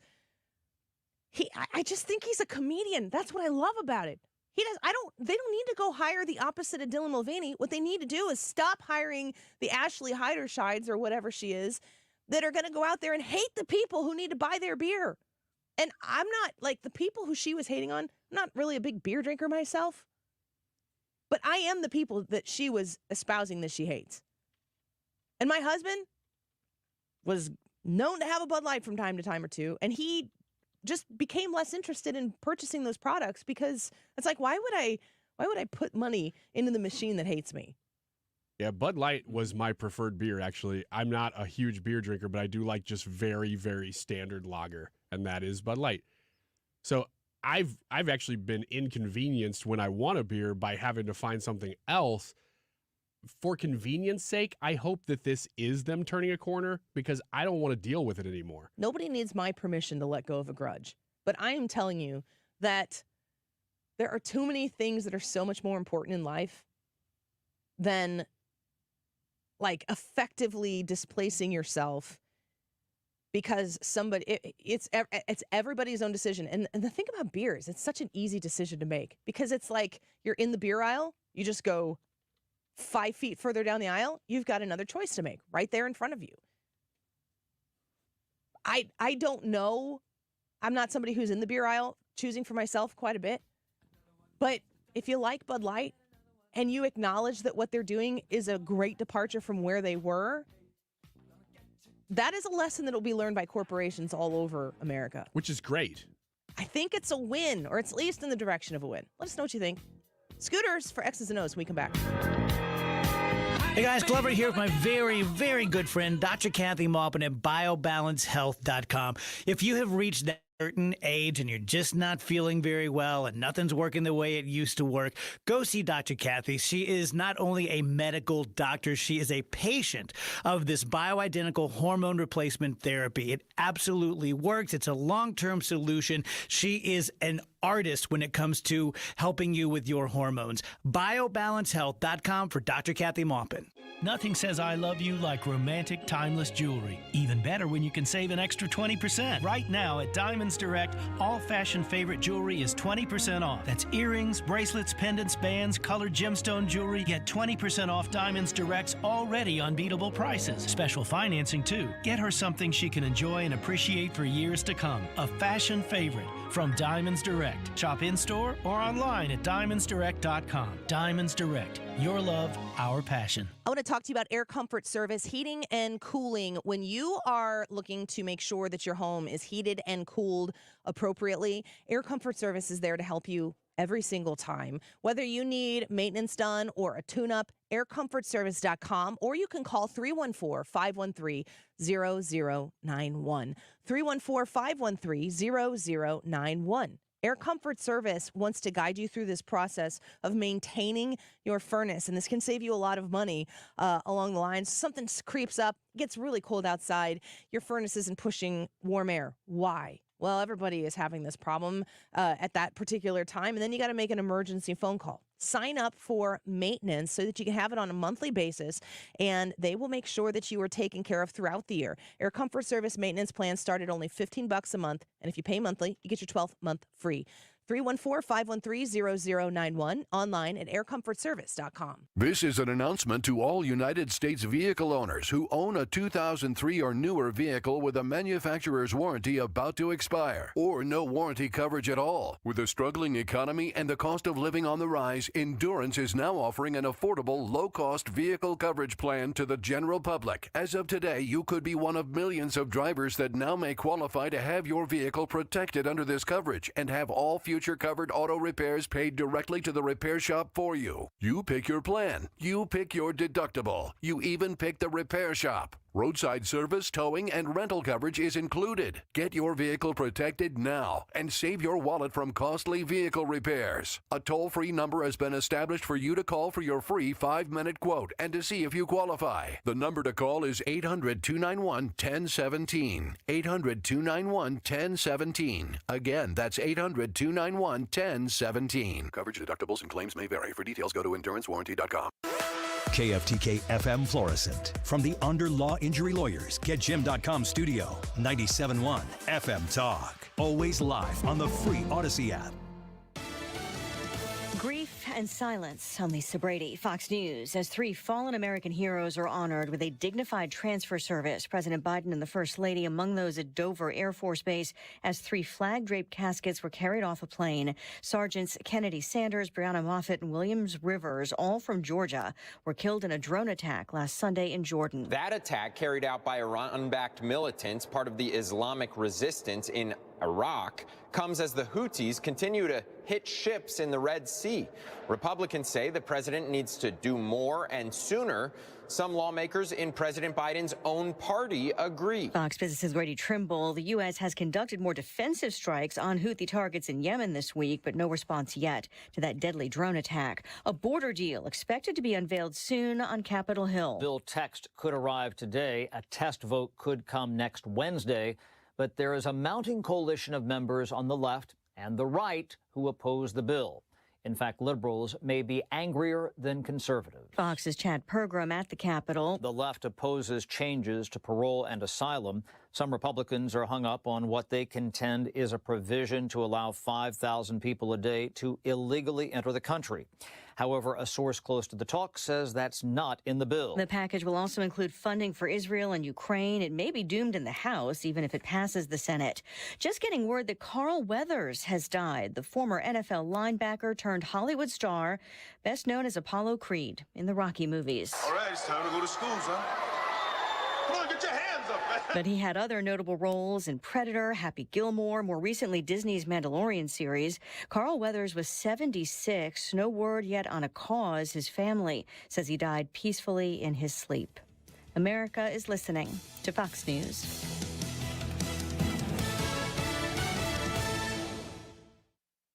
I just think he's a comedian. That's what I love about it. They don't need to go hire the opposite of Dylan Mulvaney. What they need to do is stop hiring the Ashley Heiderscheids or whatever she is that are going to go out there and hate the people who need to buy their beer. And I'm not, like, the people who she was hating on, I'm not really a big beer drinker myself. But I am the people that she was espousing that she hates. And my husband was known to have a Bud Light from time to time or two, and he just became less interested in purchasing those products because it's like, why would I put money into the machine that hates me? Yeah, Bud Light was my preferred beer, actually. I'm not a huge beer drinker, but I do like just very, very standard lager, and that is Bud Light. So I've actually been inconvenienced when I want a beer by having to find something else. For convenience sake, I hope that this is them turning a corner because I don't want to deal with it anymore. Nobody needs my permission to let go of a grudge. But I am telling you that there are too many things that are so much more important in life than like effectively displacing yourself because it's everybody's own decision. And the thing about beer is it's such an easy decision to make because it's like you're in the beer aisle, you just go 5 feet further down the aisle, you've got another choice to make right there in front of you. I don't know. I'm not somebody who's in the beer aisle choosing for myself quite a bit. But if you like Bud Light and you acknowledge that what they're doing is a great departure from where they were, that is a lesson that will be learned by corporations all over America. Which is great. I think it's a win, or it's at least in the direction of a win. Let us know what you think. Scooters for X's and O's when we come back. Hey guys, Glover here with my very, very good friend, Dr. Kathy Maupin at BioBalanceHealth.com. If you have reached that certain age and you're just not feeling very well and nothing's working the way it used to work, go see Dr. Kathy. She is not only a medical doctor, she is a patient of this bioidentical hormone replacement therapy. It absolutely works. It's a long-term solution. She is an artist when it comes to helping you with your hormones. BioBalanceHealth.com for Dr. Kathy Maupin. Nothing says I love you like romantic, timeless jewelry. Even better when you can save an extra 20%. Right now at Diamonds Direct, all fashion favorite jewelry is 20% off. That's earrings, bracelets, pendants, bands, colored gemstone jewelry. Get 20% off Diamonds Direct's already unbeatable prices. Special financing too. Get her something she can enjoy and appreciate for years to come. A fashion favorite from Diamonds Direct. Shop in-store or online at diamondsdirect.com. Diamonds Direct. Your love, our passion. I want to talk to you about Air Comfort Service heating and cooling. When you are looking to make sure that your home is heated and cooled appropriately, Air Comfort Service is there to help you every single time. Whether you need maintenance done or a tune-up, aircomfortservice.com, or you can call 314-513-0091. 314-513-0091. Air Comfort Service wants to guide you through this process of maintaining your furnace, and this can save you a lot of money along the lines. Something creeps up, gets really cold outside, your furnace isn't pushing warm air. Why? Well, everybody is having this problem at that particular time, and then you got to make an emergency phone call. Sign up for maintenance so that you can have it on a monthly basis, and they will make sure that you are taken care of throughout the year. Air Comfort Service maintenance plans start at only $15 a month, and if you pay monthly, you get your 12th month free. 314-513-0091, online at aircomfortservice.com. This is an announcement to all United States vehicle owners who own a 2003 or newer vehicle with a manufacturer's warranty about to expire, or no warranty coverage at all. With a struggling economy and the cost of living on the rise, Endurance is now offering an affordable, low-cost vehicle coverage plan to the general public. As of today, you could be one of millions of drivers that now may qualify to have your vehicle protected under this coverage and have all future covered auto repairs paid directly to the repair shop for you. You pick your plan. You pick your deductible. You even pick the repair shop. Roadside service, towing, and rental coverage is included. Get your vehicle protected now and save your wallet from costly vehicle repairs. A toll-free number has been established for you to call for your free 5-minute quote and to see if you qualify. The number to call is 800-291-1017. 800-291-1017. Again, that's 800-291-1017. Coverage, deductibles, and claims may vary. For details, go to endurancewarranty.com. KFTK FM Florissant. From the Under Law Injury Lawyers, GetJim.com studio. 97.1 FM Talk. Always live on the free Odyssey app. Grief and silence on Lisa Brady, Fox News, as 3 fallen American heroes are honored with a dignified transfer service. President Biden and the First Lady among those at Dover Air Force Base as 3 flag-draped caskets were carried off a plane. Sergeants Kennedy Sanders, Brianna Moffitt, and Williams Rivers, all from Georgia, were killed in a drone attack last Sunday in Jordan. That attack, carried out by Iran-backed militants, part of the Islamic resistance in Iraq comes as the Houthis continue to hit ships in the Red Sea. Republicans say the president needs to do more and sooner. Some lawmakers in President Biden's own party agree. Fox Business's Grady Trimble. The U.S. has conducted more defensive strikes on Houthi targets in Yemen this week, but no response yet to that deadly drone attack. A border deal expected to be unveiled soon on Capitol Hill. Bill text could arrive today. A test vote could come next Wednesday. But there is a mounting coalition of members on the left and the right who oppose the bill. In fact, liberals may be angrier than conservatives. Fox's Chad Pergram at the Capitol. The left opposes changes to parole and asylum. Some Republicans are hung up on what they contend is a provision to allow 5,000 people a day to illegally enter the country. However, a source close to the talks says that's not in the bill. The package will also include funding for Israel and Ukraine. It may be doomed in the House, even if it passes the Senate. Just getting word that Carl Weathers has died, the former NFL linebacker turned Hollywood star, best known as Apollo Creed in the Rocky movies. All right, it's time to go to school, son. Come on, get your hands up, man. But he had other notable roles in Predator, Happy Gilmore, more recently Disney's Mandalorian series. Carl Weathers was 76. No word yet on a cause. His family says he died peacefully in his sleep. America is listening to Fox News.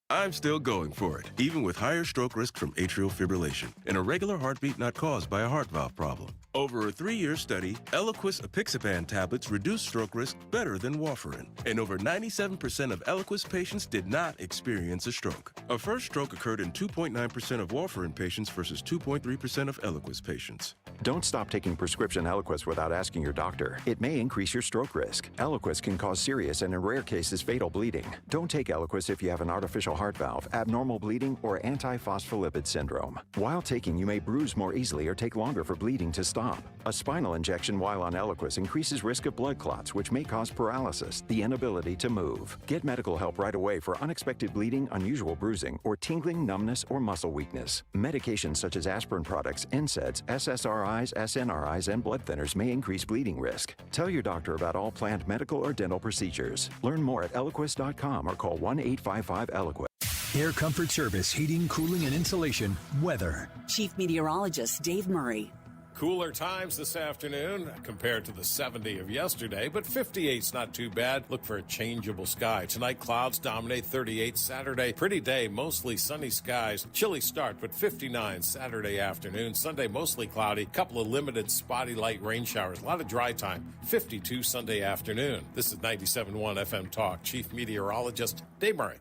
I'm still going for it, even with higher stroke risk from atrial fibrillation, an irregular heartbeat not caused by a heart valve problem. Over a 3-year study, Eliquis apixaban tablets reduced stroke risk better than warfarin, and over 97% of Eliquis patients did not experience a stroke. A first stroke occurred in 2.9% of warfarin patients versus 2.3% of Eliquis patients. Don't stop taking prescription Eliquis without asking your doctor. It may increase your stroke risk. Eliquis can cause serious and in rare cases fatal bleeding. Don't take Eliquis if you have an artificial heart valve, abnormal bleeding, or antiphospholipid syndrome. While taking, you may bruise more easily or take longer for bleeding to stop. A spinal injection while on Eliquis increases risk of blood clots, which may cause paralysis, the inability to move. Get medical help right away for unexpected bleeding, unusual bruising, or tingling, numbness, or muscle weakness. Medications such as aspirin products, NSAIDs, SSRIs, SNRIs, and blood thinners may increase bleeding risk. Tell your doctor about all planned medical or dental procedures. Learn more at Eliquis.com or call 1-855-ELIQUIS. Air Comfort Service, heating, cooling, and insulation. Weather. Chief Meteorologist Dave Murray. Cooler times this afternoon compared to the 70 of yesterday, but 58's not too bad. Look for a changeable sky. Tonight, clouds dominate 38. Saturday, pretty day, mostly sunny skies. Chilly start, but 59 Saturday afternoon. Sunday, mostly cloudy. Couple of limited spotty light rain showers. A lot of dry time. 52 Sunday afternoon. This is 97.1 FM Talk. Chief Meteorologist Dave Murray.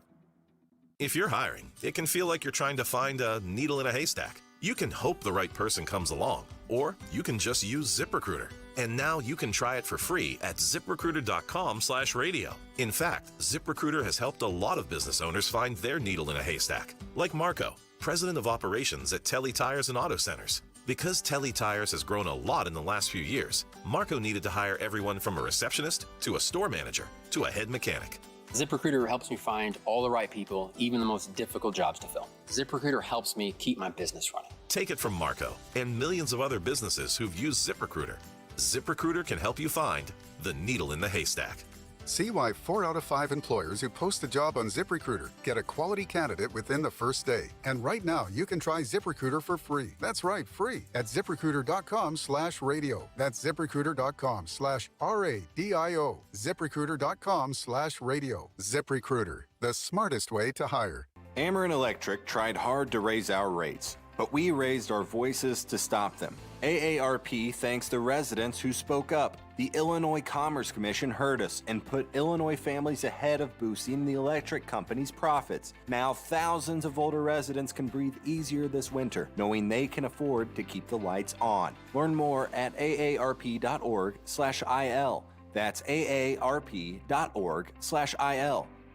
If you're hiring, it can feel like you're trying to find a needle in a haystack. You can hope the right person comes along, or you can just use ZipRecruiter. And now you can try it for free at ZipRecruiter.com/radio. In fact, ZipRecruiter has helped a lot of business owners find their needle in a haystack, like Marco, president of operations at Telly Tires and Auto Centers. Because Telly Tires has grown a lot in the last few years, Marco needed to hire everyone from a receptionist to a store manager to a head mechanic. ZipRecruiter helps me find all the right people, even the most difficult jobs to fill. ZipRecruiter helps me keep my business running. Take it from Marco and millions of other businesses who've used ZipRecruiter. ZipRecruiter can help you find the needle in the haystack. See why 4 out of 5 employers who post a job on ZipRecruiter get a quality candidate within the first day. And right now, you can try ZipRecruiter for free. That's right, free at ZipRecruiter.com/radio. That's ZipRecruiter.com/RADIO. ZipRecruiter.com/radio. ZipRecruiter, the smartest way to hire. Ameren Electric tried hard to raise our rates, but we raised our voices to stop them. AARP thanks the residents who spoke up. The Illinois Commerce Commission heard us and put Illinois families ahead of boosting the electric company's profits. Now thousands of older residents can breathe easier this winter, knowing they can afford to keep the lights on. Learn more at aarp.org/IL. That's aarp.org/IL.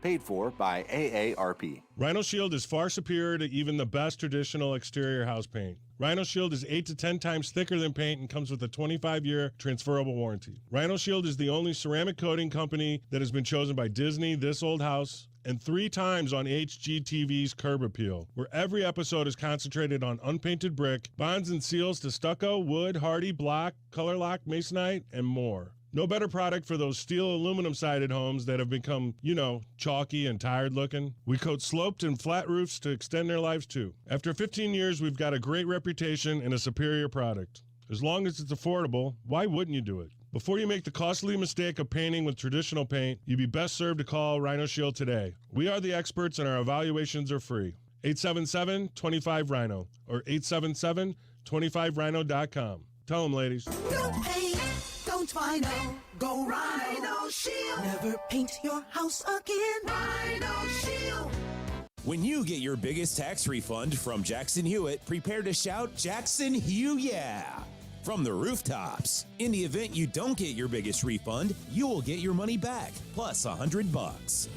Paid for by AARP. Rhino Shield is far superior to even the best traditional exterior house paint. Rhino Shield is 8 to 10 times thicker than paint and comes with a 25-year transferable warranty. Rhino Shield is the only ceramic coating company that has been chosen by Disney, This Old House, and 3 times on HGTV's Curb Appeal, where every episode is concentrated on unpainted brick, bonds and seals to stucco, wood, hardy, block, color lock, masonite, and more. No better product for those steel aluminum-sided homes that have become, chalky and tired looking. We coat sloped and flat roofs to extend their lives too. After 15 years, we've got a great reputation and a superior product. As long as it's affordable, why wouldn't you do it? Before you make the costly mistake of painting with traditional paint, you'd be best served to call Rhino Shield today. We are the experts and our evaluations are free. 877-25-RHINO or 877-25rhino.com. Tell them, ladies. Don't paint, don't Rhino, go Rhino Shield. Never paint your house again. Rhino Shield. When you get your biggest tax refund from Jackson Hewitt, prepare to shout Jackson Hew Yeah! From the rooftops. In the event you don't get your biggest refund, you will get your money back, plus $100.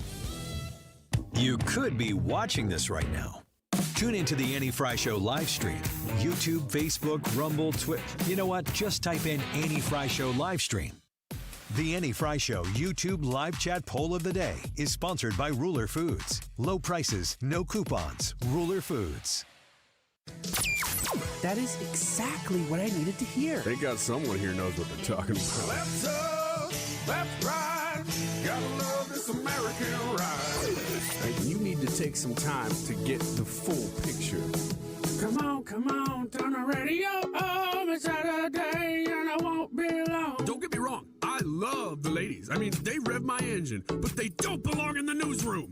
You could be watching this right now. Tune into the Annie Frey Show live stream. YouTube, Facebook, Rumble, Twitch. You know what? Just type in Annie Frey Show live stream. The Annie Frey Show YouTube live chat poll of the day is sponsored by Ruler Foods. Low prices, no coupons. Ruler Foods. That is exactly what I needed to hear. They got someone here knows what they're talking about. Left up, left right, gotta love this American ride. You need to take some time to get the full picture. Come on, turn the radio on. It's Saturday and I won't be long. Don't get me wrong, I love the ladies. I mean, they rev my engine, but they don't belong in the newsroom.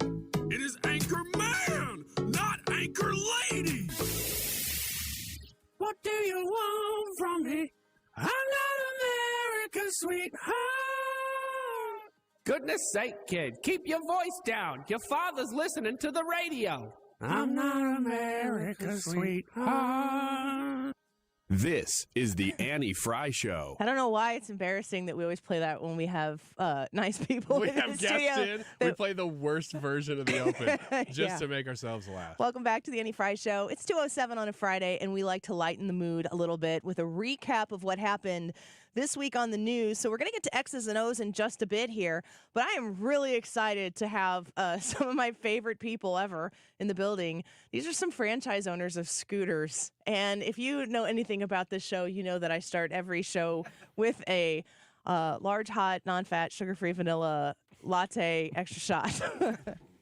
It is Anchor Man, not Anchor Lady. What do you want from me? I'm not America's sweetheart. Goodness sake, kid, keep your voice down. Your father's listening to the radio. I'm not America's sweetheart. This is the Annie Frey Show. I don't know why it's embarrassing that we always play that when we have nice people We in have the guests studio. in. We play the worst version of the open just Yeah. to make ourselves laugh. Welcome back to the Annie Frey Show. It's 2:07 on a Friday, and we like to lighten the mood a little bit with a recap of what happened this week on the news. So we're going to get to X's and O's in just a bit here, but I am really excited to have some of my favorite people ever in the building. These are some franchise owners of scooters, and if you know anything about this show, you know that I start every show with a large, hot, non-fat, sugar-free vanilla latte extra shot.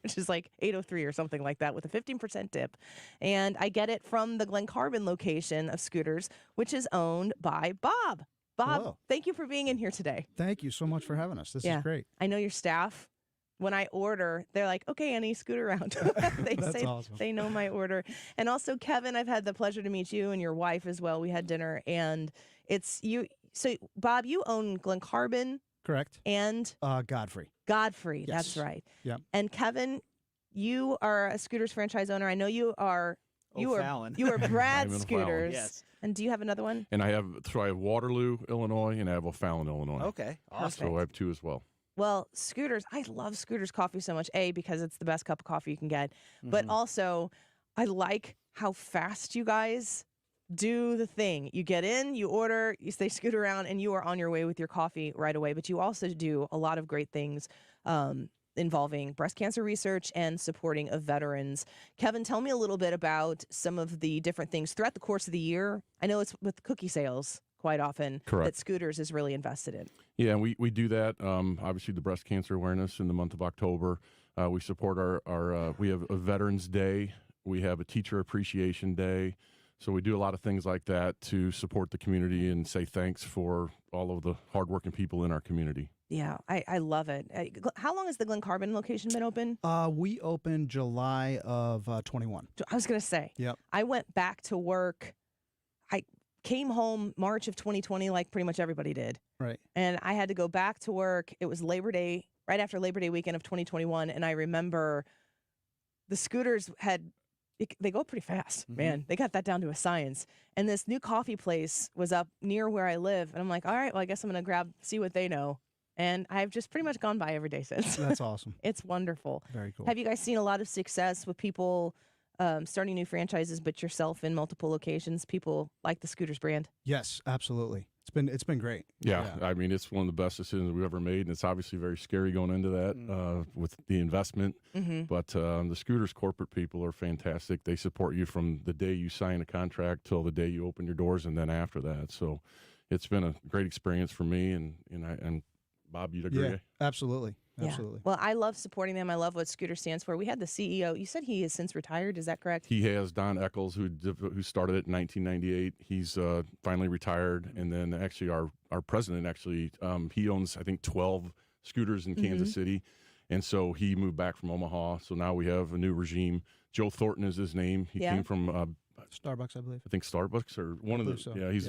Which is like 803 or something like that with a 15% dip. And I get it from the Glen Carbon location of Scooters, which is owned by Bob. Bob, Hello. Thank you for being in here today. Thank you so much for having us. This is great. I know your staff. When I order, they're like, okay, Annie, scoot around. That's awesome. They know my order. And also, Kevin, I've had the pleasure to meet you and your wife as well. We had dinner, and it's you. So, Bob, you own Glen Carbon. Correct. And Godfrey. Godfrey, Yes. that's right. Yeah. And Kevin, you are a Scooters franchise owner. I know you are. You O'Fallon. are Brad I'm in Scooters. O'Fallon. Yes. And do you have another one? And I have Waterloo, Illinois, and I have O'Fallon, Illinois. Okay. Awesome. So I have two as well. Well, Scooters, I love Scooters coffee so much. A, because it's the best cup of coffee you can get. But also, I like how fast you guys do the thing. You get in, you order, you stay scoot around, and you are on your way with your coffee right away. But you also do a lot of great things involving breast cancer research and supporting of veterans. Kevin, tell me a little bit about some of the different things throughout the course of the year. I know it's with cookie sales quite often that Scooters is really invested in. Yeah, and we do that. Obviously, the breast cancer awareness in the month of October. We support our we have a Veterans Day. We have a Teacher Appreciation Day. So we do a lot of things like that to support the community and say thanks for all of the hardworking people in our community. Yeah, I love it. How long has the Glen Carbon location been open? We opened July of 21. I was going to say. Yep. I went back to work. I came home March of 2020 like pretty much everybody did. Right. And I had to go back to work. It was Labor Day, right after Labor Day weekend of 2021. And I remember the Scooters they go pretty fast, man. They got that down to a science. And this new coffee place was up near where I live. And I'm like, all right, well, I guess I'm going to see what they know. And I've just pretty much gone by every day since. That's awesome. It's wonderful. Very cool. Have you guys seen a lot of success with people starting new franchises, but yourself in multiple locations? People like the Scooters brand? Yes, absolutely. It's been great. Yeah, I mean, it's one of the best decisions we've ever made, and it's obviously very scary going into that with the investment. But the Scooters corporate people are fantastic. They support you from the day you sign a contract till the day you open your doors, and then after that. So it's been a great experience for me, and Bob, you'd agree? Yeah, absolutely. Absolutely. Yeah. Well, I love supporting them. I love what Scooter stands for. We had the CEO. You said he has since retired. Is that correct? He has. Don Eccles, who started it in 1998. He's finally retired. And then actually our president, he owns, I think, 12 scooters in Kansas City. And so he moved back from Omaha. So now we have a new regime. Joe Thornton is his name. He came from Starbucks, I believe. I think Starbucks or one of the. So. Yeah, he's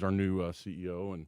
our new CEO, and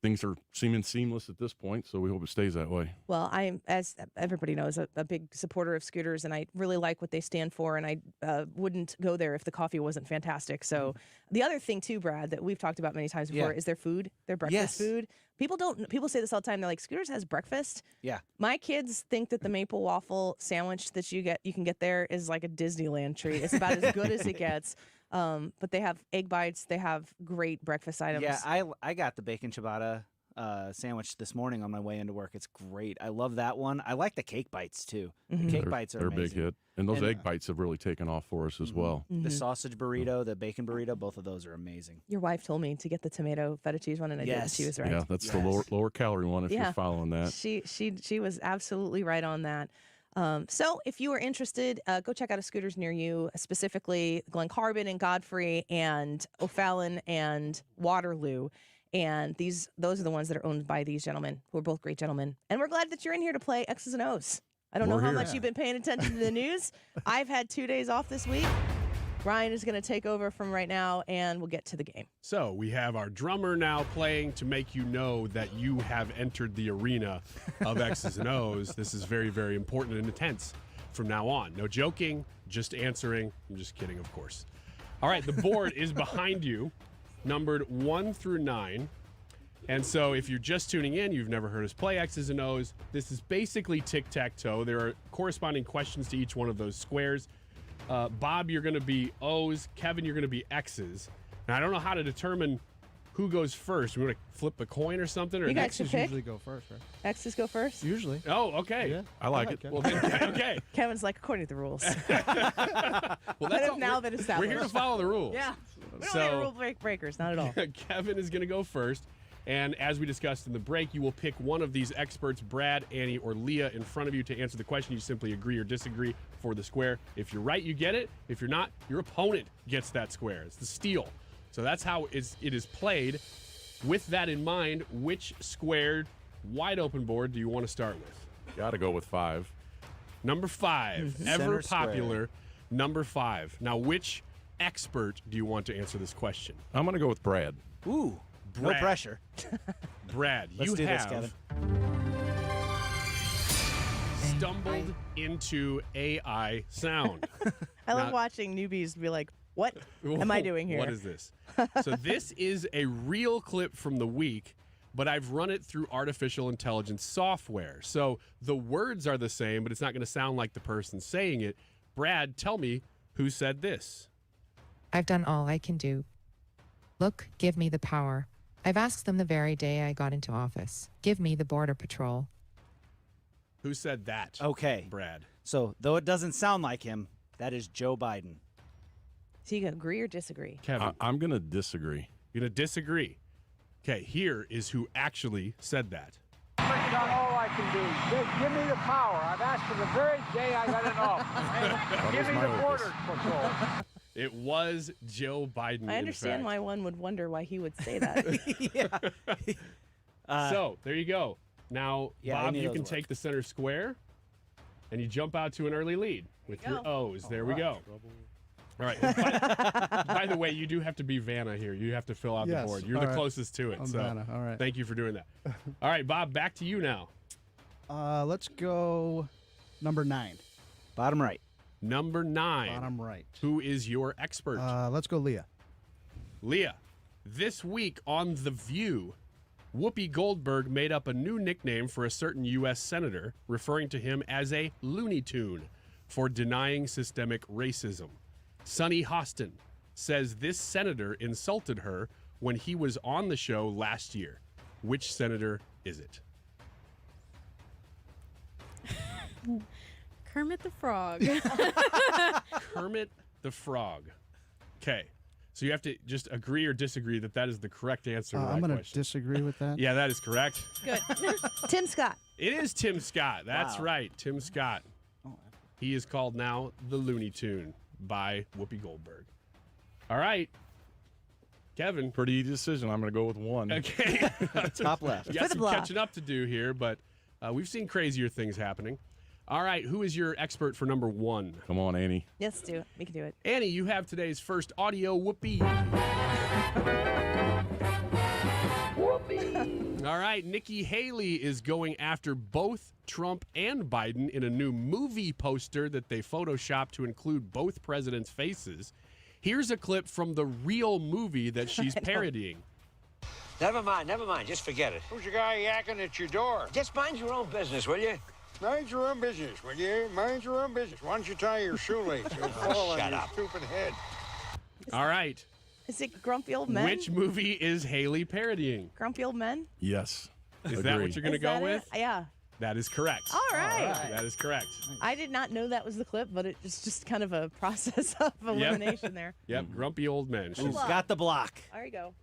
things are seeming seamless at this point. So we hope it stays that way. Well, I'm, as everybody knows, a big supporter of scooters, and I really like what they stand for. And I wouldn't go there if the coffee wasn't fantastic. So the other thing too, Brad, that we've talked about many times before is their food, their breakfast food. People say this all the time. They're like, Scooters has breakfast. Yeah. My kids think that the maple waffle sandwich that you can get there is like a Disneyland treat. It's about as good as it gets. But they have egg bites. They have great breakfast items. Yeah, I got the bacon ciabatta sandwich this morning on my way into work. It's great. I love that one. I like the cake bites too. The cake bites are they're amazing. a big hit, and those egg bites have really taken off for us as well. The sausage burrito, the bacon burrito, both of those are amazing. Your wife told me to get the tomato feta cheese one, and I did. She was right. Yeah, that's the lower calorie one if you're following that. She was absolutely right on that. So if you are interested, go check out a Scooters near you, specifically Glen Carbon and Godfrey and O'Fallon and Waterloo. And those are the ones that are owned by these gentlemen, who are both great gentlemen. And we're glad that you're in here to play X's and O's. I don't know how much you've been paying attention to the news. I've had 2 days off this week. Ryan is going to take over from right now, and we'll get to the game. So we have our drummer now playing to make you know that you have entered the arena of X's and O's. This is very, very important and intense from now on. No joking, just answering. I'm just kidding, of course. All right, the board is behind you, numbered 1 through 9. And so if you're just tuning in, you've never heard us play X's and O's. This is basically tic-tac-toe. There are corresponding questions to each one of those squares. Bob, you're going to be O's. Kevin, you're going to be X's. Now, I don't know how to determine who goes first. We want to flip a coin or something? Or You guys X's pick. usually go first, right? X's go first? Usually. Oh, okay. Yeah. I like it. Well, then, okay. Kevin's like, according to the rules. Well, that's all, now been established. We're here to follow the rules. Yeah. We don't need rule breakers, not at all. Kevin is going to go first. And as we discussed in the break, you will pick one of these experts, Brad, Annie, or Leah, in front of you to answer the question. You simply agree or disagree for the square. If you're right, you get it. If you're not, your opponent gets that square. It's the steal. So that's how it is played. With that in mind, which squared wide open board do you want to start with? Got to go with 5. Number 5, ever Center popular. square. Number 5. Now, which expert do you want to answer this question? I'm going to go with Brad. Ooh, Brad. no pressure. Brad, Let's you do this, have Kevin. stumbled into AI sound. I love watching newbies be like, what am I doing here? What is this? So this is a real clip from the week, but I've run it through artificial intelligence software. So the words are the same, but it's not going to sound like the person saying it. Brad, tell me who said this. I've done all I can do. Look, give me the power. I've asked them the very day I got into office. Give me the Border Patrol. Who said that? Okay. Brad. So, though it doesn't sound like him, that is Joe Biden. So you can agree or disagree? Kevin. I'm going to disagree. You're going to disagree. Okay, here is who actually said that. I've done all I can do. Just give me the power. I've asked for the very day I got in office. Give me the Border Patrol. It was Joe Biden. I understand why one would wonder why he would say that. So there you go. Now, Bob, you can work. take the center square, and you jump out to an early lead with your O's. There we go. All right. By the way, you do have to be Vanna here. You have to fill out the board. You're the closest to it. I'm so Vanna. All right. Thank you for doing that. All right, Bob, back to you now. Let's go number 9. Bottom right. Number 9. Bottom right. Who is your expert? Let's go Leah. Leah, this week on The View, Whoopi Goldberg made up a new nickname for a certain U.S. senator, referring to him as a Looney Tune for denying systemic racism. Sunny Hostin says this senator insulted her when he was on the show last year. Which senator is it? Kermit the Frog. Kermit the Frog. Okay. So you have to just agree or disagree that is the correct answer to that I'm going to question. disagree with that. Yeah, that is correct. Good. Tim Scott. It is Tim Scott. That's Wow. right, Tim Scott. He is called now the Looney Tune by Whoopi Goldberg. All right. Kevin. Pretty easy decision. I'm going to go with 1. Okay. Top left. You got some catching up to do here, but we've seen crazier things happening. All right, who is your expert for number 1? Come on, Annie. Yes, do it. We can do it. Annie, you have today's first audio whoopee. Whoopee. All right, Nikki Haley is going after both Trump and Biden in a new movie poster that they photoshopped to include both presidents' faces. Here's a clip from the real movie that she's parodying. Never mind. Just forget it. Who's the guy yakking at your door? Just mind your own business, will you? Mind your own business, will you? Mind your own business. Why don't you tie your shoelace? It'll fall on Shut your up. stupid head. All right. Is it Grumpy Old Men? Which movie is Haley parodying? Grumpy Old Men? Yes. Is that what you're going to go with? Yeah. That is correct. All right. That is correct. I did not know that was the clip, but it's just kind of a process of elimination there. Yep, Grumpy Old Men. She's got the block. There you go.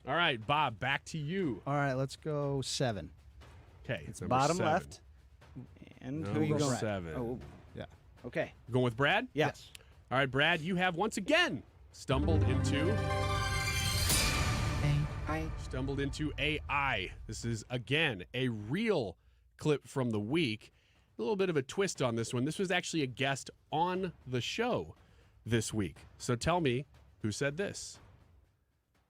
All right, Bob, back to you. All right, let's go 7. Okay, it's Bottom left. And who are you Number going? 7. Oh, yeah. Okay. Going with Brad? Yes. All right, Brad, you have once again stumbled into AI. This is, again, a real clip from the week. A little bit of a twist on this one. This was actually a guest on the show this week. So tell me, who said this?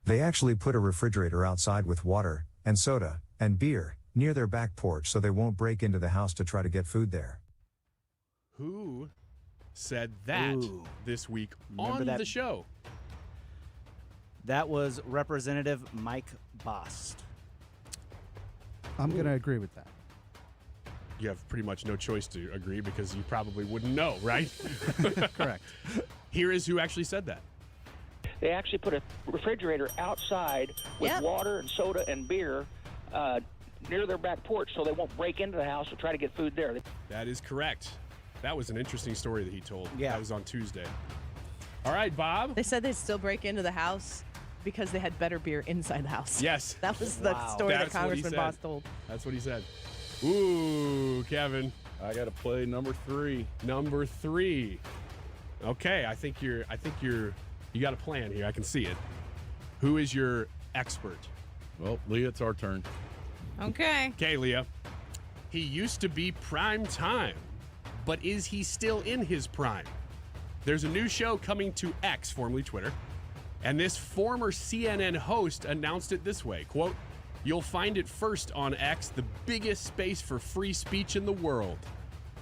They actually put a refrigerator outside with water and soda and beer near their back porch so they won't break into the house to try to get food there. Who said that this week Remember on that? the show? That was Representative Mike Bost. I'm going to agree with that. You have pretty much no choice to agree because you probably wouldn't know, right? Correct. Here is who actually said that. They actually put a refrigerator outside with water and soda and beer near their back porch so they won't break into the house to try to get food there. That is correct. That was an interesting story that he told. Yeah. That was on Tuesday. All right, Bob. They said they'd still break into the house because they had better beer inside the house. Yes. That was the story That's that what he Congressman said. Boss told. That's what he said. Ooh, Kevin. I got to play number 3. Number 3. Okay, I think you got a plan here. I can see it. Who is your expert? Well, Leah, it's our turn. Okay. Okay, Leah. He used to be prime time, but is he still in his prime? There's a new show coming to X, formerly Twitter, and this former CNN host announced it this way, quote, "You'll find it first on X, the biggest space for free speech in the world."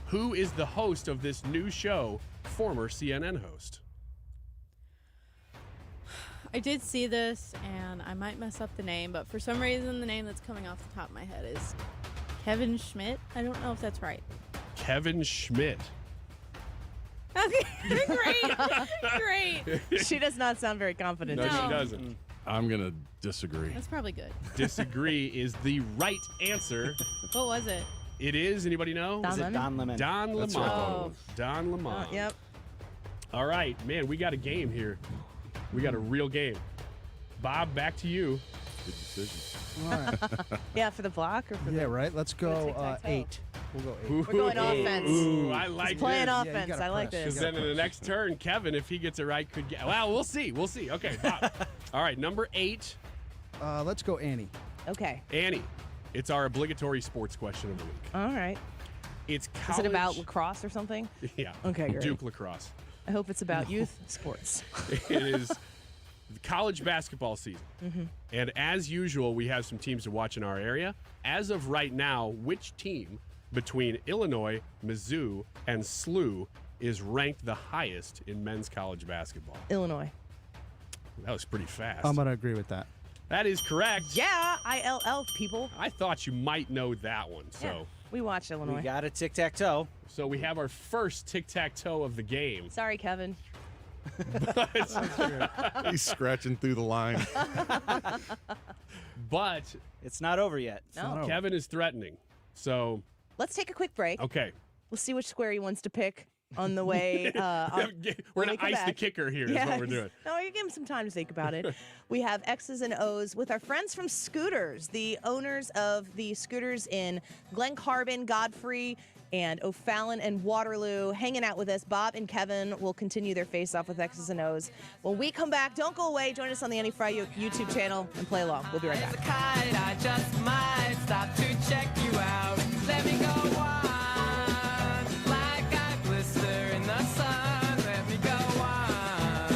Who is the host of this new show, former CNN host? I did see this, and I might mess up the name, but for some reason, the name that's coming off the top of my head is Kevin Schmidt. I don't know if that's right. Kevin Schmidt. Okay, great. She does not sound very confident. No, does she she? doesn't. I'm going to disagree. That's probably good. Disagree is the right answer. What was it? It is. Anybody know? Don Is it Lemon? Don Lemon? Don That's Lemon. what I thought it was. Don Lemon. Yep. All right, man, we got a game here. We got a real game. Bob, back to you. Good decision. All right. Yeah, for the block or for Yeah, the... right. Let's go tic-tac-toe. 8. We'll go 8. We're going offense. Ooh, I like He's playing this. Yeah, you offense. gotta I like press. this. Because then in the next turn, Kevin, if he gets it right, could get. Well, we'll see. We'll see. Okay, Bob. All right, number 8. Let's go Annie. Okay. Annie. It's our obligatory sports question of the week. All right. It's Is college. it about lacrosse or something? Yeah. Okay, great. Duke lacrosse. I hope it's about youth sports. It is college basketball season. Mm-hmm. And as usual, we have some teams to watch in our area. As of right now, which team between Illinois, Mizzou, and SLU is ranked the highest in men's college basketball? Illinois. That was pretty fast. I'm going to agree with that. That is correct. Yeah, ILL people. I thought you might know that one. So, Yeah, we watch Illinois. We got a tic-tac-toe. so we have our first tic-tac-toe of the game. Sorry, Kevin. He's scratching through the line. But It's not over yet. No. Kevin is threatening. So, Let's take a quick break. okay. We'll see which square he wants to pick, on the way. We're going to ice the kicker here is what we're doing. No, you give them some time to think about it. We have X's and O's with our friends from Scooters, the owners of the scooters in Glen Carbon, Godfrey, and O'Fallon and Waterloo, hanging out with us. Bob and Kevin will continue their face-off with X's and O's. When we come back, don't go away. Join us on the Annie Frey YouTube channel and play along. We'll be right back. I just might stop to check you out. Let me go on, like I glister in the sun. Let me go on.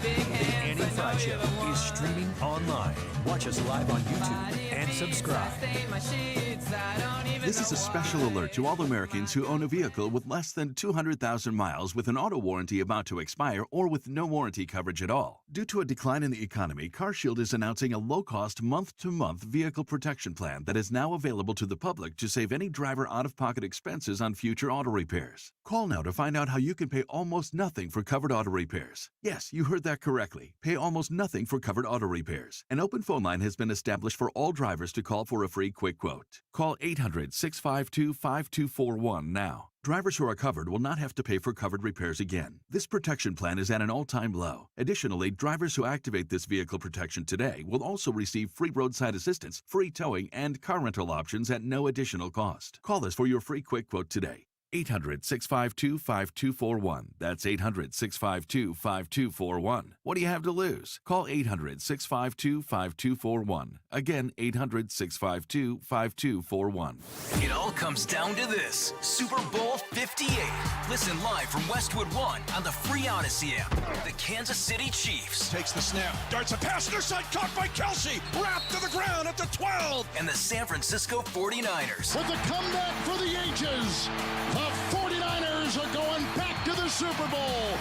Big hands, The Annie Frey Show is streaming online. Watch us live on YouTube and subscribe. This is a special alert to all Americans who own a vehicle with less than 200,000 miles with an auto warranty about to expire or with no warranty coverage at all. Due to a decline in the economy, CarShield is announcing a low-cost month-to-month vehicle protection plan that is now available to the public to save any driver out-of-pocket expenses on future auto repairs. Call now to find out how you can pay almost nothing for covered auto repairs. Yes, you heard that correctly. Pay almost nothing for covered auto repairs. An open phone line has been established for all drivers to call for a free quick quote. Call 800-652-5241 now. Drivers who are covered will not have to pay for covered repairs again. This protection plan is at an all-time low. Additionally, drivers who activate this vehicle protection today will also receive free roadside assistance, free towing, and car rental options at no additional cost. Call us for your free quick quote today. 800-652-5241. That's 800-652-5241. What do you have to lose? Call 800-652-5241. Again, 800-652-5241. It all comes down to this. Super Bowl 58. Listen live from Westwood One on the free Odyssey app. The Kansas City Chiefs. Takes the snap. Darts a pass intercept. Caught by Kelce. Wrapped to the ground at the 12. And the San Francisco 49ers. With the comeback for the ages. The 49ers are going back to the Super Bowl.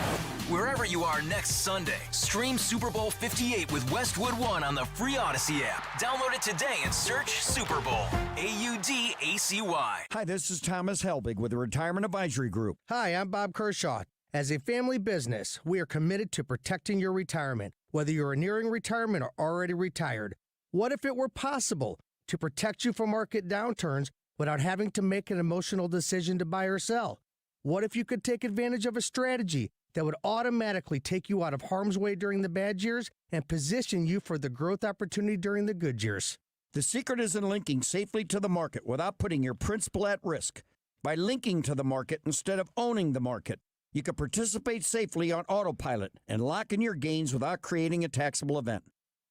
Wherever you are next Sunday, stream Super Bowl 58 with Westwood One on the free Odyssey app. Download it today and search Super Bowl. AUDACY. Hi, this is Thomas Helbig with the Retirement Advisory Group. Hi, I'm Bob Kershaw. As a family business, we are committed to protecting your retirement, whether you are nearing retirement or already retired. What if it were possible to protect you from market downturns without having to make an emotional decision to buy or sell? What if you could take advantage of a strategy that would automatically take you out of harm's way during the bad years and position you for the growth opportunity during the good years? The secret is in linking safely to the market without putting your principal at risk. By linking to the market instead of owning the market, you can participate safely on autopilot and lock in your gains without creating a taxable event.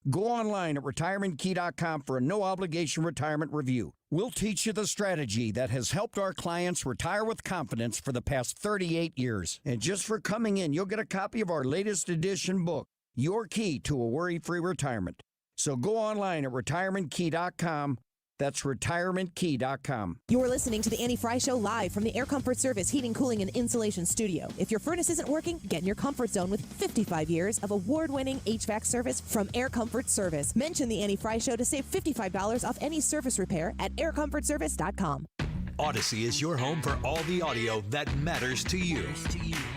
Go online at retirementkey.com for a no-obligation retirement review. We'll teach you the strategy that has helped our clients retire with confidence for the past 38 years. And just for coming in, you'll get a copy of our latest edition book, Your Key to a Worry-Free Retirement. So go online at retirementkey.com. That's retirementkey.com. You're listening to the Annie Frey Show live from the Air Comfort Service Heating, Cooling, and Insulation Studio. If your furnace isn't working, get in your comfort zone with 55 years of award-winning HVAC service from Air Comfort Service. Mention the Annie Frey Show to save $55 off any surface repair at aircomfortservice.com. Odyssey is your home for all the audio that matters to you.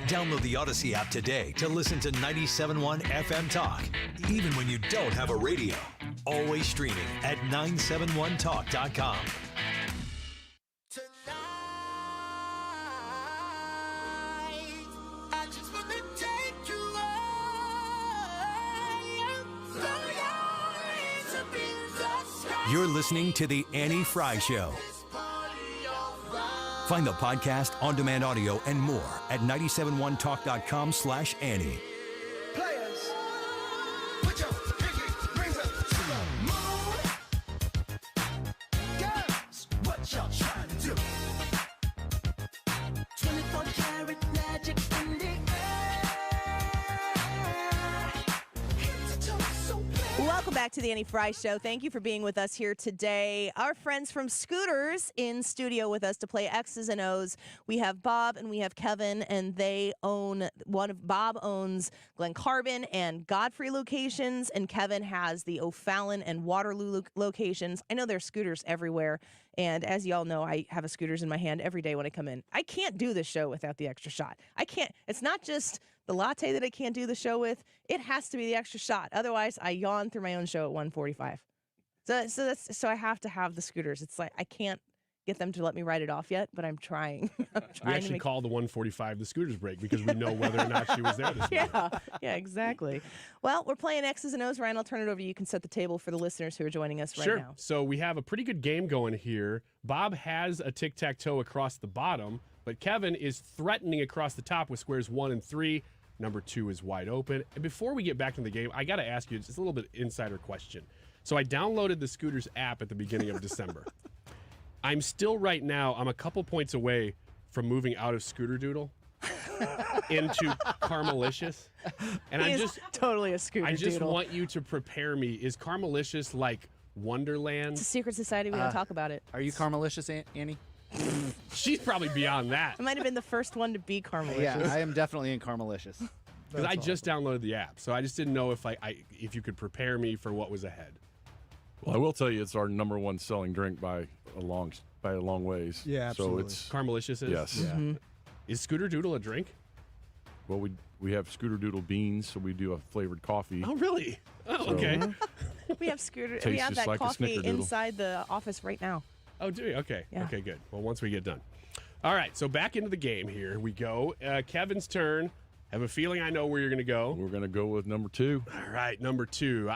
Download the Odyssey app today to listen to 97.1 FM Talk, even when you don't have a radio. Always streaming at 971talk.com. You're listening to The Annie Frey Show. Find the podcast, on-demand audio, and more at 971talk.com/Annie. Players, put your pinky rings up to the moon. Girls, what y'all trying to do? 24 karat magic in the Welcome back to the Annie Frey Show. Thank you for being with us here today. Our friends from Scooters in studio with us to play X's and O's. We have Bob and we have Kevin, and they own Bob owns Glen Carbon and Godfrey locations, and Kevin has the O'Fallon and Waterloo locations. I know there's scooters everywhere, and as y'all know, I have a scooters in my hand every day when I come in. I can't do this show without the extra shot. I can't. It's not just the latte that I can't do the show with. It has to be the extra shot. Otherwise, I yawn through my own show at 1:45. So I have to have the scooters. It's like I can't get them to let me write it off yet, but I'm trying. I'm We trying to actually make call the 145 the Scooters break because we know whether or not she was there this morning. Yeah, exactly. Well, we're playing X's and O's. Ryan, I'll turn it over to you. You can set the table for the listeners who are joining us right Sure. now. So we have a pretty good game going here. Bob has a tic-tac-toe across the bottom, but Kevin is threatening across the top with squares 1 and 3. Number 2 is wide open. And before we get back to the game, I got to ask you just a little bit insider question. So I downloaded the Scooters app at the beginning of December. I'm still right now, I'm a couple points away from moving out of Scooter Doodle into Carmelicious. And He I'm is just totally a Scooter I just Doodle. want you to prepare me. Is Carmelicious like Wonderland? It's a secret society. We don't talk about it. Are you Carmelicious, Annie? She's probably beyond that. I might have been the first one to be Carmelicious. Yeah, I am definitely in Carmelicious. Because I just downloaded the app, so I just didn't know if if you could prepare me for what was ahead. Well, I will tell you, it's our number one selling drink by a long ways. Yeah, absolutely. So it's Carmelicious is? Yes. Yeah. Mm-hmm. Is Scooter Doodle a drink? Well, we have Scooter Doodle beans, so we do a flavored coffee. Oh, really? Oh, So- okay. We have Scooter. We Tastes have just that like a coffee Snickerdoodle. inside the office right now. Oh, do we? Okay. Yeah. Okay, good. Well, once we get done. All right, so back into the game here we go. Kevin's turn. Have a feeling I know where you're going to go. We're going to go with number 2. All right, number 2.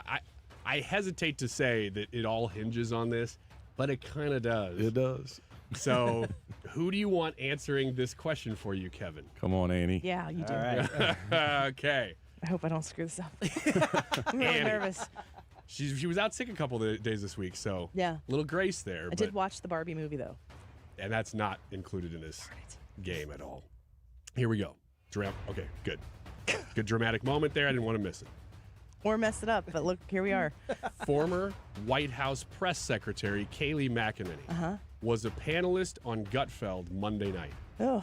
I hesitate to say that it all hinges on this, but it kind of does. It does. So, who do you want answering this question for you, Kevin? Come on, Annie. Yeah, you do. All right. Okay. I hope I don't screw this up. I'm really Annie. nervous. She was out sick a couple of days this week, so Yeah. little grace there. I did watch the Barbie movie, though. And that's not included in this game at all. Here we go. Okay, good. Good dramatic moment there. I didn't want to miss it. Or mess it up, but look, here we are. Former White House press secretary Kayleigh McEnany was a panelist on Gutfeld Monday night Oh.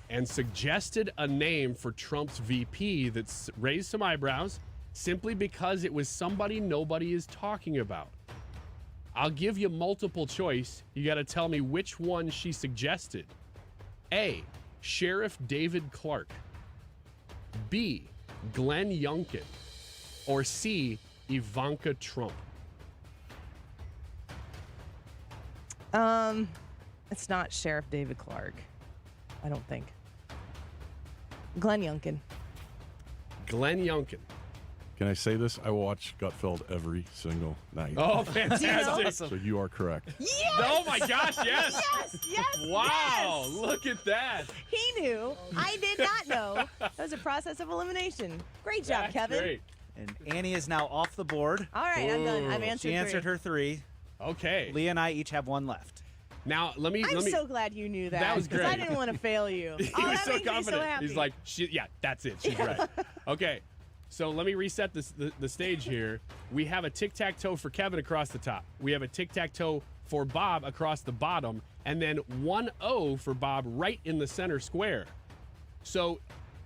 and suggested a name for Trump's VP that raised some eyebrows simply because it was somebody nobody is talking about. I'll give you multiple choice. You got to tell me which one she suggested. A, Sheriff David Clark. B, Glenn Youngkin. Or C, Ivanka Trump. It's not Sheriff David Clark. I don't think. Glenn Youngkin. Glenn Youngkin. Can I say this? I watch Gutfeld every single night. Oh, fantastic. So you are correct. Yes! Oh my gosh, yes. Yes, Wow, yes. look at that. He knew. I did not know. That was a process of elimination. Great job, That's Kevin. great. And Annie is now off the board. All right, I'm done. I've answered She answered three. her 3. Okay. Leah and I each have 1 left. Now, let me. I'm so glad you knew that. That was 'cause great. I didn't want to fail you. He Oh, was that so makes me confident. so happy. He's like, yeah, that's it. She's right. Okay. So let me reset the stage here. We have a tic-tac-toe for Kevin across the top. We have a tic-tac-toe for Bob across the bottom. And then 1-0 for Bob right in the center square. So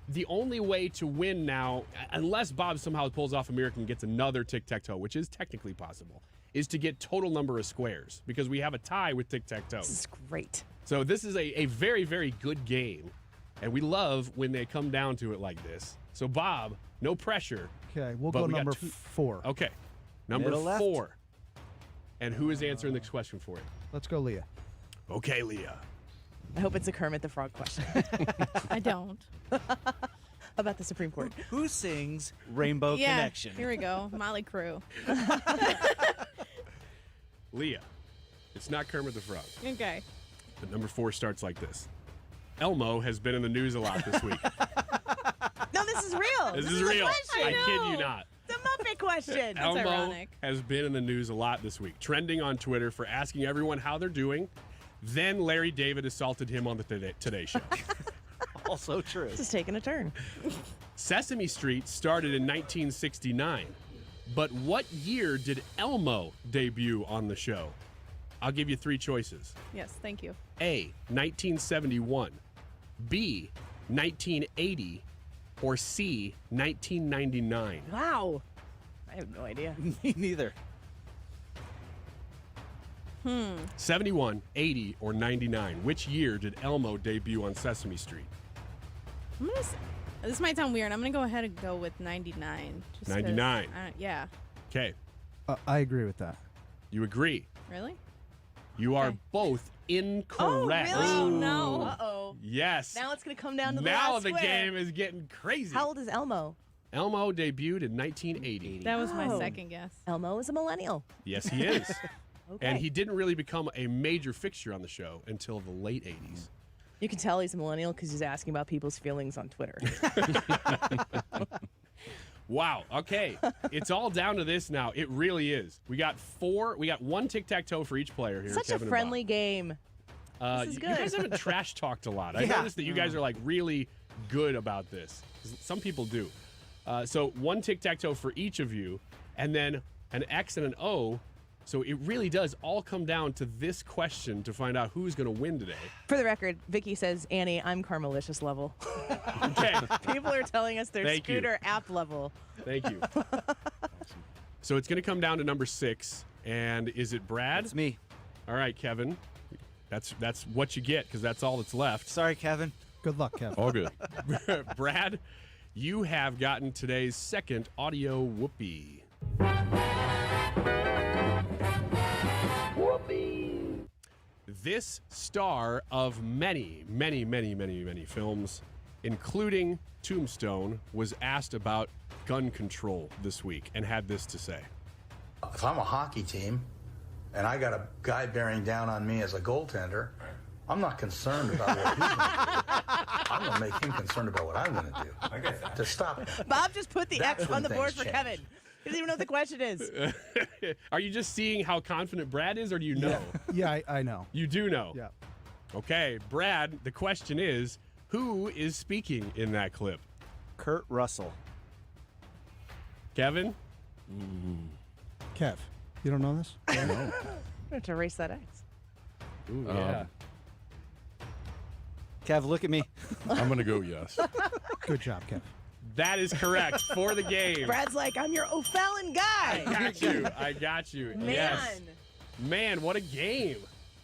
the only way to win now, unless Bob somehow pulls off a miracle and gets another tic-tac-toe, which is technically possible, is to get total number of squares because we have a tie with tic-tac-toe. This is great. So this is a very, very good game. And we love when they come down to it like this. So, Bob, no pressure. Okay, we'll but go we got number 2 4. Okay. Number Middle left. 4. And who is answering this question for you? Let's go, Leah. Okay, Leah. I hope it's a Kermit the Frog question. I don't. About the Supreme Court. Who sings Rainbow Yeah, Connection? here we go. Molly Crew. Leah. It's not Kermit the Frog. Okay. But number 4 starts like this. Elmo has been in the news a lot this week. No, this is real. This is a real. question. I kid you not. It's a Muppet question. Elmo ironic. has been in the news a lot this week, trending on Twitter for asking everyone how they're doing. Then Larry David assaulted him on the Today Show. Also true. This is taking a turn. Sesame Street started in 1969. But what year did Elmo debut on the show? I'll give you 3 choices. Yes, thank you. A, 1971. B, 1980. Or C, 1999. Wow. I have no idea. Me neither. 71, 80, or 99. Which year did Elmo debut on Sesame Street? I'm gonna. This might sound weird. I'm gonna go ahead and go with 99. Just 'cause, 99. Yeah. Okay. I agree with that. You agree. Really? You are Okay. both incorrect. Oh, really? Oh, no. Uh-oh. Yes. Now it's going to come down to the Now last the square. game is getting crazy. How old is Elmo? Elmo debuted in 1980. That was my Oh. second guess. Elmo is a millennial. Yes, he is. Okay. And he didn't really become a major fixture on the show until the late 80s. You can tell he's a millennial because he's asking about people's feelings on Twitter. Wow. Okay. It's all down to this now. It really is. We got one tic-tac-toe for each player here. Such Kevin a and friendly game. Bob. This is You good. guys haven't trash talked a lot. I Yeah. noticed that you guys are like really good about this. Some people do. So one tic-tac-toe for each of you, and then an X and an O. So it really does all come down to this question to find out who's going to win today. For the record, Vicky says, Annie, I'm Carmelicious level. Okay. People are telling us they're Thank you. Scooter app level. Thank you. So it's going to come down to number 6. And is it Brad? It's me. All right, Kevin. That's what you get because that's all that's left. Sorry, Kevin. Good luck, Kevin. All good. Brad, you have gotten today's second audio whoopee. This star of many, many, many, many, many films, including Tombstone, was asked about gun control this week and had this to say. If I'm a hockey team and I got a guy bearing down on me as a goaltender, I'm not concerned about what he's going to do. I'm going to make him concerned about what I'm going to do to stop him. Bob just put the That's X on when the board things for change. Kevin. He doesn't even know what the question is. Are you just seeing how confident Brad is, or do you know? Yeah, I know. You do know? Yeah. Okay, Brad, the question is, who is speaking in that clip? Kurt Russell. Kevin? Kev, you don't know this? No. I'm going to have to erase that X. Ooh, yeah. Kev, look at me. I'm going to go yes. Good job, Kev. That is correct for the game. Brad's like, I'm your O'Fallon guy. I got you. Man. Yes. Man, what a game.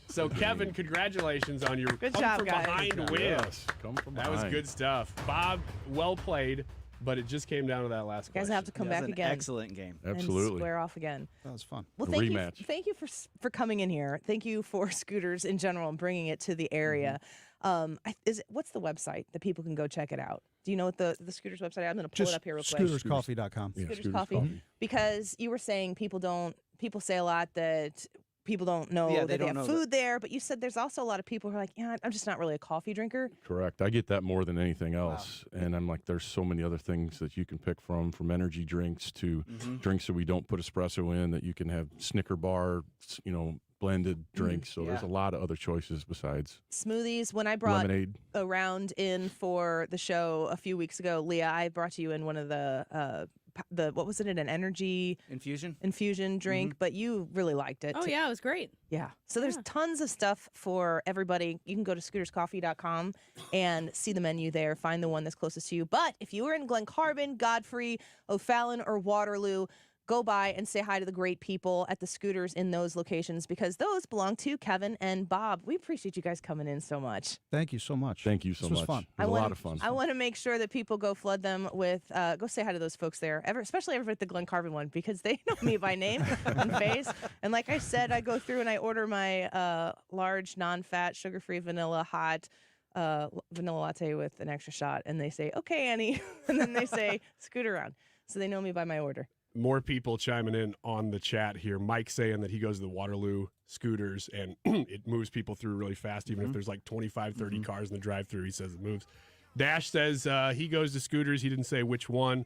So, Kevin, congratulations on your Good come job, from guys. behind win. Yes, come from That was behind. good stuff. Bob, well played, but it just came down to that last You guys question. have to come That was back an again. excellent game. And Absolutely. square off again. That was fun. Well, A thank rematch. you for coming in here. Thank you for scooters in general and bringing it to the area. What's the website that people can go check it out? Do you know what the scooters website is? I'm going to pull Just it up here real quick. scooterscoffee.com. Yeah, Scooters Coffee. Because you were saying people say a lot that people don't know Yeah, that they they don't have know food there, but you said there's also a lot of people who are like, yeah, I'm just not really a coffee drinker. Correct. I get that more than anything else. And I'm like, there's so many other things that you can pick from energy drinks to drinks that we don't put espresso in, that you can have Snicker bar, blended drinks. So there's a lot of other choices besides Smoothies. When I brought lemonade. a round in for the show a few weeks ago, Leah, I brought you in one of the what was it, an energy infusion drink, but you really liked it. Oh, yeah, it was great. Yeah. So there's tons of stuff for everybody. You can go to scooterscoffee.com and see the menu there, find the one that's closest to you. But if you are in Glen Carbon, Godfrey, O'Fallon, or Waterloo, go by and say hi to the great people at the scooters in those locations, because those belong to Kevin and Bob. We appreciate you guys coming in so much. Thank you so much. Thank you so This was much. fun. It was a lot of fun. I want to make sure that people go flood them with, go say hi to those folks there, especially everybody at the Glen Carbon one, because they know me by name and face. And like I said, I go through and I order my large, non-fat, sugar-free, vanilla, hot vanilla latte with an extra shot. And they say, okay, Annie. And then they say, scoot around. So they know me by my order. More people chiming in on the chat here. Mike saying that he goes to the Waterloo scooters and it moves people through really fast, even if there's like 25, 30 cars in the drive-through. He says it moves. Dash says he goes to scooters. He didn't say which one,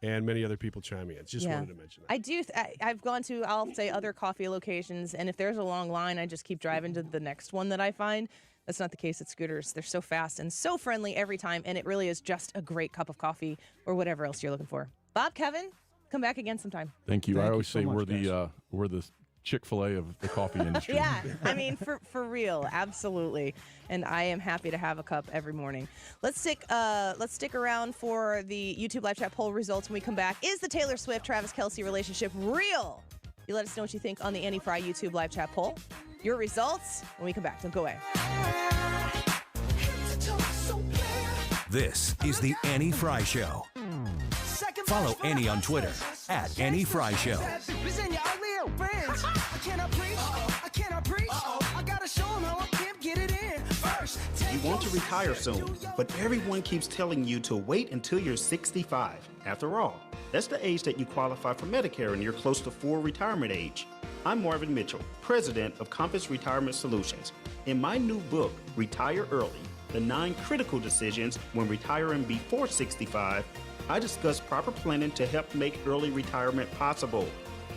and many other people chiming in. Just wanted to mention that. I do. I've gone to, I'll say, other coffee locations, and if there's a long line, I just keep driving to the next one that I find. That's not the case at scooters. They're so fast and so friendly every time, and it really is just a great cup of coffee or whatever else you're looking for. Bob, Kevin, come back again sometime. Thank you. I always so say much, we're the Chick-fil-A of the coffee industry. Yeah, I mean, for real, absolutely. And I am happy to have a cup every morning. Let's stick around for the YouTube live chat poll results when we come back. Is the Taylor Swift Travis Kelce relationship real? You let us know what you think on the Annie Frey YouTube live chat poll. Your results when we come back. Don't go away. This is the Annie Frey Show. Follow Annie on Twitter at Annie Frey Show. I cannot preach. I cannot preach. I gotta show 'em how I can get it in. First, You want to retire soon, but everyone keeps telling you to wait until you're 65. After all, that's the age that you qualify for Medicare and you're close to full retirement age. I'm Marvin Mitchell, president of Compass Retirement Solutions. In my new book, Retire Early, the 9 critical decisions when retiring before 65, I discuss proper planning to help make early retirement possible.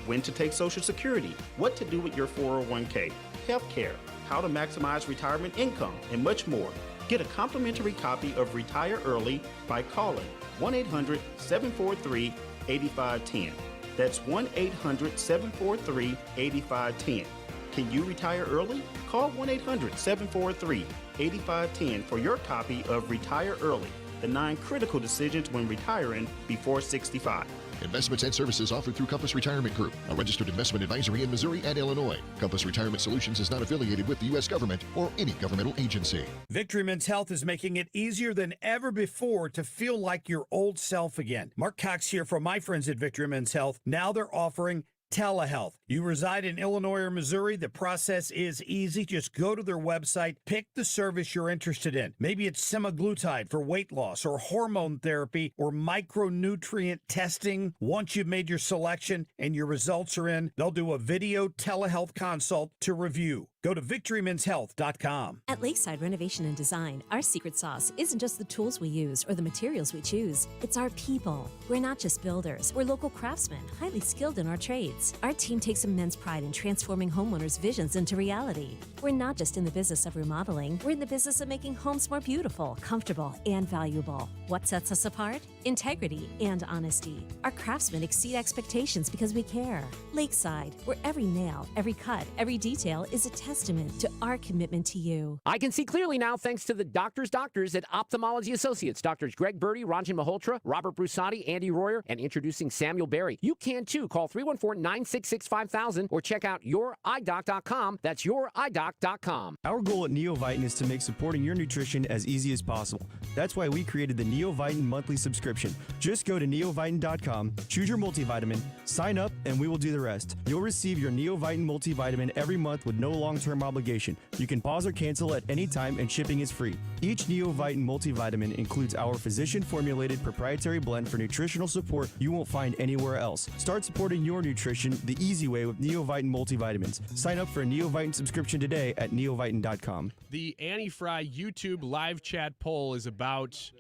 When to take Social Security, what to do with your 401k, health care, how to maximize retirement income, and much more. Get a complimentary copy of Retire Early by calling 1-800-743-8510. That's 1-800-743-8510. Can you retire early? Call 1-800-743-8510 for your copy of Retire Early, the 9 critical decisions when retiring before 65. Investments and services offered through Compass Retirement Group, a registered investment advisory in Missouri and Illinois. Compass Retirement Solutions is not affiliated with the U.S. government or any governmental agency. Victory Men's Health is making it easier than ever before to feel like your old self again. Mark Cox here from my friends at Victory Men's Health. Now they're offering telehealth. You reside in Illinois or Missouri, the process is easy. Just go to their website, pick the service you're interested in. Maybe it's semaglutide for weight loss or hormone therapy or micronutrient testing. Once you've made your selection and your results are in, they'll do a video telehealth consult to review. Go to victorymenshealth.com. At Lakeside Renovation and Design, our secret sauce isn't just the tools we use or the materials we choose. It's our people. We're not just builders. We're local craftsmen, highly skilled in our trades. Our team takes immense pride in transforming homeowners' visions into reality. We're not just in the business of remodeling. We're in the business of making homes more beautiful, comfortable, and valuable. What sets us apart? Integrity and honesty. Our craftsmen exceed expectations because we care. Lakeside, where every nail, every cut, every detail is a testament to our commitment to you. I can see clearly now thanks to the doctors at Ophthalmology Associates. Doctors Greg Birdie, Ranjan Malhotra, Robert Brusati, Andy Royer, and introducing Samuel Berry. You can too. Call 314-966-5000 or check out youridoc.com. That's youridoc.com. Our goal at Neovitin is to make supporting your nutrition as easy as possible. That's why we created the Neovitin monthly subscription. Just go to neovitin.com, choose your multivitamin, sign up, and we will do the rest. You'll receive your Neovitin multivitamin every month with no long-term obligation. You can pause or cancel at any time, and shipping is free. Each Neovitin multivitamin includes our physician-formulated proprietary blend for nutritional support you won't find anywhere else. Start supporting your nutrition the easy way with Neovitin multivitamins. Sign up for a Neovitin subscription today at neovitin.com. The Annie Frey YouTube live chat poll is about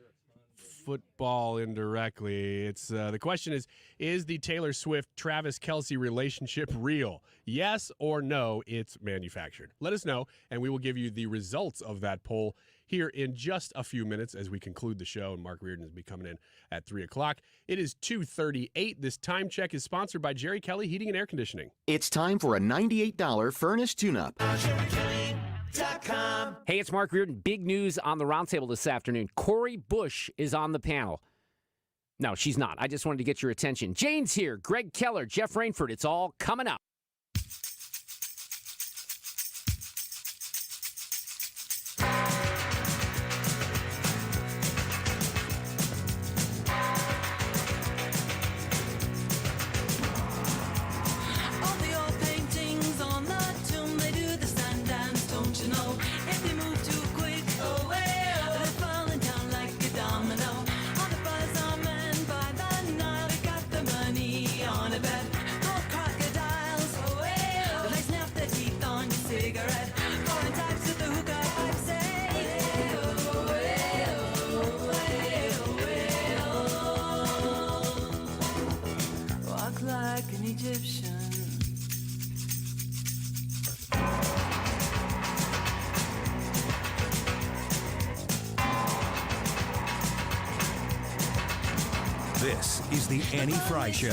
football indirectly. It's the question is the Taylor Swift Travis Kelce relationship real? Yes or no, it's manufactured. Let us know, and we will give you the results of that poll here in just a few minutes as we conclude the show, and Mark Reardon will be coming in at 3 o'clock. It is 2:38. This time check is sponsored by Jerry Kelly Heating and Air Conditioning. It's time for a $98 furnace tune-up. Hey, it's Mark Reardon. Big news on the roundtable this afternoon. Cori Bush is on the panel. No, she's not. I just wanted to get your attention. Jane's here. Greg Keller, Jeff Rainford. It's all coming up. This is the Annie Frey Show.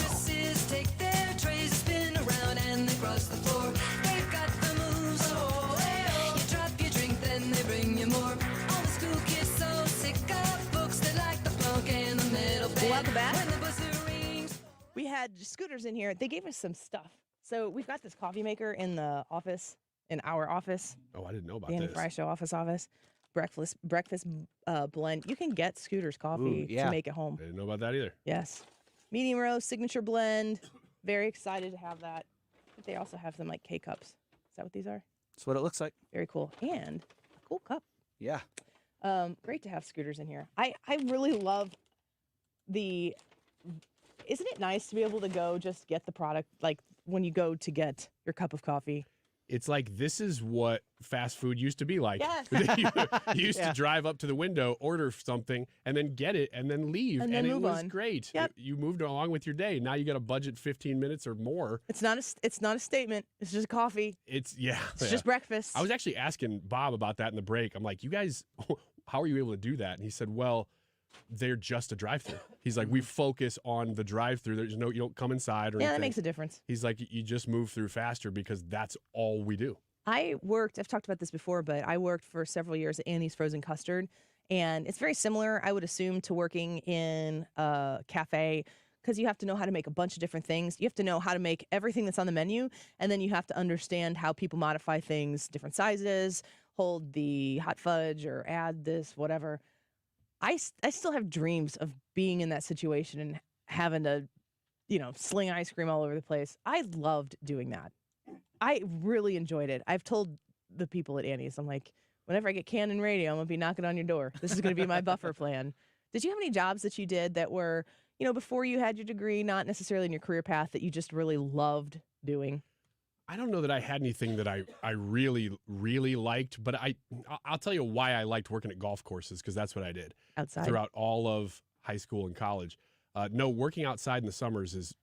Take their trays, spin around, and they cross the floor. They've got the moves. You drop your drink, then they bring you more. All the school kids so sick of books, they like the plunk in the middle bed. Welcome back. When the buzzer rings. We had scooters in here. They gave us some stuff. So we've got this coffee maker in the office, in our office. Oh, I didn't know about the Annie this. Frey Show office. Breakfast blend. You can get Scooter's coffee Ooh, yeah. to make it home. I didn't know about that either. Yes. Medium roast, signature blend. Very excited to have that. But they also have some like K-cups. Is that what these are? That's what it looks like. Very cool. And a cool cup. Yeah. Great to have scooters in here. I really love isn't it nice to be able to go just get the product, like when you go to get your cup of coffee? It's like, this is what fast food used to be like. Yes. You used to drive up to the window, order something, and then get it, and then leave. And then it move was on. great. Yep. You moved along with your day. Now you got to budget 15 minutes or more. It's not a statement. It's just coffee. It's just breakfast. I was actually asking Bob about that in the break. I'm like, you guys, how are you able to do that? And he said, well, they're just a drive-through. He's like, we focus on the drive-through. There's you don't come inside or anything. That makes a difference. He's like, you just move through faster because that's all we do. I've talked about this before, but I worked for several years at Annie's Frozen Custard, and it's very similar, I would assume, to working in a cafe, because you have to know how to make a bunch of different things. You have to know how to make everything that's on the menu, and then you have to understand how people modify things, different sizes, hold the hot fudge or add this, whatever. I still have dreams of being in that situation and having to, sling ice cream all over the place. I loved doing that. I really enjoyed it. I've told the people at Annie's, I'm like, whenever I get Canon Radio, I'm going to be knocking on your door. This is going to be my buffer plan. Did you have any jobs that you did that were, before you had your degree, not necessarily in your career path, that you just really loved doing? I don't know that I had anything that I really, really liked, but I'll tell you why I liked working at golf courses, because that's what I did. Outside? Throughout all of high school and college. No, working outside in the summers is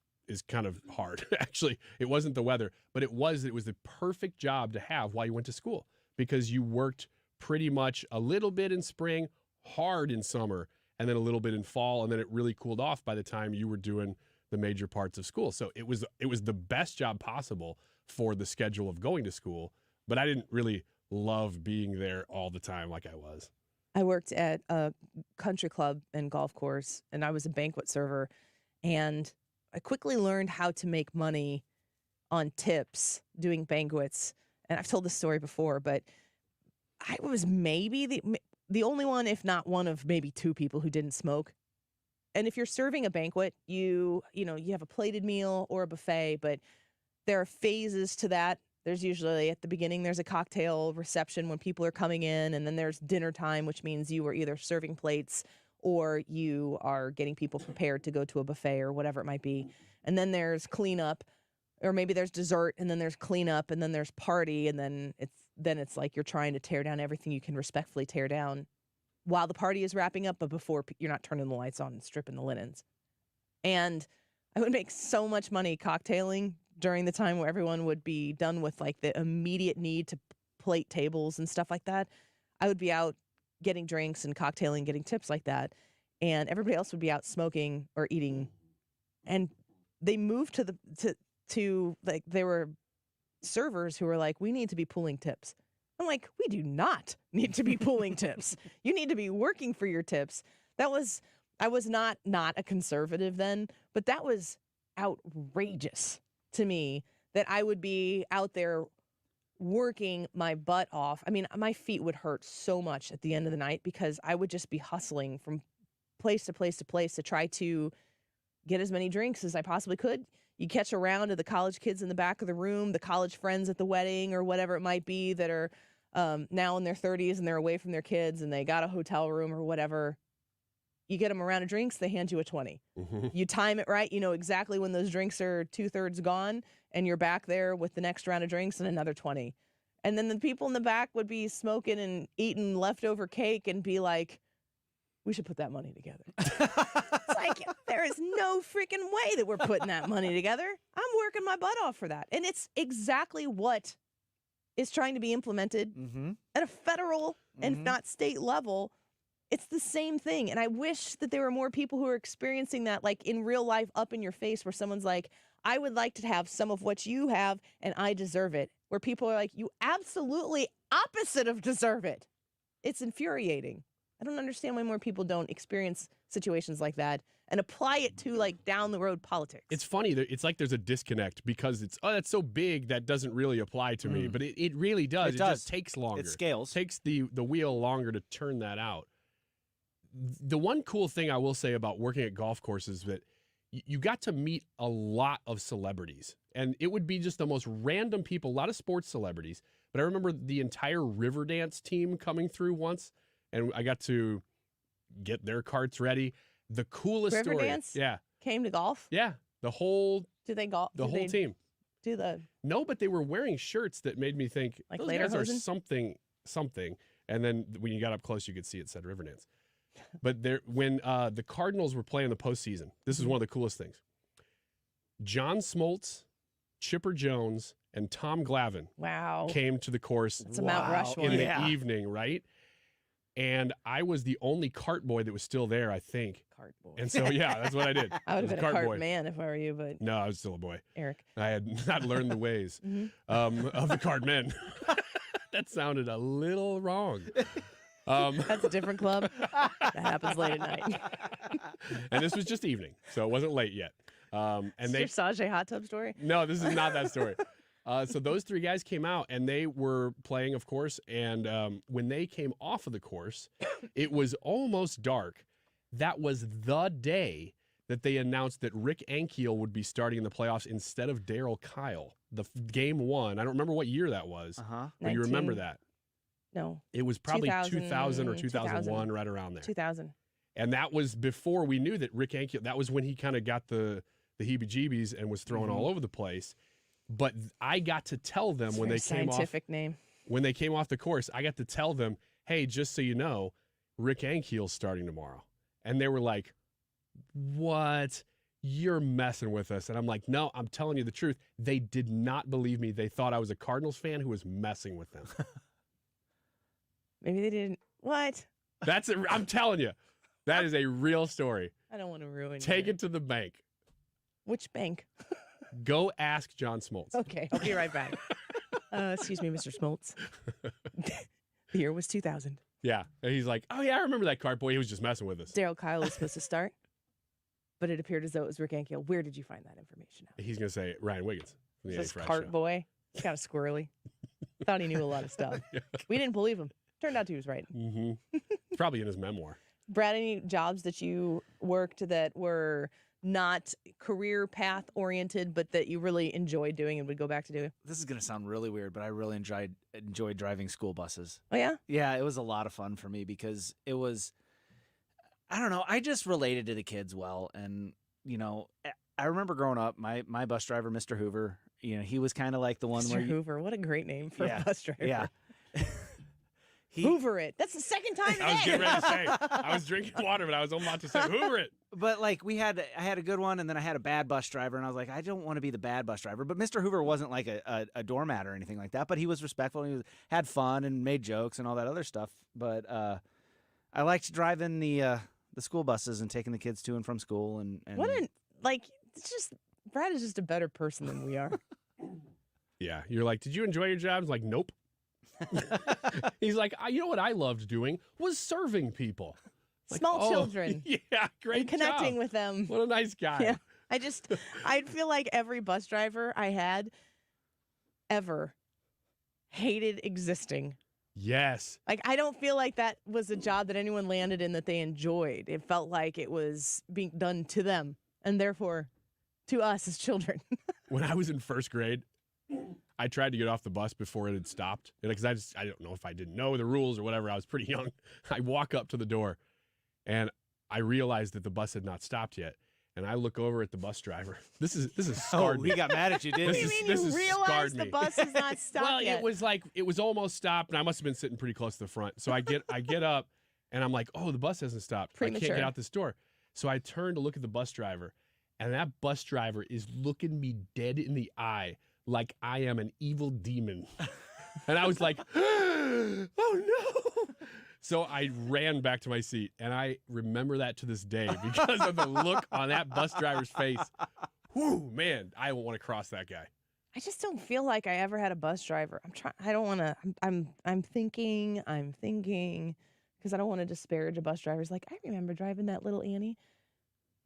kind of hard. Actually, it wasn't the weather, but it was the perfect job to have while you went to school, because you worked pretty much a little bit in spring, hard in summer, and then a little bit in fall, and then it really cooled off by the time you were doing the major parts of school. So it was the best job possible for the schedule of going to school, but I didn't really love being there all the time like I was. I worked at a country club and golf course, and I was a banquet server, and I quickly learned how to make money on tips doing banquets. And I've told this story before, but I was maybe the only one, if not one of maybe two people who didn't smoke. And if you're serving a banquet, you have a plated meal or a buffet, but there are phases to that. There's usually at the beginning, there's a cocktail reception when people are coming in, and then there's dinner time, which means you are either serving plates or you are getting people prepared to go to a buffet or whatever it might be. And then there's cleanup, or maybe there's dessert, and then there's cleanup, and then there's party, and then it's like you're trying to tear down everything you can respectfully tear down while the party is wrapping up, but before you're not turning the lights on and stripping the linens. And I would make so much money cocktailing during the time where everyone would be done with like the immediate need to plate tables and stuff like that. I would be out getting drinks and cocktailing, getting tips like that. And everybody else would be out smoking or eating. And they moved to like, there were servers who were like, we need to be pulling tips. I'm like, we do not need to be pulling tips. You need to be working for your tips. I was not a conservative then, but that was outrageous to me that I would be out there working my butt off. I mean, my feet would hurt so much at the end of the night because I would just be hustling from place to place to place to try to get as many drinks as I possibly could. You catch a round of the college kids in the back of the room, the college friends at the wedding or whatever it might be that are now in their 30s and they're away from their kids and they got a hotel room or whatever. You get them a round of drinks, they hand you a 20. Mm-hmm. You time it right. You know exactly when those drinks are 2/3 gone and you're back there with the next round of drinks and another 20. And then the people in the back would be smoking and eating leftover cake and be like, we should put that money together. It's like, there is no freaking way that we're putting that money together. I'm working my butt off for that. And it's exactly what is trying to be implemented at a federal and not state level. It's the same thing. And I wish that there were more people who are experiencing that, like in real life, up in your face, where someone's like, I would like to have some of what you have and I deserve it. Where people are like, you absolutely opposite of deserve it. It's infuriating. I don't understand why more people don't experience situations like that and apply it to like down the road politics. It's funny. It's like there's a disconnect because that's so big that doesn't really apply to me. But it really does. It just takes longer. It scales. It takes the wheel longer to turn that out. The one cool thing I will say about working at golf courses is that you got to meet a lot of celebrities. And it would be just the most random people, a lot of sports celebrities, But I remember the entire Riverdance team coming through once, and I got to get their carts ready. The coolest story. Riverdance? Yeah. Came to golf? Yeah. The whole Do they golf? the whole team. Do the No, but they were wearing shirts that made me think Like those later guys are hosen? something. And then when you got up close, you could see it said Riverdance. But when the Cardinals were playing the postseason, this is one of the coolest things. John Smoltz, Chipper Jones, and Tom Glavine came to the course It's a Mount Rushmore. in the evening, right? And I was the only cart boy that was still there, I think. Cart boy. And so, yeah, that's what I did. I would have was been a cart boy. man if I were you, but No, I was still a boy. Eric. I had not learned the ways of the cart men. That sounded a little wrong. That's a different club. That happens late at night. And this was just evening, so it wasn't late yet. And Is your Sajay hot tub story? No, this is not that story. So those three guys came out, and they were playing, of course. And when they came off of the course, it was almost dark. That was the day that they announced that Rick Ankiel would be starting in the playoffs instead of Darryl Kyle. The game one. I don't remember what year that was, but you remember that. No. It was probably 2000 or 2001, right around there. 2000. And that was before we knew that Rick Ankiel, that was when he kind of got the heebie-jeebies and was throwing all over the place. But I got to tell them when they came off. Scientific name. When they came off the course, I got to tell them, hey, just so you know, Rick Ankiel's starting tomorrow. And they were like, what? You're messing with us. And I'm like, no, I'm telling you the truth. They did not believe me. They thought I was a Cardinals fan who was messing with them. Maybe they didn't. What? I'm telling you, that is a real story. I don't want to ruin Take it to the bank. Which bank? Go ask John Smoltz. Okay, I'll be right back. Excuse me, Mr. Smoltz. The year was 2000. Yeah. And he's like, oh, yeah, I remember that cart boy. He was just messing with us. Darryl Kyle was supposed to start, but it appeared as though it was Rick Ankiel. Where did you find that information out? He's going to say Ryan Wiggins. From the This Fry cart Show. boy. He's kind of squirrely. Thought he knew a lot of stuff. Yeah. We didn't believe him. Turned out he was right. Mm-hmm. It's probably in his memoir. Brad, any jobs that you worked that were not career path oriented, but that you really enjoyed doing and would go back to do? This is going to sound really weird, but I really enjoyed driving school buses. Oh, yeah? Yeah, it was a lot of fun for me because it was, I don't know, I just related to the kids well. And, you know, I remember growing up, my bus driver, Mr. Hoover, you know, he was kind of like the one Mr. where Hoover, what a great name for a bus driver. Yeah. Hoover it. That's the second time today. I was getting ready to say, I was drinking water, but I was about to say, Hoover it. But like I had a good one, and then I had a bad bus driver, and I was like, I don't want to be the bad bus driver. But Mr. Hoover wasn't like a doormat or anything like that. But he was respectful, and had fun and made jokes and all that other stuff. But I liked driving the school buses and taking the kids to and from school. And it's just Brad is just a better person than we are. Yeah. You're like, did you enjoy your jobs? Like, nope. He's like, you know what I loved doing was serving people. Like, Small children. Yeah, great and connecting job. with them. What a nice guy. Yeah. I feel like every bus driver I had ever hated existing. Yes. Like, I don't feel like that was a job that anyone landed in that they enjoyed. It felt like it was being done to them and therefore to us as children. When I was in first grade, I tried to get off the bus before it had stopped. Because I don't know if I didn't know the rules or whatever. I was pretty young. I walk up to the door and I realized that the bus had not stopped yet. And I look over at the bus driver. This is scarred me. He got mad at you, didn't he? What do you mean you realized the bus is not stopped Well, yet? it was almost stopped, and I must have been sitting pretty close to the front. So I get up, and I'm like, oh, the bus hasn't stopped. I can't get out this door. So I turn to look at the bus driver, and that bus driver is looking me dead in the eye like I am an evil demon. And I was like, oh, no. So I ran back to my seat, and I remember that to this day because of the look on that bus driver's face. Whew, man, I don't want to cross that guy. I just don't feel like I ever had a bus driver. I don't want to. I'm thinking because I don't want to disparage a bus driver's. Like, I remember driving that little Annie,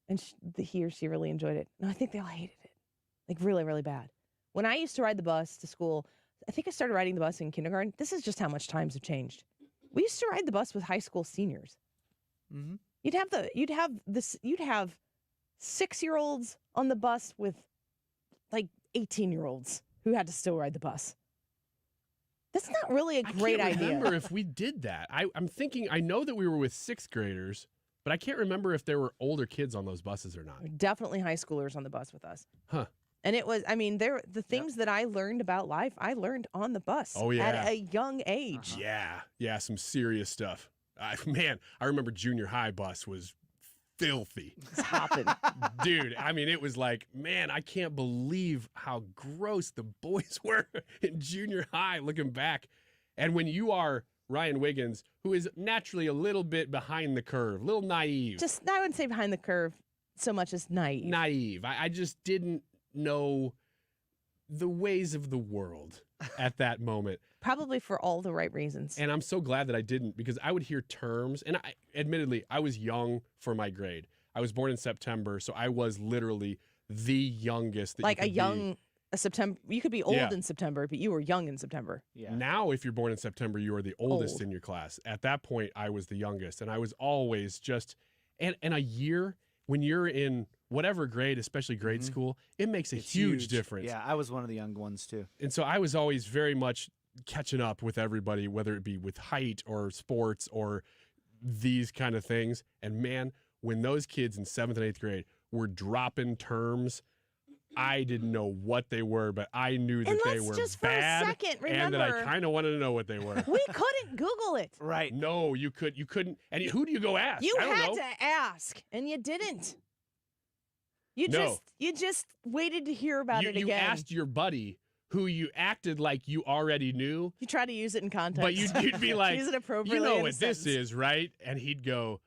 and he or she really enjoyed it. No, I think they all hated it, like really, really bad. When I used to ride the bus to school, I think I started riding the bus in kindergarten. This is just how much times have changed. We used to ride the bus with high school seniors. Mm-hmm. You'd have 6-year-olds on the bus with like 18-year-olds who had to still ride the bus. That's not really a great I can't idea. remember if we did that. I'm thinking, I know that we were with 6th graders, but I can't remember if there were older kids on those buses or not. Definitely high schoolers on the bus with us. Huh. And it was, I mean, the things that I learned about life, I learned on the bus Oh, yeah. at a young age. Yeah, some serious stuff. Man, I remember junior high bus was filthy. It's hopping. Dude, I mean, it was like, man, I can't believe how gross the boys were in junior high looking back. And when you are Ryan Wiggins, who is naturally a little bit behind the curve, a little naive. I wouldn't say behind the curve so much as naive. Naive. I just didn't know the ways of the world at that moment. Probably for all the right reasons. And I'm so glad that I didn't, because I would hear terms, and admittedly, I was young for my grade. I was born in September, so I was literally the youngest. That Like you could a September, you could be old Yeah. in September, but you were young in September. Now, if you're born in September, you are the oldest in your class. At that point, I was the youngest, and I was always just, and a year, when you're in whatever grade, especially grade school, it makes a huge difference. Yeah, I was one of the young ones too. And so I was always very much catching up with everybody, whether it be with height or sports or these kind of things. And man, when those kids in 7th and 8th grade were dropping terms, I didn't know what they were, but I knew that they were just for a bad second, and that I remember- kind of wanted to know what they were. We couldn't Google it. Right. No, you couldn't. And who do you go ask? You I don't had know. to ask, and you didn't. You No. just waited to hear about you, it you again. asked your buddy who you acted like you already knew. You try to use it in context. But you'd be like, use it appropriately. you know in a what this sentence. is, right? And he'd go,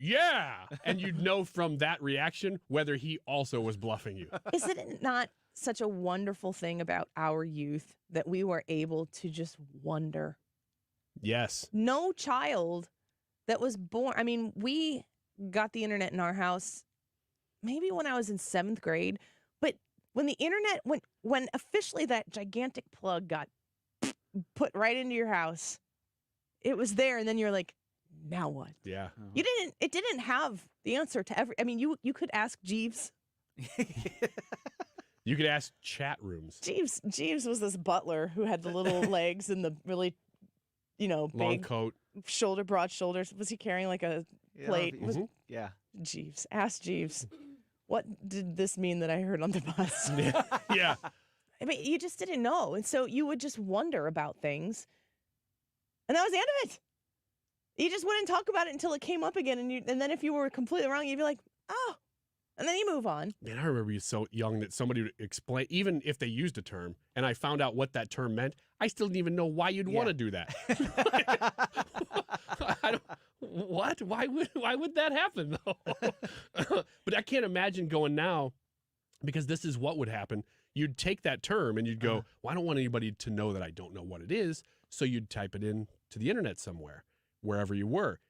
yeah. And you'd know from that reaction whether he also was bluffing you. Is it not such a wonderful thing about our youth that we were able to just wonder? Yes. No child that was born, I mean, we got the internet in our house maybe when I was in 7th grade, but when the internet, when officially that gigantic plug got put right into your house, it was there, and then you're like, now what? Yeah. It didn't have the answer to every, I mean, you could ask Jeeves. You could ask chat rooms. Jeeves was this butler who had the little legs and the really, Long big coat. broad shoulders. Was he carrying like a plate? Yeah. Jeeves. Ask Jeeves. What did this mean that I heard on the bus? Yeah. I mean, you just didn't know. And so you would just wonder about things. And that was the end of it. You just wouldn't talk about it until it came up again. And then if you were completely wrong, you'd be like, oh. And then you move on. Man, I remember you so young that somebody would explain, even if they used a term, and I found out what that term meant, I still didn't even know why you'd want to do that. What? Why would that happen, though? But I can't imagine going now, because this is what would happen. You'd take that term and you'd go, well, I don't want anybody to know that I don't know what it is, so you'd type it in to the internet somewhere, wherever you were.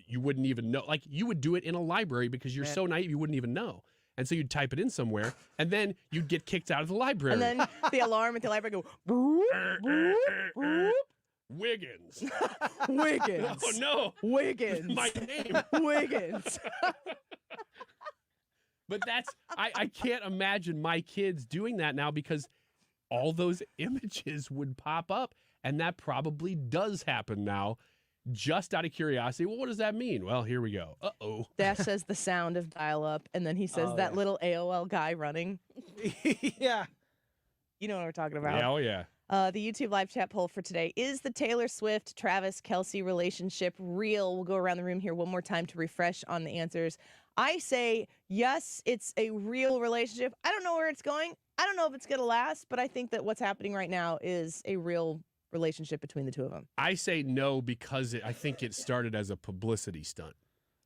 You wouldn't even know. Like, you would do it in a library because you're so naive, you wouldn't even know. And so you'd type it in somewhere, and then you'd get kicked out of the library. And then the alarm at the library go, boop, boop, boop. Wiggins. Wiggins. Oh, no. Wiggins. My name. Wiggins. But I can't imagine my kids doing that now, because all those images would pop up, and that probably does happen now. Just out of curiosity, well, what does that mean? Well, here we go. Uh-oh. Dash says the sound of dial-up, and then he says that little AOL guy running. Yeah. You know what we're talking about. Yeah, oh, yeah. The YouTube live chat poll for today: is the Taylor Swift Travis Kelce relationship real? We'll go around the room here one more time to refresh on the answers. I say yes, it's a real relationship. I don't know where it's going. I don't know if it's going to last, but I think that what's happening right now is a real relationship between the two of them. I say no, because I think it started as a publicity stunt.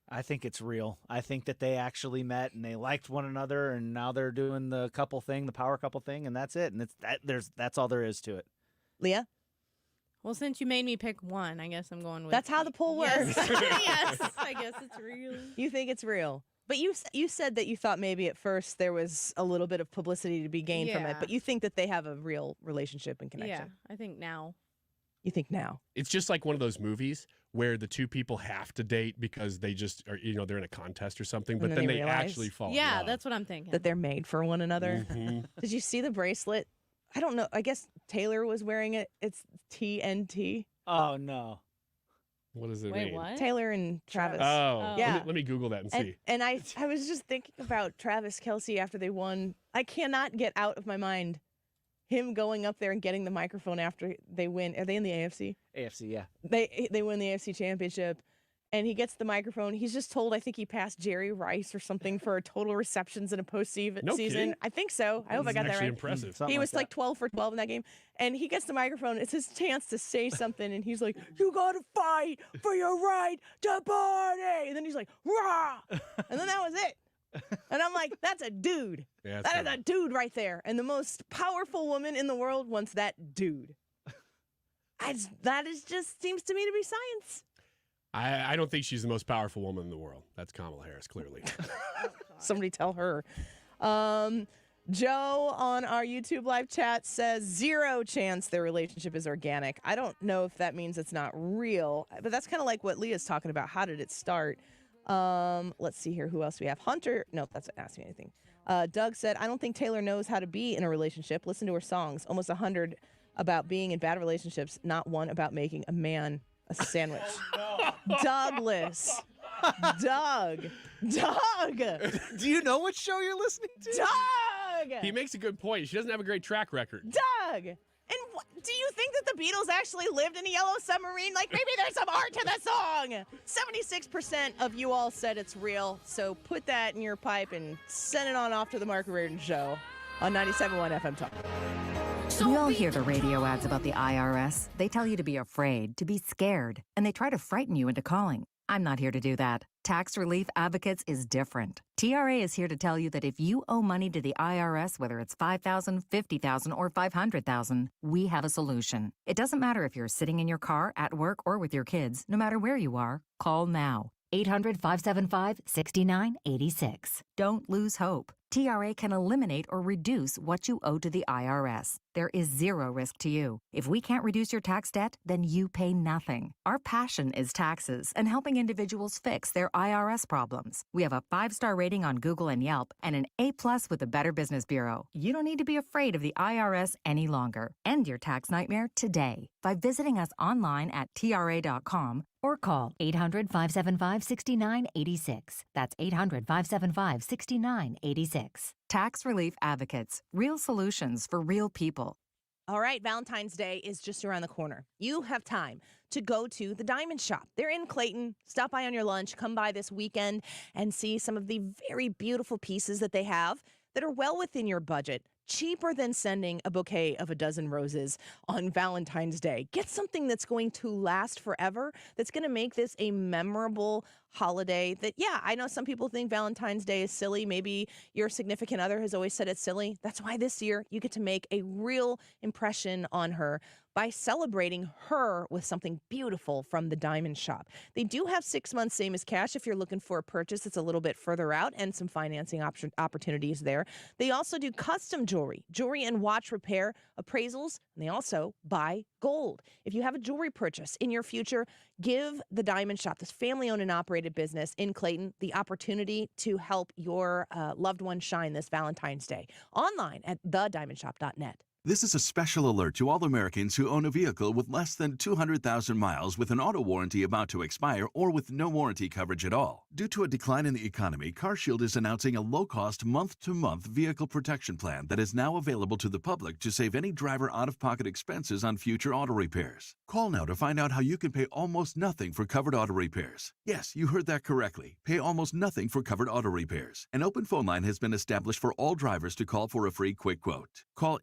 I think it's real. I think that they actually met and they liked one another, and now they're doing the couple thing, the power couple thing, and that's it. And that's all there is to it. Leah? Well, since you made me pick one, I guess I'm going with. That's how the poll works. Yes, I guess it's real. You think it's real. But you said that you thought maybe at first there was a little bit of publicity to be gained from it, Yeah. but you think that they have a real relationship and connection. Yeah, I think now. You think now? It's just like one of those movies where the two people have to date because they just are, they're in a contest or something, but And then then they they realize- actually fall in Yeah, love. that's what I'm thinking. That they're made for one another. Mhm. Did you see the bracelet I don't know. I guess Taylor was wearing it. It's TNT. Oh no. What does it Wait, mean? what? Taylor and Travis. Oh, yeah. Let me Google that and see. And I was just thinking about Travis Kelce after they won. I cannot get out of my mind him going up there and getting the microphone after they win. Are they in the AFC? AFC, yeah. They win the AFC championship. And he gets the microphone. He's just told, I think he passed Jerry Rice or something for total receptions in a postseason. No kidding? I think so. I hope I got that right. Impressive. He was like 12 for 12 in that game. And he gets the microphone. It's his chance to say something. And he's like, you got to fight for your right to party. And then he's like, rah. And then that was it. And I'm like, that's a dude. Yeah, that is a dude right there. And the most powerful woman in the world wants that dude. That is just seems to me to be science. I don't think she's the most powerful woman in the world. That's Kamala Harris, clearly. Somebody tell her. Joe on our YouTube live chat says 0 chance their relationship is organic. I don't know if that means it's not real, but that's kind of like what Leah's talking about. How did it start? Let's see here. Who else we have? Hunter. No, that's not asking anything. Doug said, I don't think Taylor knows how to be in a relationship. Listen to her songs. Almost 100 about being in bad relationships, not one about making a man a sandwich. Douglas. Doug. Do you know what show you're listening to? Doug. He makes a good point. She doesn't have a great track record. Doug. And do you think that the Beatles actually lived in a yellow submarine? Like, maybe there's some art to the song. 76% of you all said it's real. So put that in your pipe and send it on off to the Mark Reardon Show on 97.1 FM Talk. We all hear the radio ads about the IRS. They tell you to be afraid, to be scared, and they try to frighten you into calling. I'm not here to do that. Tax Relief Advocates is different. TRA is here to tell you that if you owe money to the IRS, whether it's $5,000, $50,000, or $500,000, we have a solution. It doesn't matter if you're sitting in your car, at work, or with your kids. No matter where you are, call now. 800-575-6986. Don't lose hope. TRA can eliminate or reduce what you owe to the IRS. There is 0 risk to you. If we can't reduce your tax debt, then you pay nothing. Our passion is taxes and helping individuals fix their IRS problems. We have a 5-star rating on Google and Yelp and an A+ with the Better Business Bureau. You don't need to be afraid of the IRS any longer. End your tax nightmare today by visiting us online at TRA.com or call 800-575-6986. That's 800-575-6986. Tax Relief Advocates. Real solutions for real people. All right, Valentine's Day is just around the corner. You have time to go to the Diamond Shop. They're in Clayton. Stop by on your lunch. Come by this weekend and see some of the very beautiful pieces that they have that are well within your budget. Cheaper than sending a bouquet of a dozen roses on Valentine's Day. Get something that's going to last forever, that's going to make this a memorable holiday that, yeah, I know some people think Valentine's Day is silly. Maybe your significant other has always said it's silly. That's why this year you get to make a real impression on her by celebrating her with something beautiful from the Diamond Shop. They do have 6 months, same as cash, if you're looking for a purchase that's a little bit further out, and some financing opportunities there. They also do custom jewelry and watch repair, appraisals, and they also buy gold. If you have a jewelry purchase in your future, give the Diamond Shop, this family-owned and operated business in Clayton, the opportunity to help your loved one shine this Valentine's Day. Online at thediamondshop.net. This is a special alert to all Americans who own a vehicle with less than 200,000 miles with an auto warranty about to expire or with no warranty coverage at all. Due to a decline in the economy, CarShield is announcing a low-cost month-to-month vehicle protection plan that is now available to the public to save any driver out-of-pocket expenses on future auto repairs. Call now to find out how you can pay almost nothing for covered auto repairs. Yes, you heard that correctly. Pay almost nothing for covered auto repairs. An open phone line has been established for all drivers to call for a free quick quote. Call